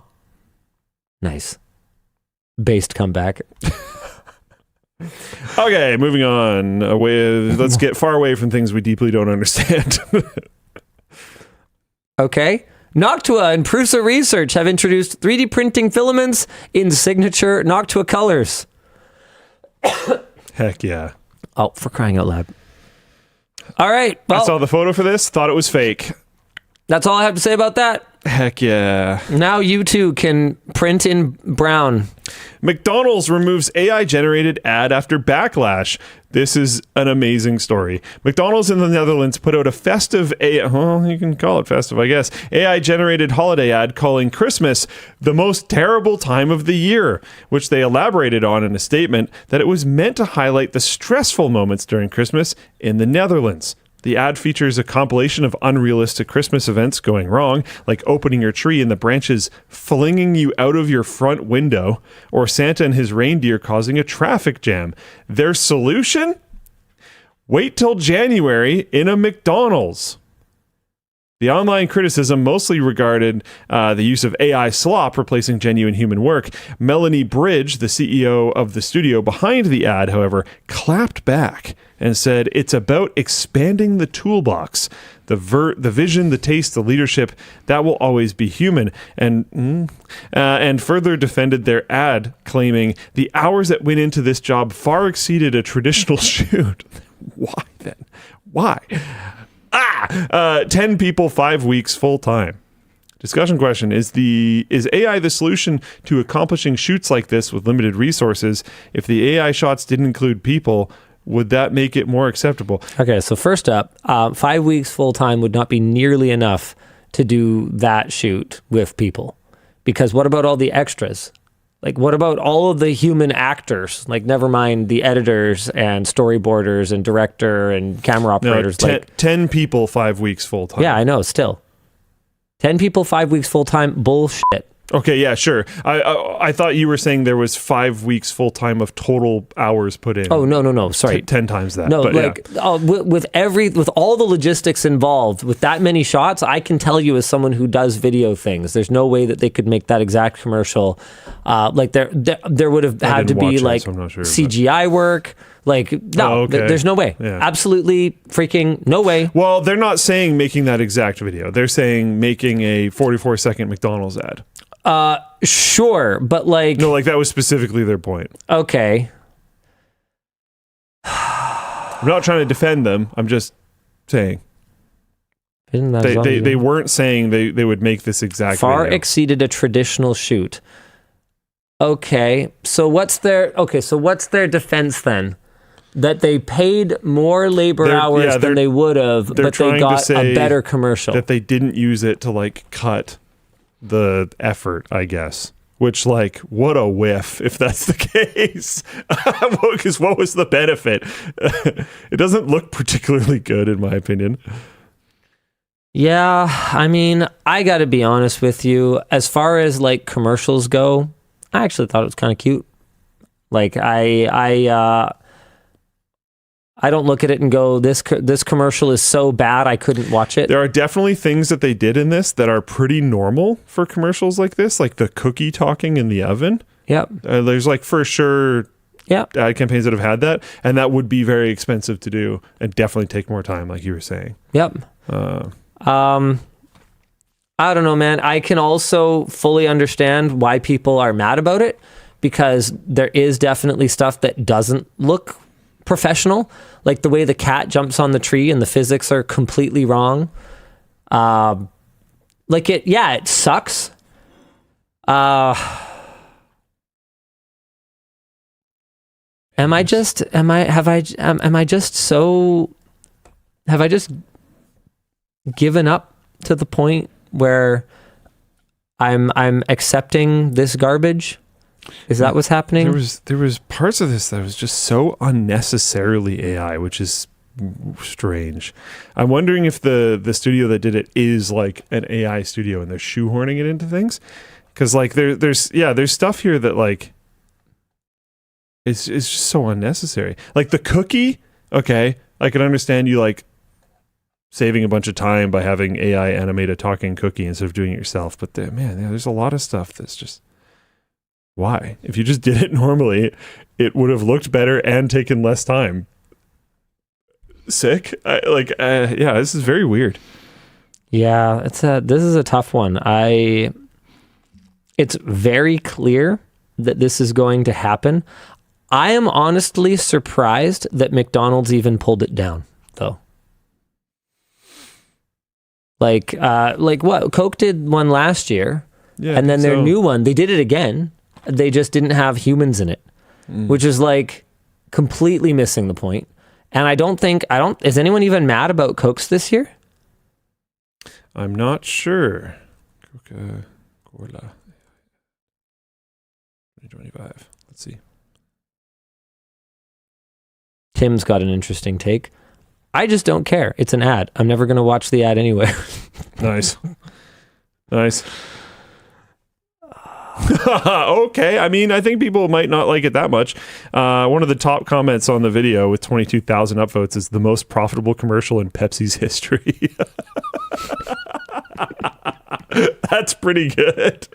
Nice. Based comeback. Okay, moving on. Let's get far away from things we deeply don't understand. Okay. Noctua and Prusa Research have introduced 3D printing filaments in signature Noctua colors. Heck yeah. Oh, for crying out loud. All right. Well, I saw the photo for this, thought it was fake. That's all I have to say about that. Heck yeah. Now you too can print in brown. McDonald's removes AI-generated ad after backlash. This is an amazing story. McDonald's in the Netherlands put out a festive well, you can call it festive, I guess, AI-generated holiday ad calling Christmas the most terrible time of the year, which they elaborated on in a statement that it was meant to highlight the stressful moments during Christmas in the Netherlands. The ad features a compilation of unrealistic Christmas events going wrong, like opening your tree and the branches flinging you out of your front window, or Santa and his reindeer causing a traffic jam. Their solution? Wait till January in a McDonald's. The online criticism mostly regarded the use of AI slop replacing genuine human work. Melanie Bridge, the CEO of the studio behind the ad, however, clapped back and said it's about expanding the toolbox, the vision, the taste, the leadership, that will always be human. And further defended their ad, claiming the hours that went into this job far exceeded a traditional shoot. Why then? Why? 10 people, 5 weeks, full time. Discussion question: Is AI the solution to accomplishing shoots like this with limited resources? If the AI shots didn't include people, would that make it more acceptable? Okay, so first up, 5 weeks full time would not be nearly enough to do that shoot with people. Because what about all the extras? Like, what about all of the human actors? Like, never mind the editors and storyboarders and director and camera operators. No, like 10 people, 5 weeks full time. Yeah, I know, still. 10 people, 5 weeks full time, bullshit. Okay, yeah, sure. I thought you were saying there was 5 weeks full time of total hours put in. Oh, no, sorry. 10 times that. No, but like with all the logistics involved, with that many shots, I can tell you as someone who does video things, there's no way that they could make that exact commercial. Like there would have had to be like so I'm not sure, CGI work. Like, no, Oh, okay. there's no way. Yeah. Absolutely freaking no way. Well, they're not saying making that exact video. They're saying making a 44-second McDonald's ad. Sure, but like... No, like that was specifically their point. Okay. I'm not trying to defend them. I'm just saying. Isn't that They weren't saying they would make this exact far video. exceeded a traditional shoot. Okay, so what's their defense then? That they paid more labor hours than they would have, but they got a better commercial. That they didn't use it to like cut the effort, I guess. Which, like, what a whiff if that's the case. Because what was the benefit? It doesn't look particularly good, in my opinion. Yeah, I mean, I got to be honest with you. As far as like commercials go, I actually thought it was kind of cute. Like I don't look at it and go, this commercial is so bad I couldn't watch it. There are definitely things that they did in this that are pretty normal for commercials like this, like the cookie talking in the oven. Yep. There's like for sure ad campaigns that have had that, and that would be very expensive to do and definitely take more time, like you were saying. Yep. I don't know, man. I can also fully understand why people are mad about it, because there is definitely stuff that doesn't look professional, like the way the cat jumps on the tree and the physics are completely wrong. It sucks. Have I just given up to the point where I'm accepting this garbage? Is that what's happening? There was parts of this that was just so unnecessarily AI, which is strange. I'm wondering if the studio that did it is like an AI studio and they're shoehorning it into things. Because like there's stuff here that like it's just so unnecessary. Like the cookie, okay, I can understand you like saving a bunch of time by having AI animate a talking cookie instead of doing it yourself. But there's a lot of stuff that's just, why? If you just did it normally, it would have looked better and taken less time. Sick. This is very weird. Yeah, this is a tough one. It's very clear that this is going to happen. I am honestly surprised that McDonald's even pulled it down, though. Like what? Coke did one last year, Yeah, and then their so- new one, they did it again. They just didn't have humans in it, which is like completely missing the point. And is anyone even mad about Cokes this year? I'm not sure. Coca-Cola 2025. Let's see. Tim's got an interesting take. I just don't care. It's an ad. I'm never going to watch the ad anyway. Nice. Nice. Okay. I mean, I think people might not like it that much. One of the top comments on the video with 22,000 upvotes is the most profitable commercial in Pepsi's history. That's pretty good.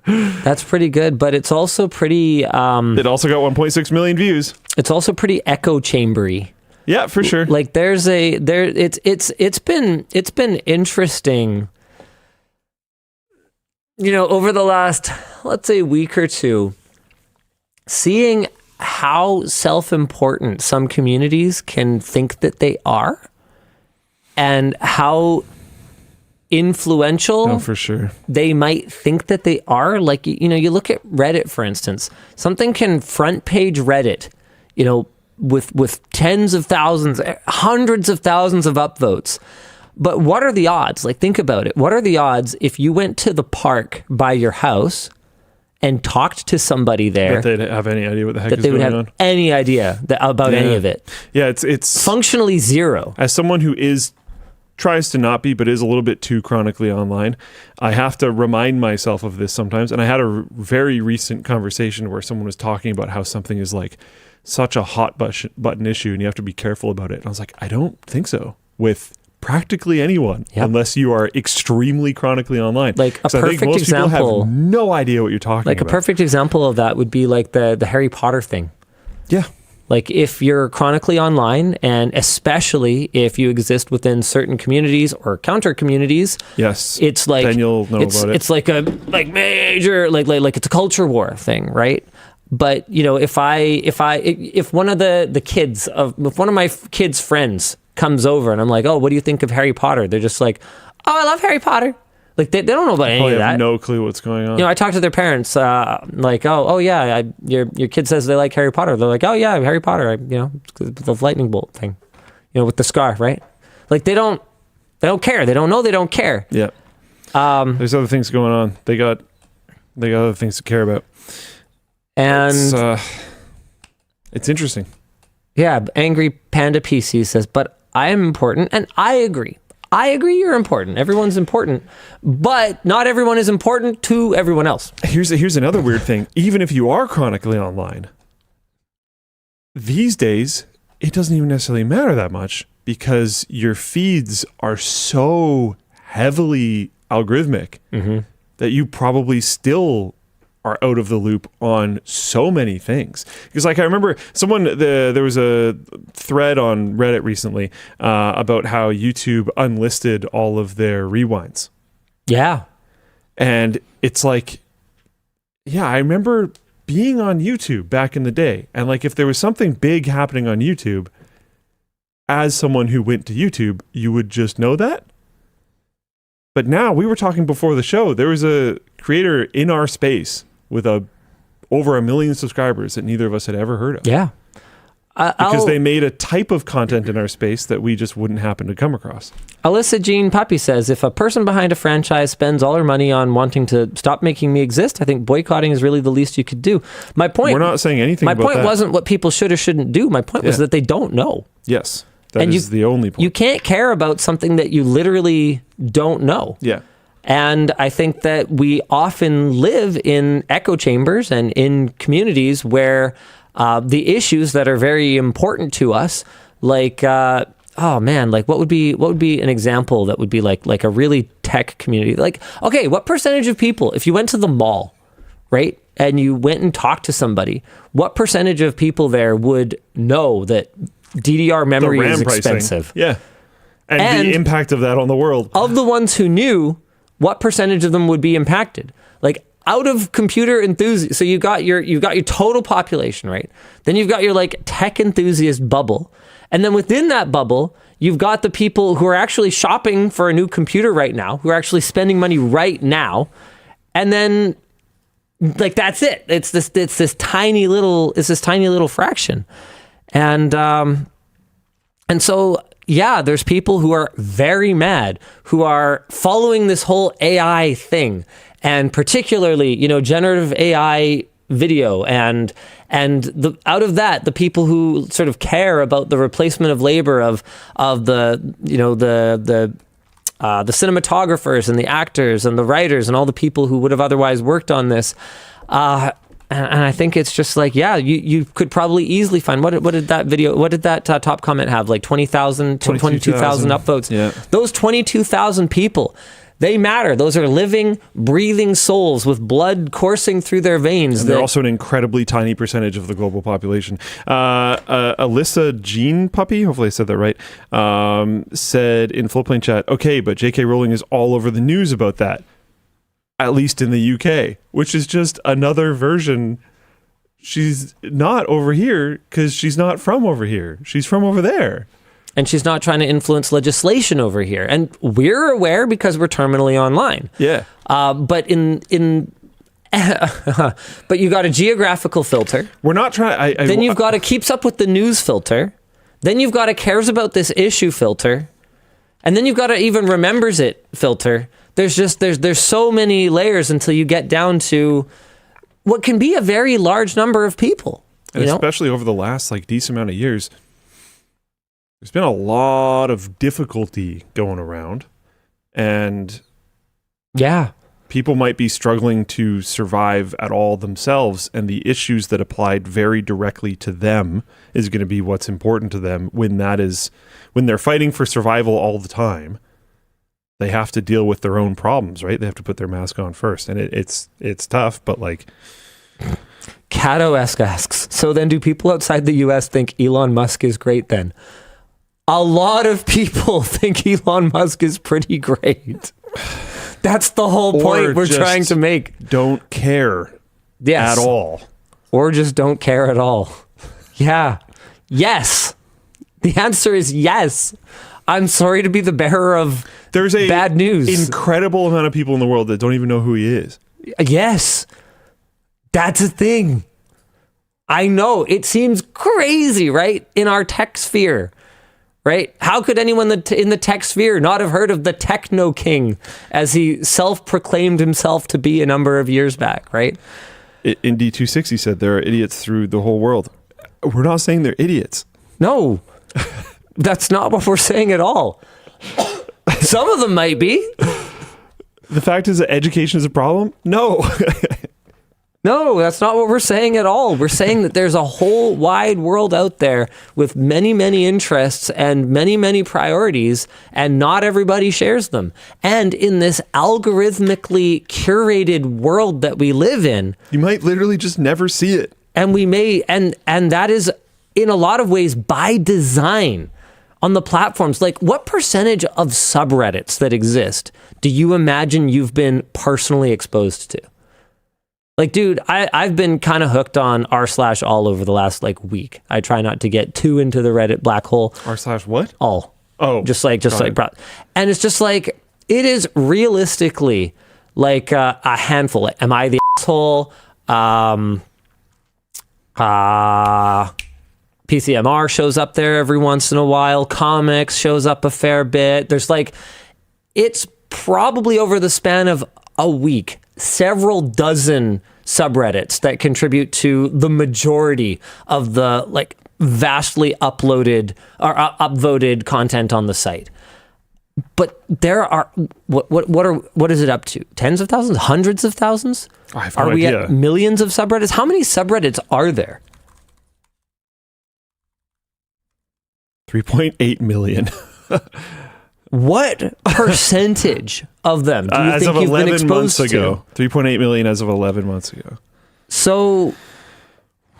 That's pretty good, but it's also pretty It also got 1.6 million views. it's also pretty echo chambery. Yeah, for sure. Like it's been interesting, over the last, let's say, week or two, seeing how self-important some communities can think that they are and how influential For sure. they might think that they are. Like, you look at Reddit, for instance. Something can front page Reddit, with tens of thousands, hundreds of thousands of upvotes. But what are the odds? Like, think about it. What are the odds if you went to the park by your house and talked to somebody there That they'd have any idea what the heck that is they would going have on? any idea about any of it? Yeah, it's Functionally zero. as someone who tries to not be, but is a little bit too chronically online, I have to remind myself of this sometimes. And I had a very recent conversation where someone was talking about how something is like such a hot button issue and you have to be careful about it. And I was like, I don't think so with practically anyone, Yep. unless you are extremely chronically online. Like a 'Cause I think perfect most people example- have no idea what you're talking Like a about. perfect example of that would be like the Harry Potter thing. Yeah. Like, if you're chronically online, and especially if you exist within certain communities or counter communities, Yes. it's like Then you'll know it's, about it. It's like a major like it's a culture war thing, right? But if one of the kids if one of my kids' friends comes over and I'm like, oh, what do you think of Harry Potter? They're just like, oh, I love Harry Potter. Like, they don't know about any Probably of have that. no clue what's going on. I talk to their parents, like, oh yeah, your kid says they like Harry Potter. They're like, oh yeah, Harry Potter, the lightning bolt thing, with the scar, right? Like, they don't care. They don't know. They don't care. Yeah. There's other things going on. They got other things to care about. And It's interesting. yeah, Angry Panda PC says, but I am important, and I agree. I agree you're important. Everyone's important, but not everyone is important to everyone else. Here's another weird thing. Even if you are chronically online, these days, it doesn't even necessarily matter that much because your feeds are so heavily algorithmic that you probably still are out of the loop on so many things. Because like I remember there was a thread on Reddit recently about how YouTube unlisted all of their rewinds. Yeah. And it's like, yeah, I remember being on YouTube back in the day. And like if there was something big happening on YouTube, as someone who went to YouTube, you would just know that. But now, we were talking before the show, there was a creator in our space with over 1 million subscribers that neither of us had ever heard of. Yeah. Because they made a type of content in our space that we just wouldn't happen to come across. Alyssa Jean Puppy says, if a person behind a franchise spends all her money on wanting to stop making me exist, I think boycotting is really the least you could do. My point... We're not saying anything about that. My point wasn't what people should or shouldn't do. My point was that they don't know. Yes. That is the only point. You can't care about something that you literally don't know. Yeah. And I think that we often live in echo chambers and in communities where the issues that are very important to us, like, like what would be an example that would be like a really tech community? Like, okay, what percentage of people, if you went to the mall, right, and you went and talked to somebody, what percentage of people there would know that DDR memory The RAM is pricing. expensive? Yeah. And the impact of that on the world. Of the ones who knew, what percentage of them would be impacted? Like, out of computer enthusiasts, so you've got your total population, right? Then you've got your like tech enthusiast bubble, and then within that bubble, You've got the people who are actually shopping for a new computer right now, who are actually spending money right now. And then like that's it. It's this tiny little fraction. And so yeah, there's people who are very mad, who are following this whole AI thing, and particularly, generative AI video, and out of that, the people who sort of care about the replacement of labor of the cinematographers and the actors and the writers and all the people who would have otherwise worked on this. And I think it's just like, yeah, you could probably easily find, what did that top comment have? Like 20,000, 22,000 upvotes. Yeah. Those 22,000 people, they matter. Those are living, breathing souls with blood coursing through their veins. And they're also an incredibly tiny percentage of the global population. Alyssa Jean Puppy, hopefully I said that right, said in Floatplane chat, okay, but J.K. Rowling is all over the news about that. At least in the UK, which is just another version. She's not over here because she's not from over here. She's from over there. And she's not trying to influence legislation over here. And we're aware because we're terminally online. Yeah. But but you got a geographical filter. We're not trying. Then you've got a keeps up with the news filter. Then you've got a cares about this issue filter. And then you've got a even remembers it filter. There's so many layers until you get down to what can be a very large number of people. And especially over the last decent amount of years, there's been a lot of difficulty going around, and yeah, people might be struggling to survive at all themselves, and the issues that applied very directly to them is going to be what's important to them when they're fighting for survival all the time. They have to deal with their own problems, right? They have to put their mask on first, and it's tough, but Cato-esque asks, so then do people outside the US think Elon Musk is great then? A lot of people think Elon Musk is pretty great. That's the whole point we're trying to make. Don't care at all. Or just don't care at all. Yeah. Yes. The answer is yes. I'm sorry to be the bearer of bad news. Incredible amount of people in the world that don't even know who he is. Yes. That's a thing. I know. It seems crazy, right? In our tech sphere, right? How could anyone in the tech sphere not have heard of the Techno King, as he self-proclaimed himself to be a number of years back, right? In D260 said there are idiots through the whole world. We're not saying they're idiots. No. That's not what we're saying at all. Some of them might be. The fact is that education is a problem? No. No, that's not what we're saying at all. We're saying that there's a whole wide world out there with many, many interests and many, many priorities, and not everybody shares them. And in this algorithmically curated world that we live in, you might literally just never see it. And we may, and that is in a lot of ways by design. On the platforms, what percentage of subreddits that exist do you imagine you've been personally exposed to? Dude, I've been kind of hooked on r/all over the last week. I try not to get too into the Reddit black hole. r/what? All. Oh. Just and it's just it is realistically a handful. Am I the asshole? PCMR shows up there every once in a while. Comics shows up a fair bit. There's it's probably over the span of a week, several dozen subreddits that contribute to the majority of the vastly uploaded or upvoted content on the site. But there are what is it up to? Tens of thousands, hundreds of thousands? I have no are we idea. at millions of subreddits? How many subreddits are there? 3.8 million. What percentage of them do you as think of you've been 11 exposed months ago? to? 3.8 million as of 11 months ago. So,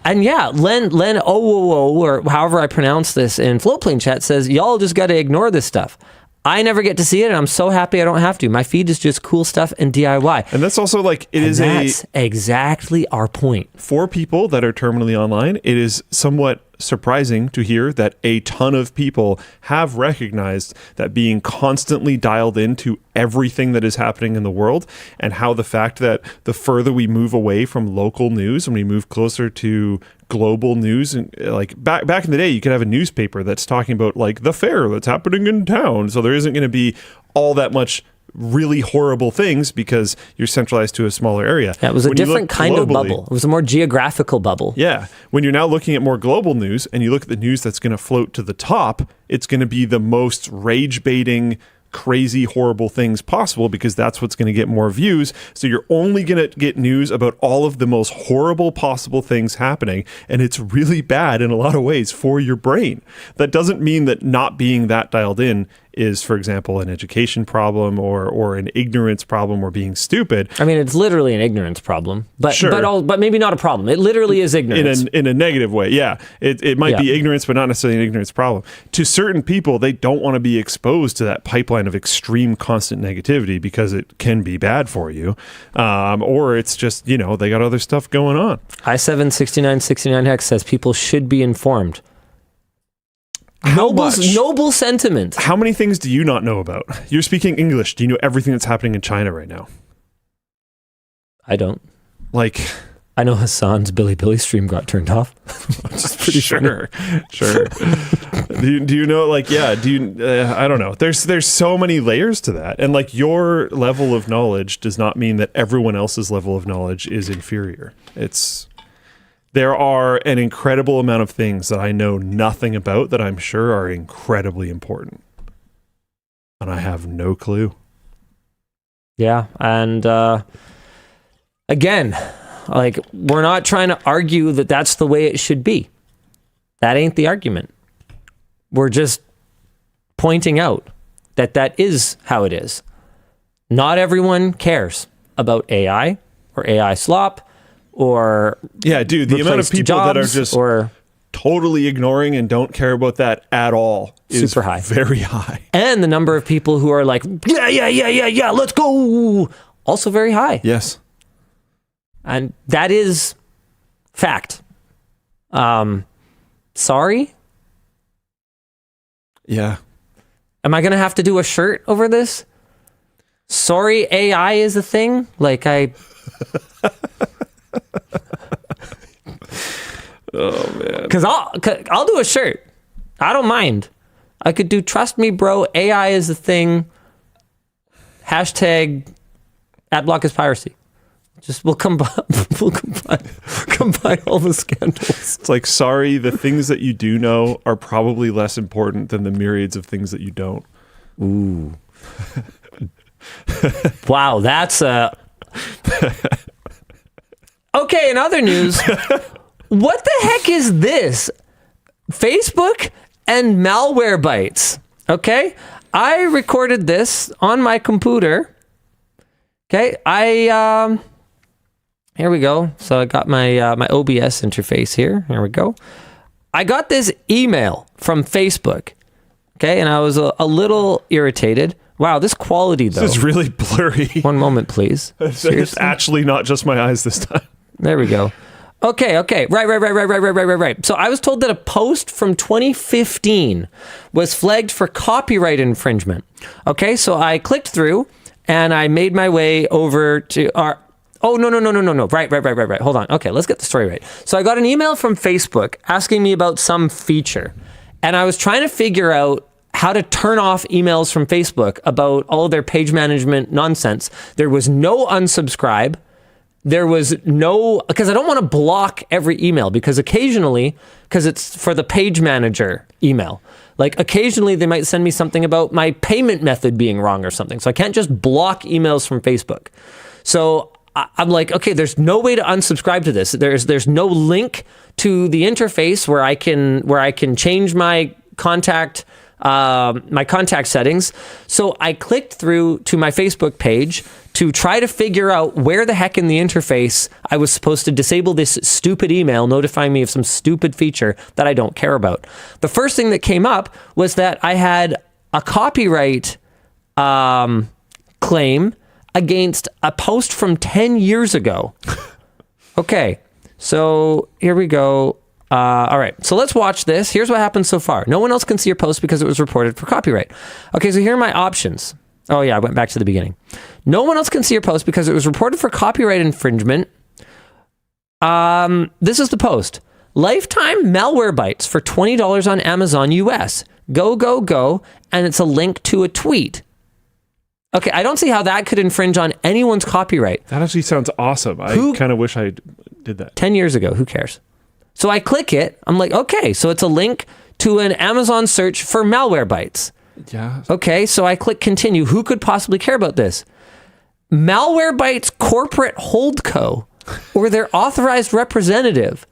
and yeah, Len, or however I pronounce this in Floatplane chat says, y'all just got to ignore this stuff. I never get to see it, and I'm so happy I don't have to. My feed is just cool stuff and DIY. And that's also that's exactly our point. For people that are terminally online, it is somewhat surprising to hear that a ton of people have recognized that being constantly dialed into everything that is happening in the world, and how the fact that the further we move away from local news and we move closer to global news, and like back in the day, you could have a newspaper that's talking about like the fair that's happening in town, so there isn't going to be all that much really horrible things because you're centralized to a smaller area. Yeah, it was a different kind of bubble. It was a more geographical bubble. Yeah. When you're now looking at more global news and you look at the news that's going to float to the top, it's going to be the most rage-baiting, crazy, horrible things possible, because that's what's going to get more views. So you're only going to get news about all of the most horrible possible things happening, and it's really bad in a lot of ways for your brain. That doesn't mean that not being that dialed in is, for example, an education problem or an ignorance problem or being stupid. I mean, it's literally an ignorance problem, but Sure. but maybe not a problem. It literally is ignorance. In a negative way, yeah. It might be ignorance, but not necessarily an ignorance problem. To certain people, they don't want to be exposed to that pipeline of extreme constant negativity because it can be bad for you. Or it's just, they got other stuff going on. I76969Hex says people should be informed. Noble sentiment. How many things do you not know about? You're speaking English. Do you know everything that's happening in China right now? I don't. Like, I know Hassan's Billy stream got turned off. Which is pretty sure. do you know, like, yeah, I don't know. There's so many layers to that. And like, your level of knowledge does not mean that everyone else's level of knowledge is inferior. There are an incredible amount of things that I know nothing about that I'm sure are incredibly important. And I have no clue. Yeah. And again, like, we're not trying to argue that that's the way it should be. That ain't the argument. We're just pointing out that that is how it is. Not everyone cares about AI or AI slop. Or yeah, dude, the amount of people that are just totally ignoring and don't care about that at all is super high, very high. And the number of people who are like, yeah, let's go, also very high. Yes, and that is fact. Sorry. Yeah. Am I gonna have to do a shirt over this? Sorry, AI is a thing. Like oh man, because I'll do a shirt. I don't mind. I could do trust me, bro. AI is the thing. Hashtag @block is piracy. Just we'll combine all the scandals. It's like, sorry, the things that you do know are probably less important than the myriads of things that you don't. Ooh. Wow, that's a. Okay, in other news, what the heck is this? Facebook and malware bytes. Okay, I recorded this on my computer. Okay, here we go. So I got my my OBS interface here. Here we go. I got this email from Facebook. Okay, and I was a little irritated. Wow, this quality though. This is really blurry. One moment, please. It's actually not just my eyes this time. There we go. Okay. Right. So I was told that a post from 2015 was flagged for copyright infringement. Okay, so I clicked through and I made my way over to our... Oh, no. Right. Hold on. Okay, let's get the story right. So I got an email from Facebook asking me about some feature. And I was trying to figure out how to turn off emails from Facebook about all of their page management nonsense. There was no unsubscribe. There was no, because I don't want to block every email, because occasionally, because it's for the page manager email, like occasionally they might send me something about my payment method being wrong or something. So I can't just block emails from Facebook. So I'm like, okay, there's no way to unsubscribe to this. There's no link to the interface where I can change my contact settings. So I clicked through to my Facebook page to try to figure out where the heck in the interface I was supposed to disable this stupid email notifying me of some stupid feature that I don't care about. The first thing that came up was that I had a copyright claim against a post from 10 years ago. Okay, so here we go. All right, so let's watch this. Here's what happened so far. No one else can see your post because it was reported for copyright. Okay, so here are my options. Oh yeah, I went back to the beginning. No one else can see your post because it was reported for copyright infringement. This is the post. Lifetime malware bites for $20 on Amazon US. Go, go, go. And it's a link to a tweet. Okay, I don't see how that could infringe on anyone's copyright. That actually sounds awesome. I kind of wish I did that. 10 years ago, who cares? So I click it. I'm like, okay, so it's a link to an Amazon search for malware bites. Yeah. Okay, so I click continue. Who could possibly care about this? Malwarebytes Corporate Holdco or their authorized representative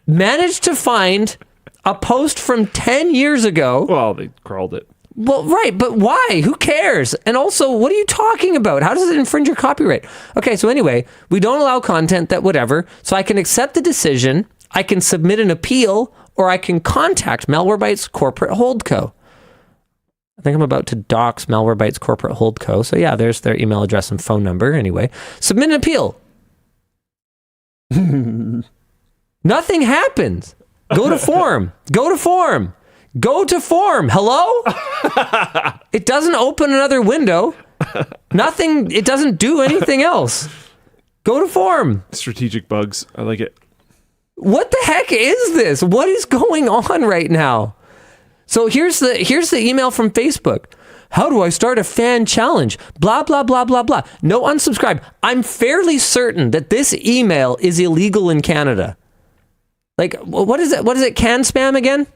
managed to find a post from 10 years ago. Well, they crawled it. Well, right, but why? Who cares? And also, what are you talking about? How does it infringe your copyright? Okay, so anyway, we don't allow content that whatever, so I can accept the decision, I can submit an appeal, or I can contact Malwarebytes Corporate Holdco. I think I'm about to dox Malwarebytes Corporate Holdco. So yeah, there's their email address and phone number. Anyway, submit an appeal. Nothing happens. Go to form. Go to form. Go to form. Hello? It doesn't open another window. Nothing. It doesn't do anything else. Go to form. Strategic bugs. I like it. What the heck is this? What is going on right now? So here's the email from Facebook. How do I start a fan challenge? Blah, blah, blah, blah, blah. No unsubscribe. I'm fairly certain that this email is illegal in Canada. Like, what is it? What is it? Can spam again?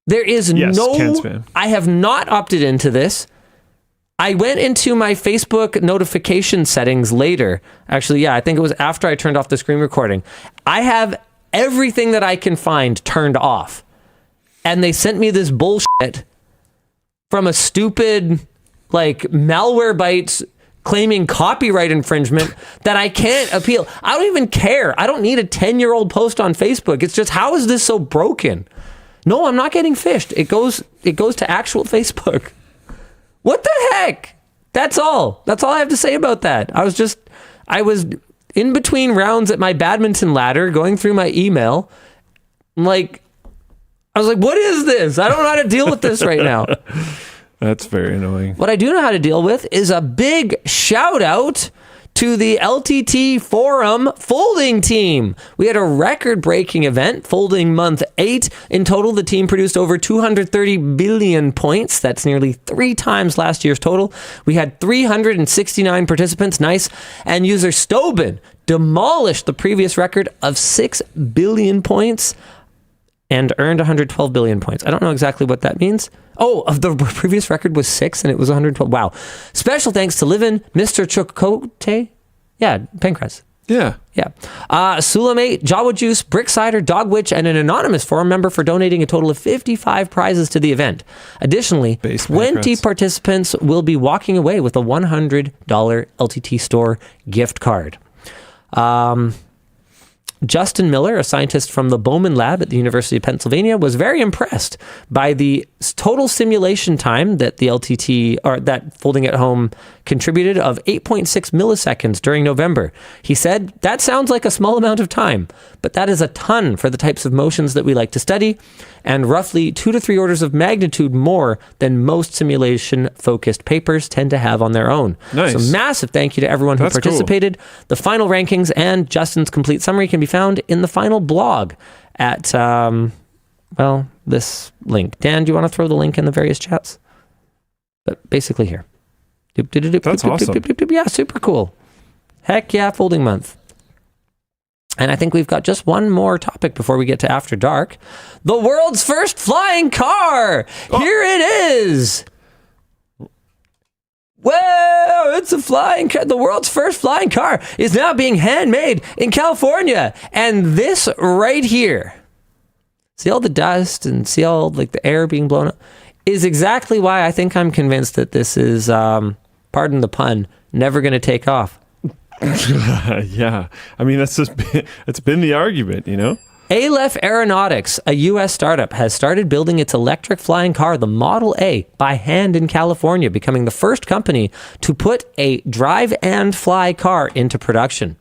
There is Yes, no... can spam. I have not opted into this. I went into my Facebook notification settings later. Actually, yeah, I think it was after I turned off the screen recording. I have everything that I can find turned off. And they sent me this bullshit from a stupid, like, Malwarebytes claiming copyright infringement that I can't appeal. I don't even care. I don't need a 10-year-old post on Facebook. It's just, how is this so broken? No, I'm not getting phished. It goes to actual Facebook. What the heck? That's all. That's all I have to say about that. I was in between rounds at my badminton ladder, going through my email. I was like, what is this? I don't know how to deal with this right now. That's very annoying. What I do know how to deal with is a big shout out to the LTT Forum folding team. We had a record-breaking event, folding month 8. In total, the team produced over 230 billion points. That's nearly 3 times last year's total. We had 369 participants, nice. And user Stobin demolished the previous record of 6 billion points and earned 112 billion points. I don't know exactly what that means. Oh, the previous record was 6 and it was 112. Wow. Special thanks to Livin, Mr. Chocote. Yeah, Pancras. Yeah. Yeah. Sulamate, Jawa Juice, Brickcider, Dogwitch, and an anonymous forum member for donating a total of 55 prizes to the event. Additionally, Base 20 Pancras. participants will be walking away with a $100 LTTStore gift card. Justin Miller, a scientist from the Bowman Lab at the University of Pennsylvania, was very impressed by the total simulation time that the LTT, or that folding at home, contributed of 8.6 milliseconds during November. He said, that sounds like a small amount of time, but that is a ton for the types of motions that we like to study, and roughly 2 to 3 orders of magnitude more than most simulation-focused papers tend to have on their own. Nice. So massive thank you to everyone who That's cool. participated. The final rankings and Justin's complete summary can be found in the final blog at, this link. Dan, do you want to throw the link in the various chats? But basically here. That's awesome. Yeah, super cool. Heck yeah, folding month. And I think we've got just one more topic before we get to After Dark. The world's first flying car! Here it is! Whoa, it's a flying car. The world's first flying car is now being handmade in California. And this right here, see all the dust and see all like the air being blown up, is exactly why I think I'm convinced that this is, pardon the pun, never going to take off. Yeah. I mean, it's been the argument, you know? Aleph Aeronautics, a U.S. startup, has started building its electric flying car, the Model A, by hand in California, becoming the first company to put a drive and fly car into production.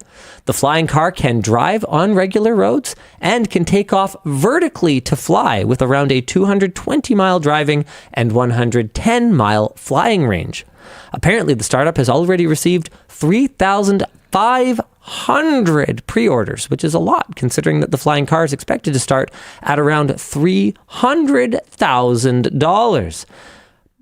The flying car can drive on regular roads and can take off vertically to fly with around a 220-mile driving and 110-mile flying range. Apparently, the startup has already received 3,500 pre-orders, which is a lot considering that the flying car is expected to start at around $300,000.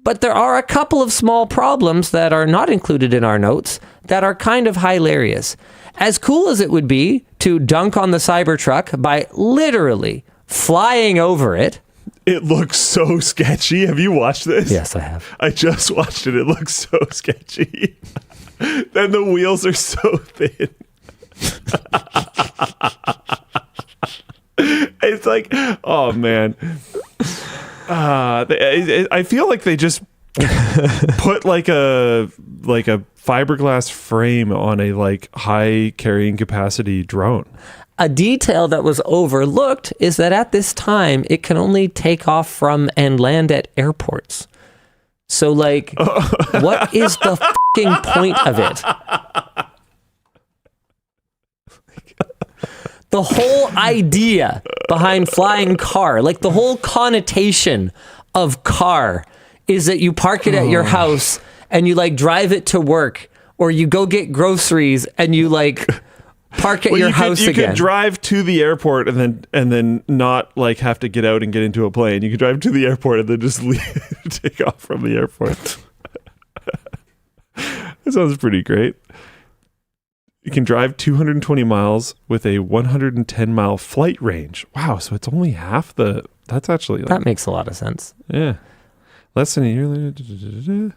But there are a couple of small problems that are not included in our notes that are kind of hilarious. As cool as it would be to dunk on the Cybertruck by literally flying over it. It looks so sketchy. Have you watched this? Yes, I have. I just watched it. It looks so sketchy. Then the wheels are so thin. It's like, oh man. I feel like they just put like a fiberglass frame on a like high carrying capacity drone. A detail that was overlooked is that at this time, it can only take off from and land at airports. So, like, what is the fucking point of it? The whole idea behind flying car, like the whole connotation of car is that you park it at your house and you like drive it to work, or you go get groceries and you like park at your house again. You could drive to the airport and then not like have to get out and get into a plane. You could drive to the airport and then just take off from the airport. That sounds pretty great. You can drive 220 miles with a 110-mile flight range. Wow, so it's only half the... That's actually... That makes a lot of sense. Yeah. Less than a year later...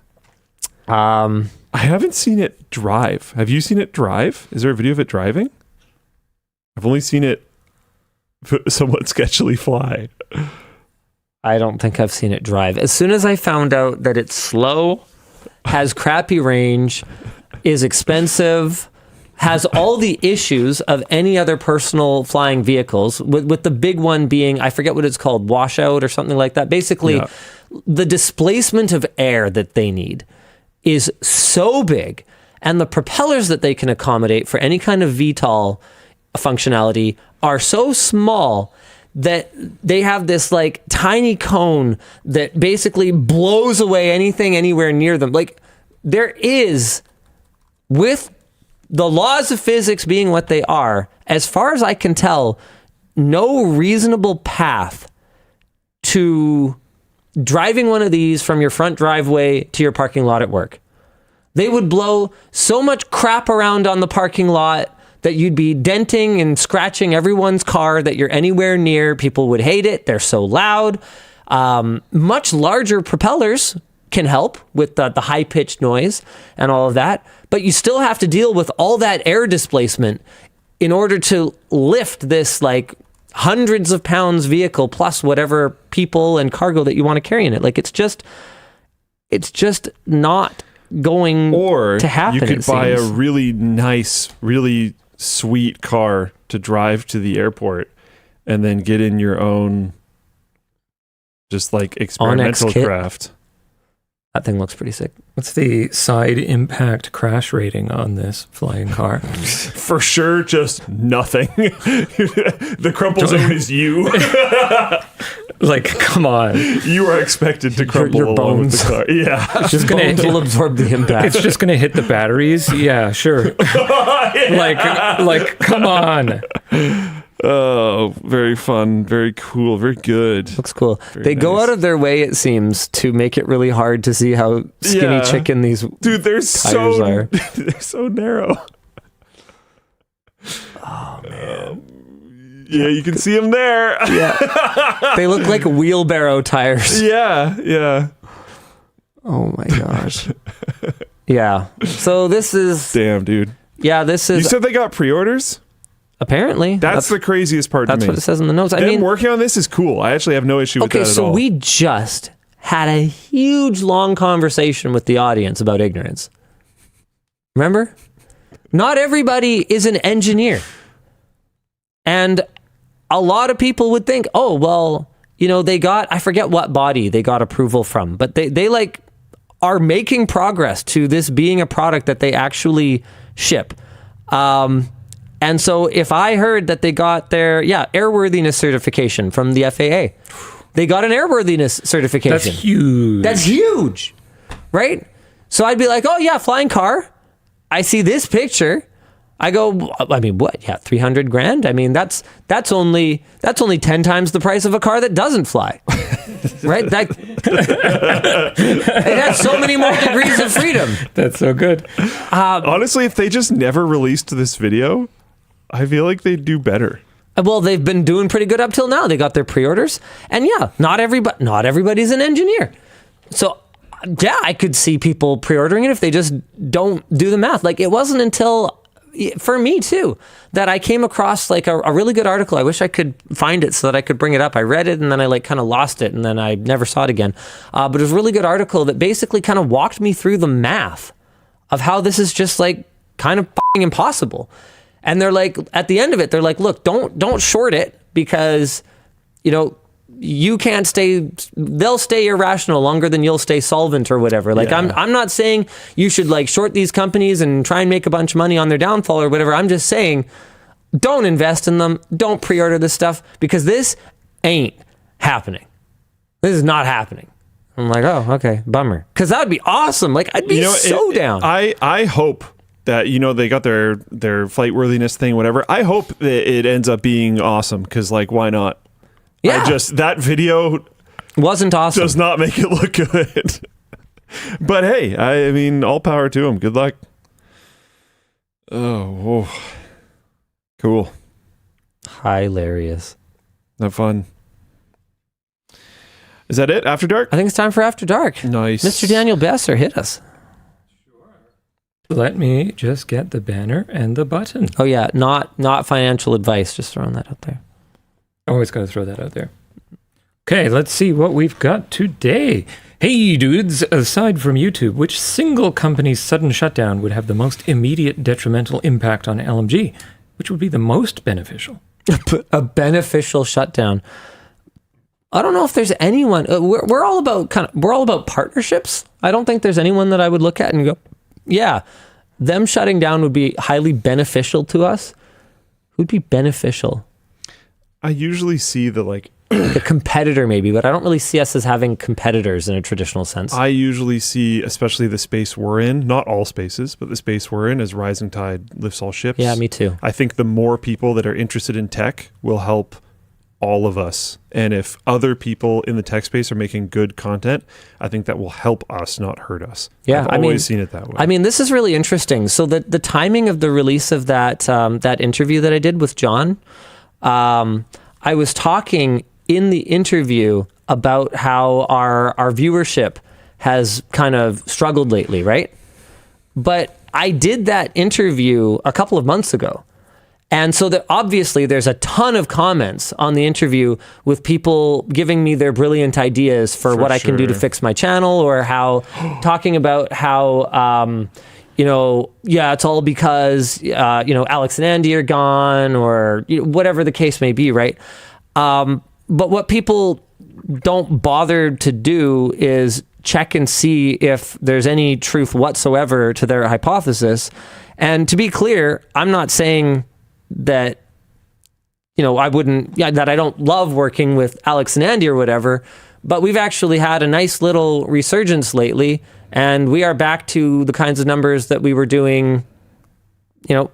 I haven't seen it drive. Have you seen it drive? Is there a video of it driving? I've only seen it somewhat sketchily fly. I don't think I've seen it drive. As soon as I found out that it's slow, has crappy range, is expensive, has all the issues of any other personal flying vehicles, with the big one being, I forget what it's called, washout or something like that. Basically, the displacement of air that they need is so big, and the propellers that they can accommodate for any kind of VTOL functionality are so small that they have this like tiny cone that basically blows away anything anywhere near them. Like, there is, with the laws of physics being what they are, as far as I can tell, no reasonable path to driving one of these from your front driveway to your parking lot at work. They would blow so much crap around on the parking lot that you'd be denting and scratching everyone's car that you're anywhere near. People would hate it. They're so loud. Much larger propellers can help with the high-pitched noise and all of that, but you still have to deal with all that air displacement in order to lift this like hundreds of pounds vehicle plus whatever people and cargo that you want to carry in it. Like, it's just not going to happen. Or you could buy a really nice, really sweet car to drive to the airport and then get in your own just like experimental Onex Kit. craft. That thing looks pretty sick. What's the side impact crash rating on this flying car? For sure, just nothing. The crumple zone is you. Like, come on. You are expected to crumple your along with bones. the car. Yeah. It's just gonna Bones will absorb the impact. It's just gonna hit the batteries. Yeah, sure. Like, come on. Oh, very fun, very cool, very good. Looks cool. Very They go nice. out of their way, it seems, to make it really hard to see how skinny Yeah. chicken these Dude, they're tires are. they're so narrow. Oh, man. Yeah, you can see them there. Yeah. They look like wheelbarrow tires. Yeah. Oh, my gosh. Yeah. So this is... Damn, dude. Yeah, this You is... said they got pre-orders? Apparently. That's the craziest part to That's me. what it says in the notes. I Them mean... working on this is cool. I actually have no issue with that at all. Okay, so we just had a huge, long conversation with the audience about ignorance. Remember? Not everybody is an engineer. And a lot of people would think, oh, well, they got, I forget what body they got approval from, but they like are making progress to this being a product that they actually ship. And so if I heard that they got their, airworthiness certification from the FAA, they got an airworthiness certification. That's huge. That's huge, right? So I'd be like, oh yeah, flying car. I see this picture. I go, I mean, what? Yeah, $300,000. I mean, that's only 10 times the price of a car that doesn't fly, right? It has so many more degrees of freedom. That's so good. Honestly, if they just never released this video, I feel like they'd do better. Well, they've been doing pretty good up till now. They got their pre-orders, and yeah, not everybody's an engineer. So yeah, I could see people pre-ordering it if they just don't do the math. Like, it wasn't until, for me too, that I came across like a really good article. I wish I could find it so that I could bring it up. I read it and then I like kind of lost it and then I never saw it again. But it was a really good article that basically kind of walked me through the math of how this is just like kind of f***ing impossible. And they're like, at the end of it, they're like, look, don't short it because, you can't they'll stay irrational longer than you'll stay solvent or whatever. Like, yeah. I'm not saying you should like short these companies and try and make a bunch of money on their downfall or whatever. I'm just saying, don't invest in them. Don't pre-order this stuff because this ain't happening. This is not happening. I'm like, oh, okay, bummer. Because that would be awesome. Like, I'd be down. I hope that, they got their flight worthiness thing, whatever. I hope that it ends up being awesome because, like, why not? Yeah. That video wasn't awesome. Does not make it look good. But hey, I mean, all power to him. Good luck. Oh, cool. Hilarious. Have fun. Is that it? After Dark? I think it's time for After Dark. Nice. Mr. Daniel Besser, hit us. Let me just get the banner and the button. Oh yeah, not financial advice. Just throwing that out there. Always got to throw that out there. Okay, let's see what we've got today. Hey dudes, aside from YouTube, which single company's sudden shutdown would have the most immediate detrimental impact on LMG? Which would be the most beneficial? A beneficial shutdown. I don't know if there's anyone. We're all about partnerships. I don't think there's anyone that I would look at and go, yeah, them shutting down would be highly beneficial to us. Who'd be beneficial? I usually see the competitor maybe, but I don't really see us as having competitors in a traditional sense. I usually see, especially the space we're in, not all spaces, but the space we're in, as rising tide lifts all ships. Yeah, me too. I think the more people that are interested in tech will help all of us. And if other people in the tech space are making good content, I think that will help us, not hurt us. Yeah, I've always seen it that way. I mean, this is really interesting. So the timing of the release of that interview that I did with John, I was talking in the interview about how our viewership has kind of struggled lately, right? But I did that interview a couple of months ago. And so obviously there's a ton of comments on the interview with people giving me their brilliant ideas for what I can do to fix my channel, or how talking about how, it's all because, Alex and Andy are gone, or whatever the case may be, right? But what people don't bother to do is check and see if there's any truth whatsoever to their hypothesis. And to be clear, I'm not saying that, that I don't love working with Alex and Andy or whatever, but we've actually had a nice little resurgence lately, and we are back to the kinds of numbers that we were doing,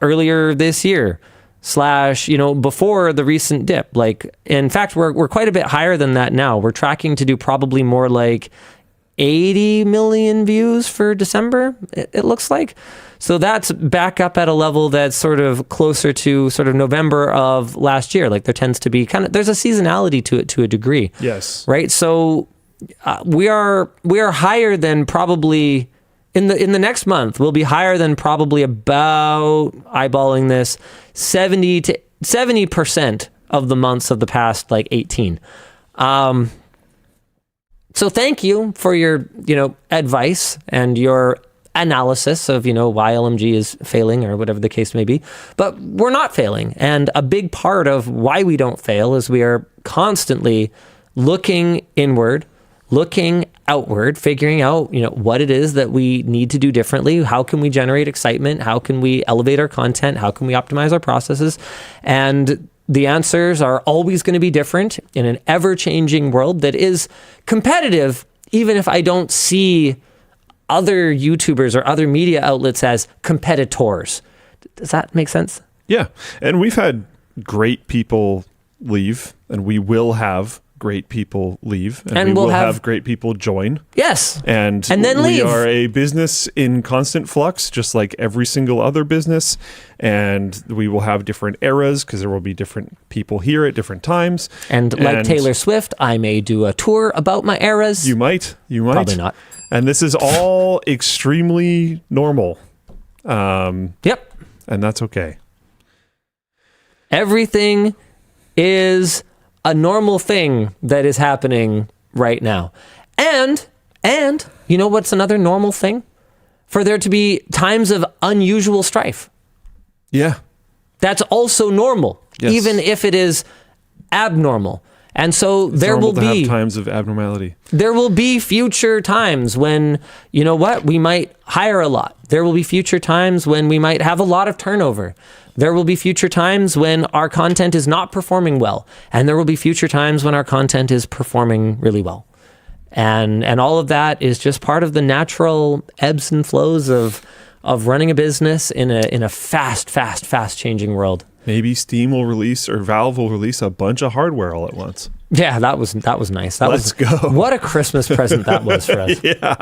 earlier this year / before the recent dip. Like, in fact, we're quite a bit higher than that now. We're tracking to do probably more like 80 million views for December, it looks like. So that's back up at a level that's sort of closer to sort of November of last year. Like, there tends to be there's a seasonality to it to a degree. Yes. Right. So we are higher than probably in the next month. We'll be higher than probably about, eyeballing this, 70% of the months of the past 18. So thank you for your advice and your analysis of, why LMG is failing or whatever the case may be. But we're not failing. And a big part of why we don't fail is we are constantly looking inward, looking outward, figuring out, what it is that we need to do differently. How can we generate excitement? How can we elevate our content? How can we optimize our processes? And the answers are always going to be different in an ever-changing world that is competitive, even if I don't see other YouTubers or other media outlets as competitors. Does that make sense? Yeah. And we've had great people leave, and we will have great people leave, and we will have great people join. Yes. And then we leave. are a business in constant flux, just like every single other business. And we will have different eras because there will be different people here at different times. And like Taylor Swift, I may do a tour about my eras. You might. Probably not. And this is all extremely normal. Yep. And that's okay. Everything is a normal thing that is happening right now. And you know what's another normal thing? For there to be times of unusual strife. Yeah. That's also normal, Yes. even if it is abnormal. And so It's there normal will to be have times of abnormality. There will be future times when, we might hire a lot. There will be future times when we might have a lot of turnover. There will be future times when our content is not performing well. And there will be future times when our content is performing really well. And all of that is just part of the natural ebbs and flows of running a business in a fast changing world. Maybe Steam will release or Valve will release a bunch of hardware all at once. Yeah, that was nice. Let's go. What a Christmas present that was for us. Yeah.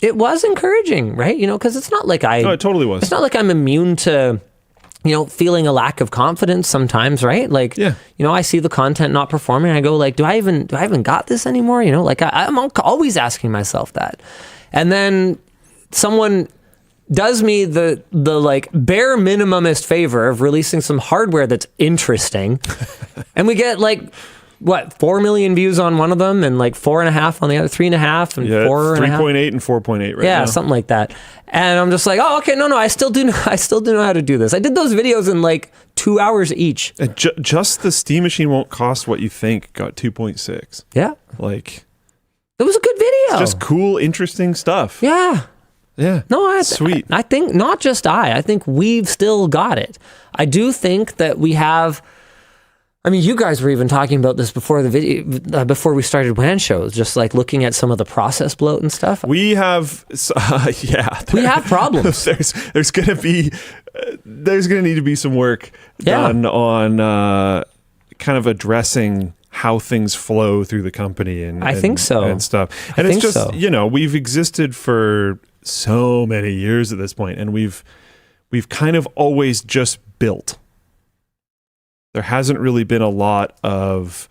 It was encouraging, right? Because it's not like No, it totally was. It's not like I'm immune to, feeling a lack of confidence sometimes, right? Like, Yeah. I see the content not performing. I go like, do I even got this anymore? I'm always asking myself that. And then someone does me the like bare minimumest favor of releasing some hardware that's interesting. And we get 4 million views on one of them and 4.5 on the other, 3.5 and 4.5. 3.8 and 4.8 right now. Yeah, something like that. And I'm just like, oh, okay, no, I still do know how to do this. I did those videos in 2 hours each. And just the Steam machine won't cost what you think. Got 2.6. Yeah. Like, it was a good video. just cool, interesting stuff. Yeah. Yeah. No, sweet. I think not just I think we've still got it. I do think that we have. I mean, you guys were even talking about this before the video, before we started WAN shows, just looking at some of the process bloat and stuff. We have, We have problems. There's gonna need to be some work done on kind of addressing how things flow through the company and I think so. and stuff. And I it's think just so. We've existed for so many years at this point, and we've kind of always just built. There hasn't really been a lot of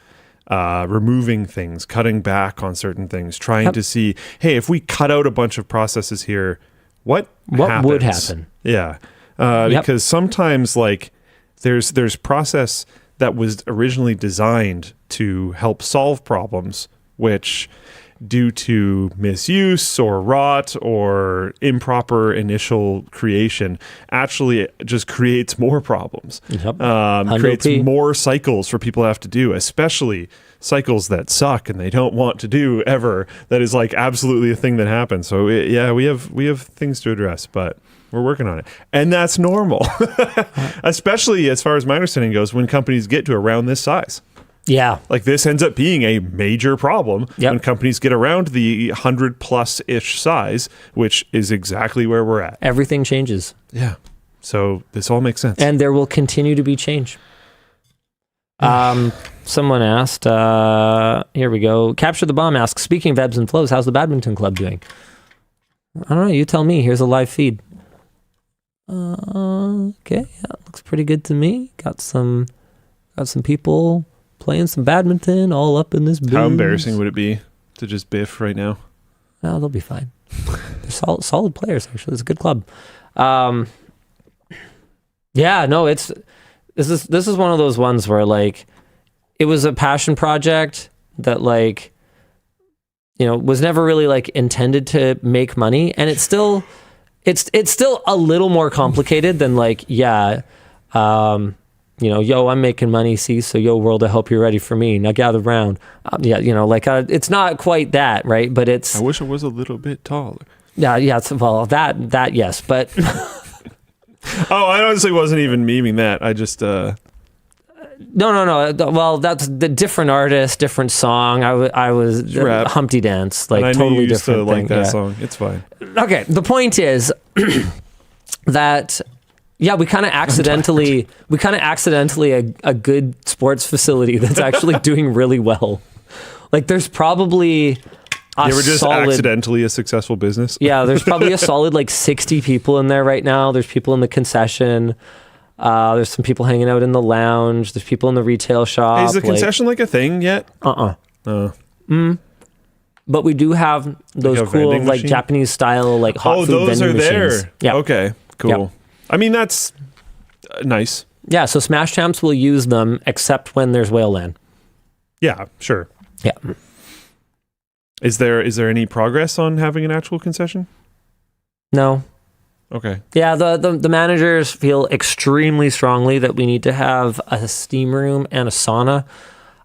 removing things, cutting back on certain things, trying to see, hey, if we cut out a bunch of processes here, what would happen? Yeah, because sometimes there's process that was originally designed to help solve problems, which due to misuse or rot or improper initial creation actually just creates more problems. Yep. Creates more cycles for people to have to do, especially cycles that suck and they don't want to do ever. That is absolutely a thing that happens. So we have things to address, but we're working on it. And that's normal, especially as far as my understanding goes, when companies get to around this size. Yeah. This ends up being a major problem when companies get around the 100+-ish size, which is exactly where we're at. Everything changes. Yeah. So this all makes sense. And there will continue to be change. Someone asked, here we go. Capture the Bomb asks, speaking of ebbs and flows, how's the badminton club doing? I don't know. You tell me. Here's a live feed. Okay. Yeah, looks pretty good to me. Got some people playing some badminton all up in this booth. How embarrassing would it be to just biff right now? No, they'll be fine. They're solid players, actually. It's a good club. Yeah, no, this is one of those ones where it was a passion project that was never really like intended to make money, and it's still a little more complicated than like, yo, I'm making money, see, so yo, world, I hope you're ready for me. Now gather round. It's not quite that, right? But it's... I wish I was a little bit taller. Yeah, well, that, yes, but... Oh, I honestly wasn't even memeing that. I just... No. Well, that's the different artist, different song. I was Humpty Dance, like totally used different to thing. like that song. It's fine. Okay, the point is that we kind of accidentally a good sports facility that's actually doing really well. Like there's probably They were just accidentally a successful business. Yeah, there's probably a solid like 60 people in there right now. There's people in the concession. There's some people hanging out in the lounge. There's people in the retail shop. Hey, is the concession like a thing yet? But we do have those cool like machine? Japanese style like hot food vending machines. Oh, those are there. Yeah. Okay, cool. Yep. I mean, that's nice. Yeah, so Smash Champs will use them except when there's whale land. Yeah, sure. Yeah. Is there any progress on having an actual concession? No. Okay. Yeah, the managers feel extremely strongly that we need to have a steam room and a sauna.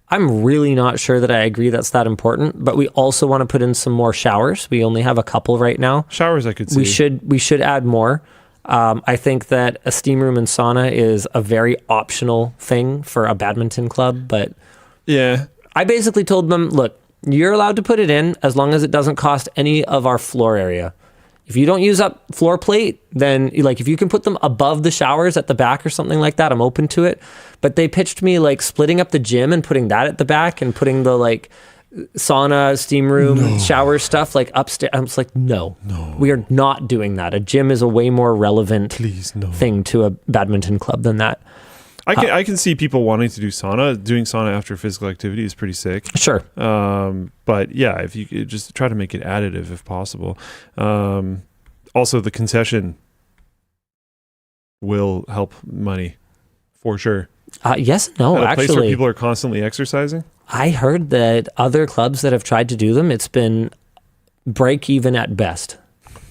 I'm really not sure that I agree that's that important, but we also want to put in some more showers. We only have a couple right now. Showers I could see. We should add more. I think that a steam room and sauna is a very optional thing for a badminton club, but yeah. I basically told them, look, you're allowed to put it in as long as it doesn't cost any of our floor area. If you don't use up floor plate, then like if you can put them above the showers at the back or something like that, I'm open to it. But they pitched me like splitting up the gym and putting that at the back and putting the like sauna, steam room, shower stuff like upstairs. I was like, no, we are not doing that. A gym is a way more relevant thing to a badminton club than that. I can see people wanting to do sauna. Doing sauna after physical activity is pretty sick. Sure. But yeah, if you could just try to make it additive if possible. Also, the concession will help money for sure. Yes, no, At a actually. place where people are constantly exercising. I heard that other clubs that have tried to do them, it's been break even at best.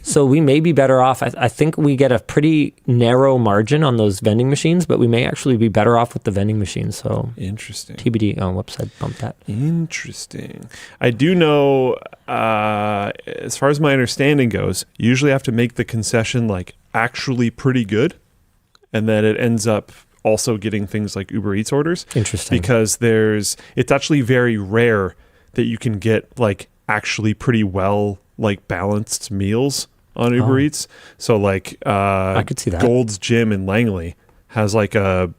So we may be better off. I think we get a pretty narrow margin on those vending machines, but we may actually be better off with the vending machines. So interesting. TBD. Oh, whoops, I bumped that. Interesting. I do know, as far as my understanding goes, you usually have to make the concession like actually pretty good, and then it ends up also getting things like Uber Eats orders. Interesting. Because it's actually very rare that you can get like actually pretty well like balanced meals on Uber Eats. So like I could see that. Gold's Gym in Langley has like a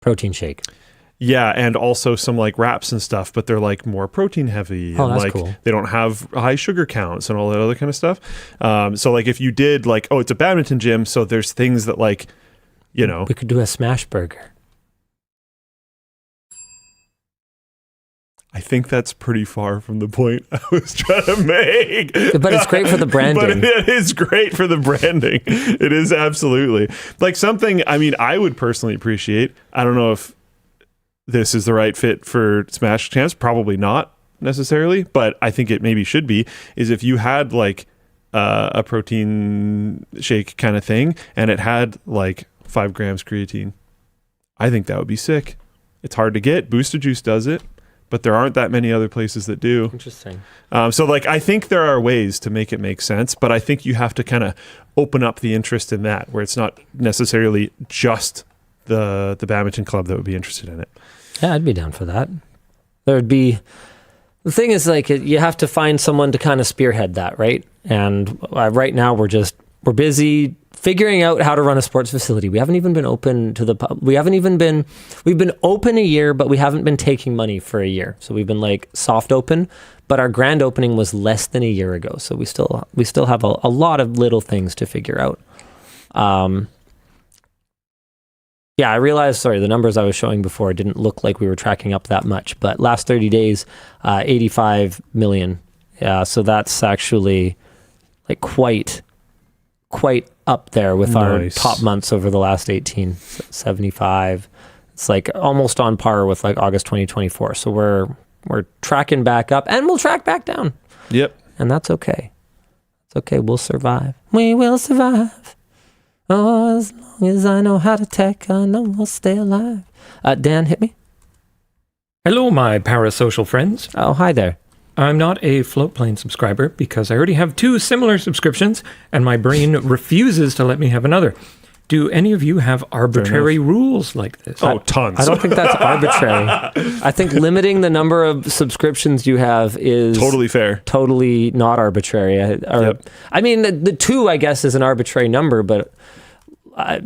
protein shake. Yeah, and also some like wraps and stuff, but they're like more protein heavy and that's like cool. They don't have high sugar counts and all that other kind of stuff. So like if you did like, it's a badminton gym, so there's things that like, we could do a smash burger. I think that's pretty far from the point I was trying to make. But it's great for the branding. But it is great for the branding. It is absolutely. Like something, I mean, I would personally appreciate, I don't know if this is the right fit for Smash Champs, probably not necessarily, but I think it maybe should be, is if you had like a protein shake kind of thing and it had like 5 grams creatine. I think that would be sick. It's hard to get. Booster Juice does it, but there aren't that many other places that do. Interesting. So like, I think there are ways to make it make sense, but I think you have to kind of open up the interest in that, where it's not necessarily just the badminton club that would be interested in it. Yeah, I'd be down for that. The thing is like, you have to find someone to kind of spearhead that, right? And right now we're busy figuring out how to run a sports facility. We haven't even been open to the pub. We've been open a year, but we haven't been taking money for a year. So we've been like soft open, but our grand opening was less than a year ago. So we still have a lot of little things to figure out. Yeah, I realized, the numbers I was showing before didn't look like we were tracking up that much, but last 30 days, 85 million. Yeah, so that's actually like quite up there with our top months over the last 18, 75. It's like almost on par with like August 2024. So we're we're tracking back up, and we'll track back down. Yep. And that's okay. It's okay. We'll survive. We will survive. Oh, as long as I know how to tech, I know we'll stay alive. Dan, hit me. Hello, my parasocial friends. Oh, hi there. I'm not a Floatplane subscriber because I already have 2 similar subscriptions, and my brain refuses to let me have another. Do any of you have arbitrary rules like this? Oh, tons. I don't think that's arbitrary. I think limiting the number of subscriptions you have is Totally fair. totally not arbitrary. I mean, the 2, I guess, is an arbitrary number, but I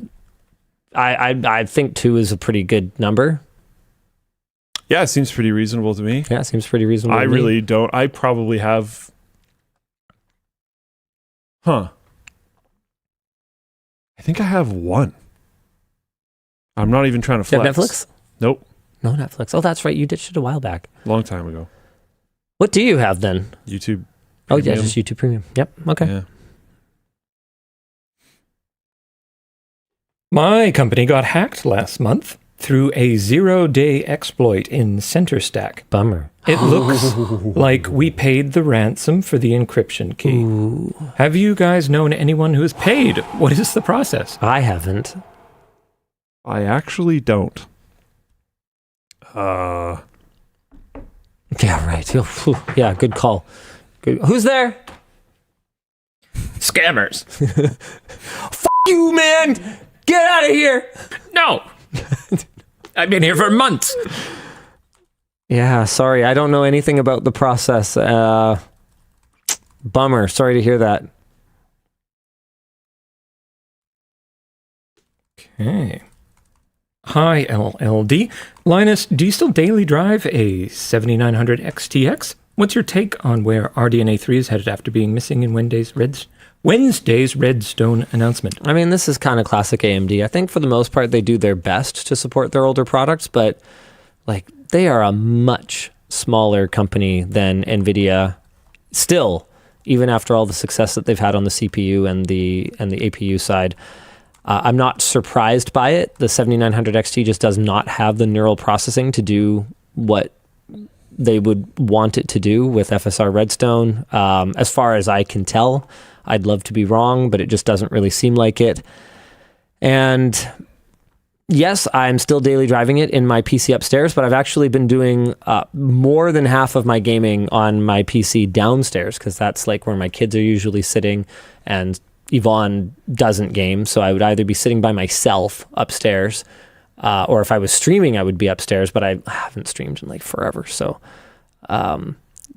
think 2 is a pretty good number. Yeah, it seems pretty reasonable to me. Yeah, it seems pretty reasonable. I to me. really don't. I probably have. I think I have 1. I'm not even trying to Do you flex. have Netflix? Nope. No Netflix. Oh, that's right. You ditched it a while back. Long time ago. What do you have then? YouTube. Oh, yeah, Premium. just YouTube Premium. Yep. Okay. Yeah. My company got hacked last month through a 0-day exploit in CenterStack. Bummer. It looks like we paid the ransom for the encryption key. Ooh. Have you guys known anyone who has paid? What is the process? I haven't. I actually don't. Yeah, right. Yeah, good call. Good. Who's there? Scammers. F you, man! Get out of here! No. I've been here for months. Yeah, sorry. I don't know anything about the process. Bummer. Sorry to hear that. Okay. Hi, LLD. Linus, do you still daily drive a 7900 XTX? What's your take on where RDNA 3 is headed after being missing in Wednesday's Redstone announcement? I mean, this is kind of classic AMD. I think for the most part, they do their best to support their older products, but like they are a much smaller company than NVIDIA still, even after all the success that they've had on the CPU and the APU side. I'm not surprised by it. The 7900 XT just does not have the neural processing to do what they would want it to do with FSR Redstone. As far as I can tell, I'd love to be wrong, but it just doesn't really seem like it. And yes, I'm still daily driving it in my PC upstairs, but I've actually been doing more than half of my gaming on my PC downstairs, because that's like where my kids are usually sitting, and Yvonne doesn't game, so I would either be sitting by myself upstairs, or if I was streaming, I would be upstairs, but I haven't streamed in like forever. So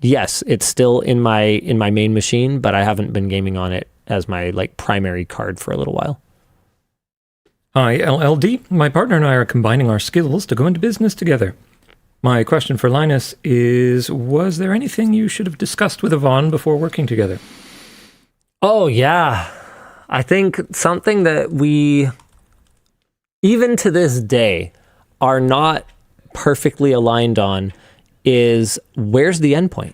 yes, it's still in my main machine, but I haven't been gaming on it as my like primary card for a little while. Hi, LLD. My partner and I are combining our skills to go into business together. My question for Linus is, was there anything you should have discussed with Yvonne before working together? Oh, yeah. I think something that we, even to this day, are not perfectly aligned on is, where's the endpoint?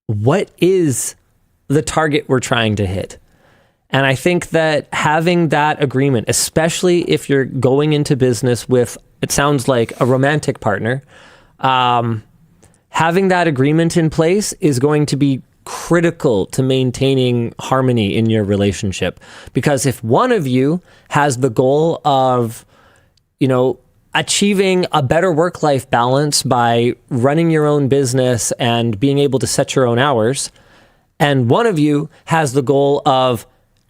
What is the target we're trying to hit? And I think that having that agreement, especially if you're going into business with, it sounds like, a romantic partner, having that agreement in place is going to be critical to maintaining harmony in your relationship. Because if one of you has the goal of, achieving a better work-life balance by running your own business and being able to set your own hours, and one of you has the goal of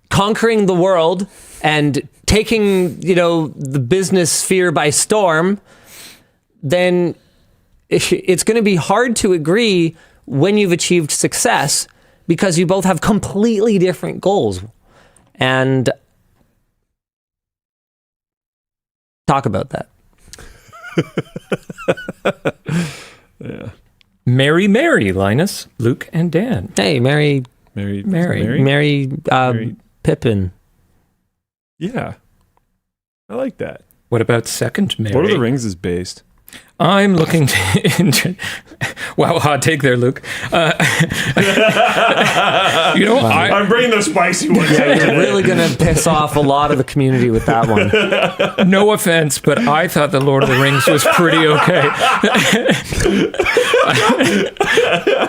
conquering the world and taking, the business sphere by storm, then it's going to be hard to agree when you've achieved success, because you both have completely different goals. And talk about that. Yeah. Mary, Linus, Luke, and Dan. Hey, Mary Pippin. Yeah. I like that. What about second Mary? Lord of the Rings is based. I'm looking to. Wow, hot take there, Luke. I'm bringing the spicy ones. Yeah, you're really going to piss off a lot of the community with that one. No offense, but I thought the Lord of the Rings was pretty okay.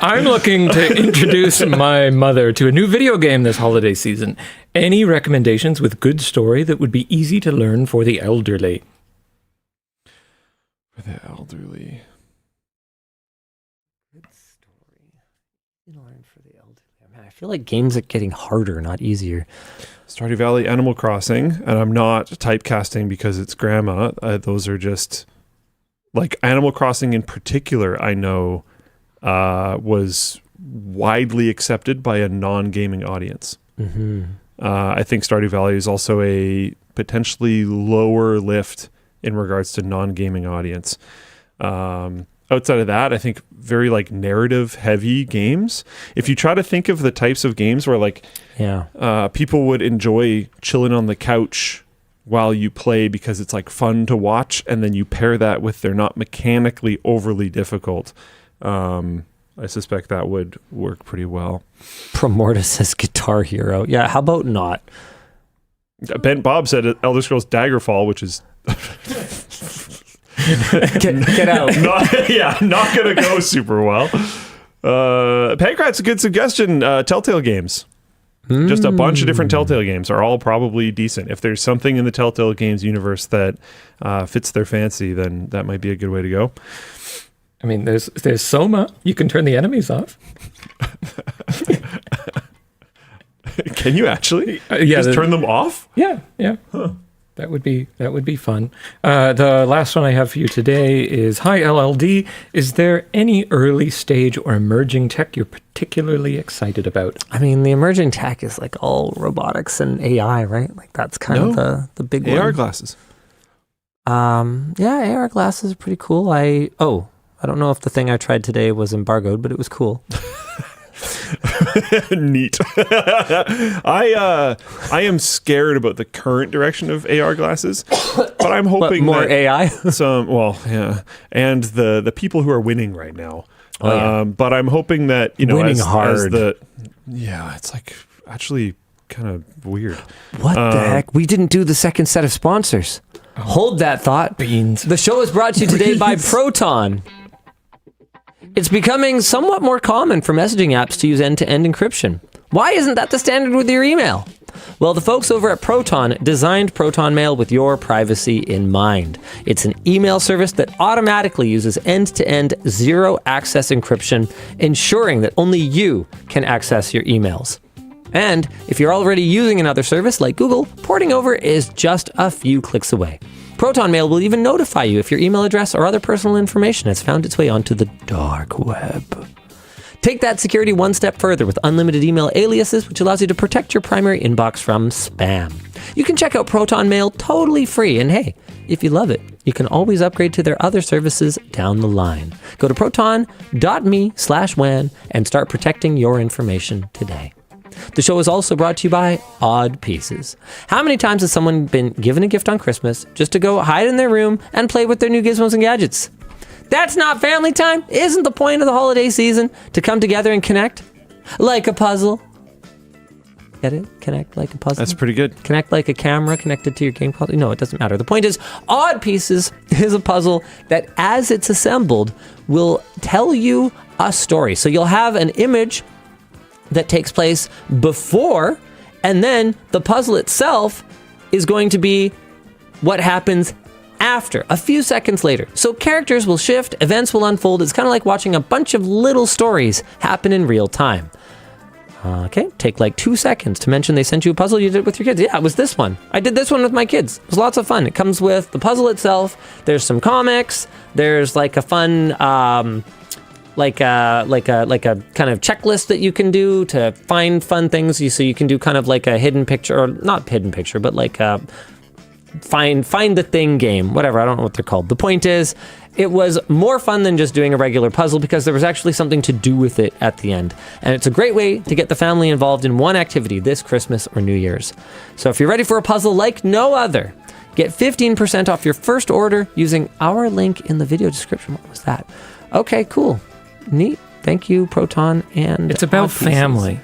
I'm looking to introduce my mother to a new video game this holiday season. Any recommendations with good story that would be easy to learn for the elderly? For the elderly. Good story. You learn for the elderly. Man, I feel like games are getting harder, not easier. Stardew Valley, Animal Crossing, and I'm not typecasting because it's grandma. Those are just like Animal Crossing in particular. I know was widely accepted by a non-gaming audience. Mm-hmm. I think Stardew Valley is also a potentially lower lift in regards to non-gaming audience. Outside of that, I think very like narrative heavy games. If you try to think of the types of games where like people would enjoy chilling on the couch while you play because it's like fun to watch, and then you pair that with they're not mechanically overly difficult, I suspect that would work pretty well. Promortis says Guitar Hero. Yeah, how about not? Bent Bob said Elder Scrolls Daggerfall, which is get out. Not gonna go super well. Pancrat's a good suggestion. Telltale games. Just a bunch of different Telltale games are all probably decent. If there's something in the Telltale games universe that fits their fancy, then that might be a good way to go. I mean, there's Soma. You can turn the enemies off. Can you actually? Just turn them off? Yeah. Huh. That would be fun. The last one I have for you today is, hi LLD. Is there any early stage or emerging tech you're particularly excited about? I mean, the emerging tech is like all robotics and AI, right? Like that's kind of the big one. AR glasses. Yeah, AR glasses are pretty cool. I don't know if the thing I tried today was embargoed, but it was cool. Neat. I am scared about the current direction of AR glasses, but I'm hoping more AI. And the people who are winning right now. Oh, yeah. But I'm hoping that winning hard. It's like actually kind of weird. What the heck? We didn't do the second set of sponsors. Hold that thought. Beans. The show is brought to you today by Proton. It's becoming somewhat more common for messaging apps to use end-to-end encryption. Why isn't that the standard with your email? Well, the folks over at Proton designed Proton Mail with your privacy in mind. It's an email service that automatically uses end-to-end zero-access encryption, ensuring that only you can access your emails. And if you're already using another service like Google, porting over is just a few clicks away. Proton Mail will even notify you if your email address or other personal information has found its way onto the dark web. Take that security one step further with unlimited email aliases, which allows you to protect your primary inbox from spam. You can check out Proton Mail totally free, and hey, if you love it, you can always upgrade to their other services down the line. Go to proton.me/WAN and start protecting your information today. The show is also brought to you by Odd Pieces. How many times has someone been given a gift on Christmas just to go hide in their room and play with their new gizmos and gadgets? That's not family time. Isn't the point of the holiday season to come together and connect? Like a puzzle. Get it? Connect like a puzzle? That's pretty good. Connect like a camera connected to your game console? No, it doesn't matter. The point is, Odd Pieces is a puzzle that, as it's assembled, will tell you a story. So you'll have an image that takes place before, and then the puzzle itself is going to be what happens after, a few seconds later. So characters will shift, events will unfold. It's kind of like watching a bunch of little stories happen in real time. Okay, take like 2 seconds to mention they sent you a puzzle you did with your kids. Yeah, it was this one. I did this one with my kids. It was lots of fun. It comes with the puzzle itself. There's some comics. There's like a fun like a kind of checklist that you can do to find fun things. So you can do kind of like a hidden picture, or not hidden picture, but like a find the thing game, whatever. I don't know what they're called. The point is, it was more fun than just doing a regular puzzle because there was actually something to do with it at the end. And it's a great way to get the family involved in one activity this Christmas or New Year's. So if you're ready for a puzzle like no other, Get 15% off your first order using our link in the video description. What was that? Okay, cool. Neat. Thank you, Proton. And It's about Odd Pieces. family.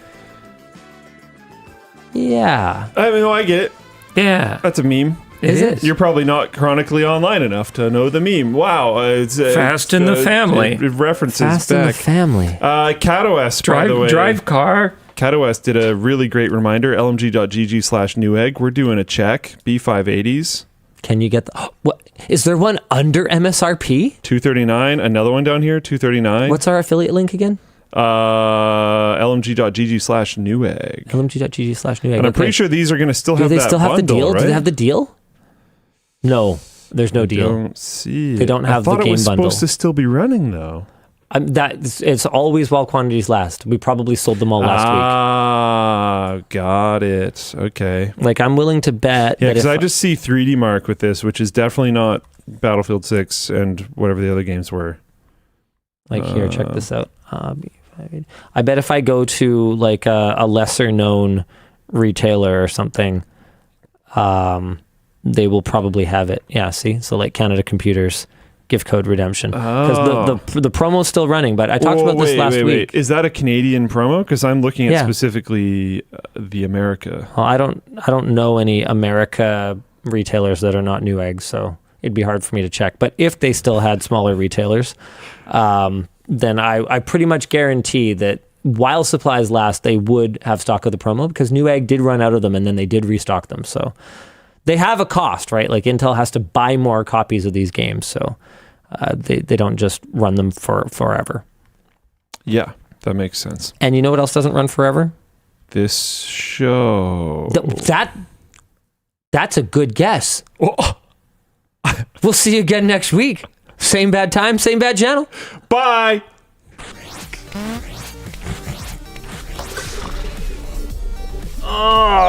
Yeah. I mean, I get it. Yeah. That's a meme. Is it? You're probably not chronically online enough to know the meme. Wow. Fast in the family. It references Fast in the back. family. CatOS, by the way. Drive car. CatOS did a really great reminder. LMG.gg/Newegg. We're doing a check. B580s. Can you get the... what? Is there one under MSRP? 239. Another one down here. 239. What's our affiliate link again? LMG.gg/Newegg. LMG.gg/Newegg. And I'm pretty sure these are going to still Do have they that still have the bundle, deal? right? Do they have the deal? No, there's no deal. Don't see They it. don't have I thought the it game was bundle. supposed to still be running, though. It's always while quantities last. We probably sold them all last Got it. Okay. week. Like, I'm willing to bet Yeah, that because if I just see 3D Mark with this, which is definitely not Battlefield 6 and whatever the other games were. like here, check this out. I bet if I go to like a lesser known retailer or something, they will probably have it. Yeah, see? So like Canada Computers, gift code redemption. Because the promo's still running, but I talked about this last week. Wait. Is that a Canadian promo? Because I'm looking at Yeah. specifically the America. Well, I don't know any America retailers that are not Newegg, so it'd be hard for me to check. But if they still had smaller retailers, then I pretty much guarantee that while supplies last, they would have stock of the promo, because Newegg did run out of them and then they did restock them. So they have a cost, right? Like Intel has to buy more copies of these games, so they don't just run them for forever. Yeah, that makes sense. And you know what else doesn't run forever? This show. That's a good guess. We'll see you again next week. Same bad time, same bad channel. Bye. Oh.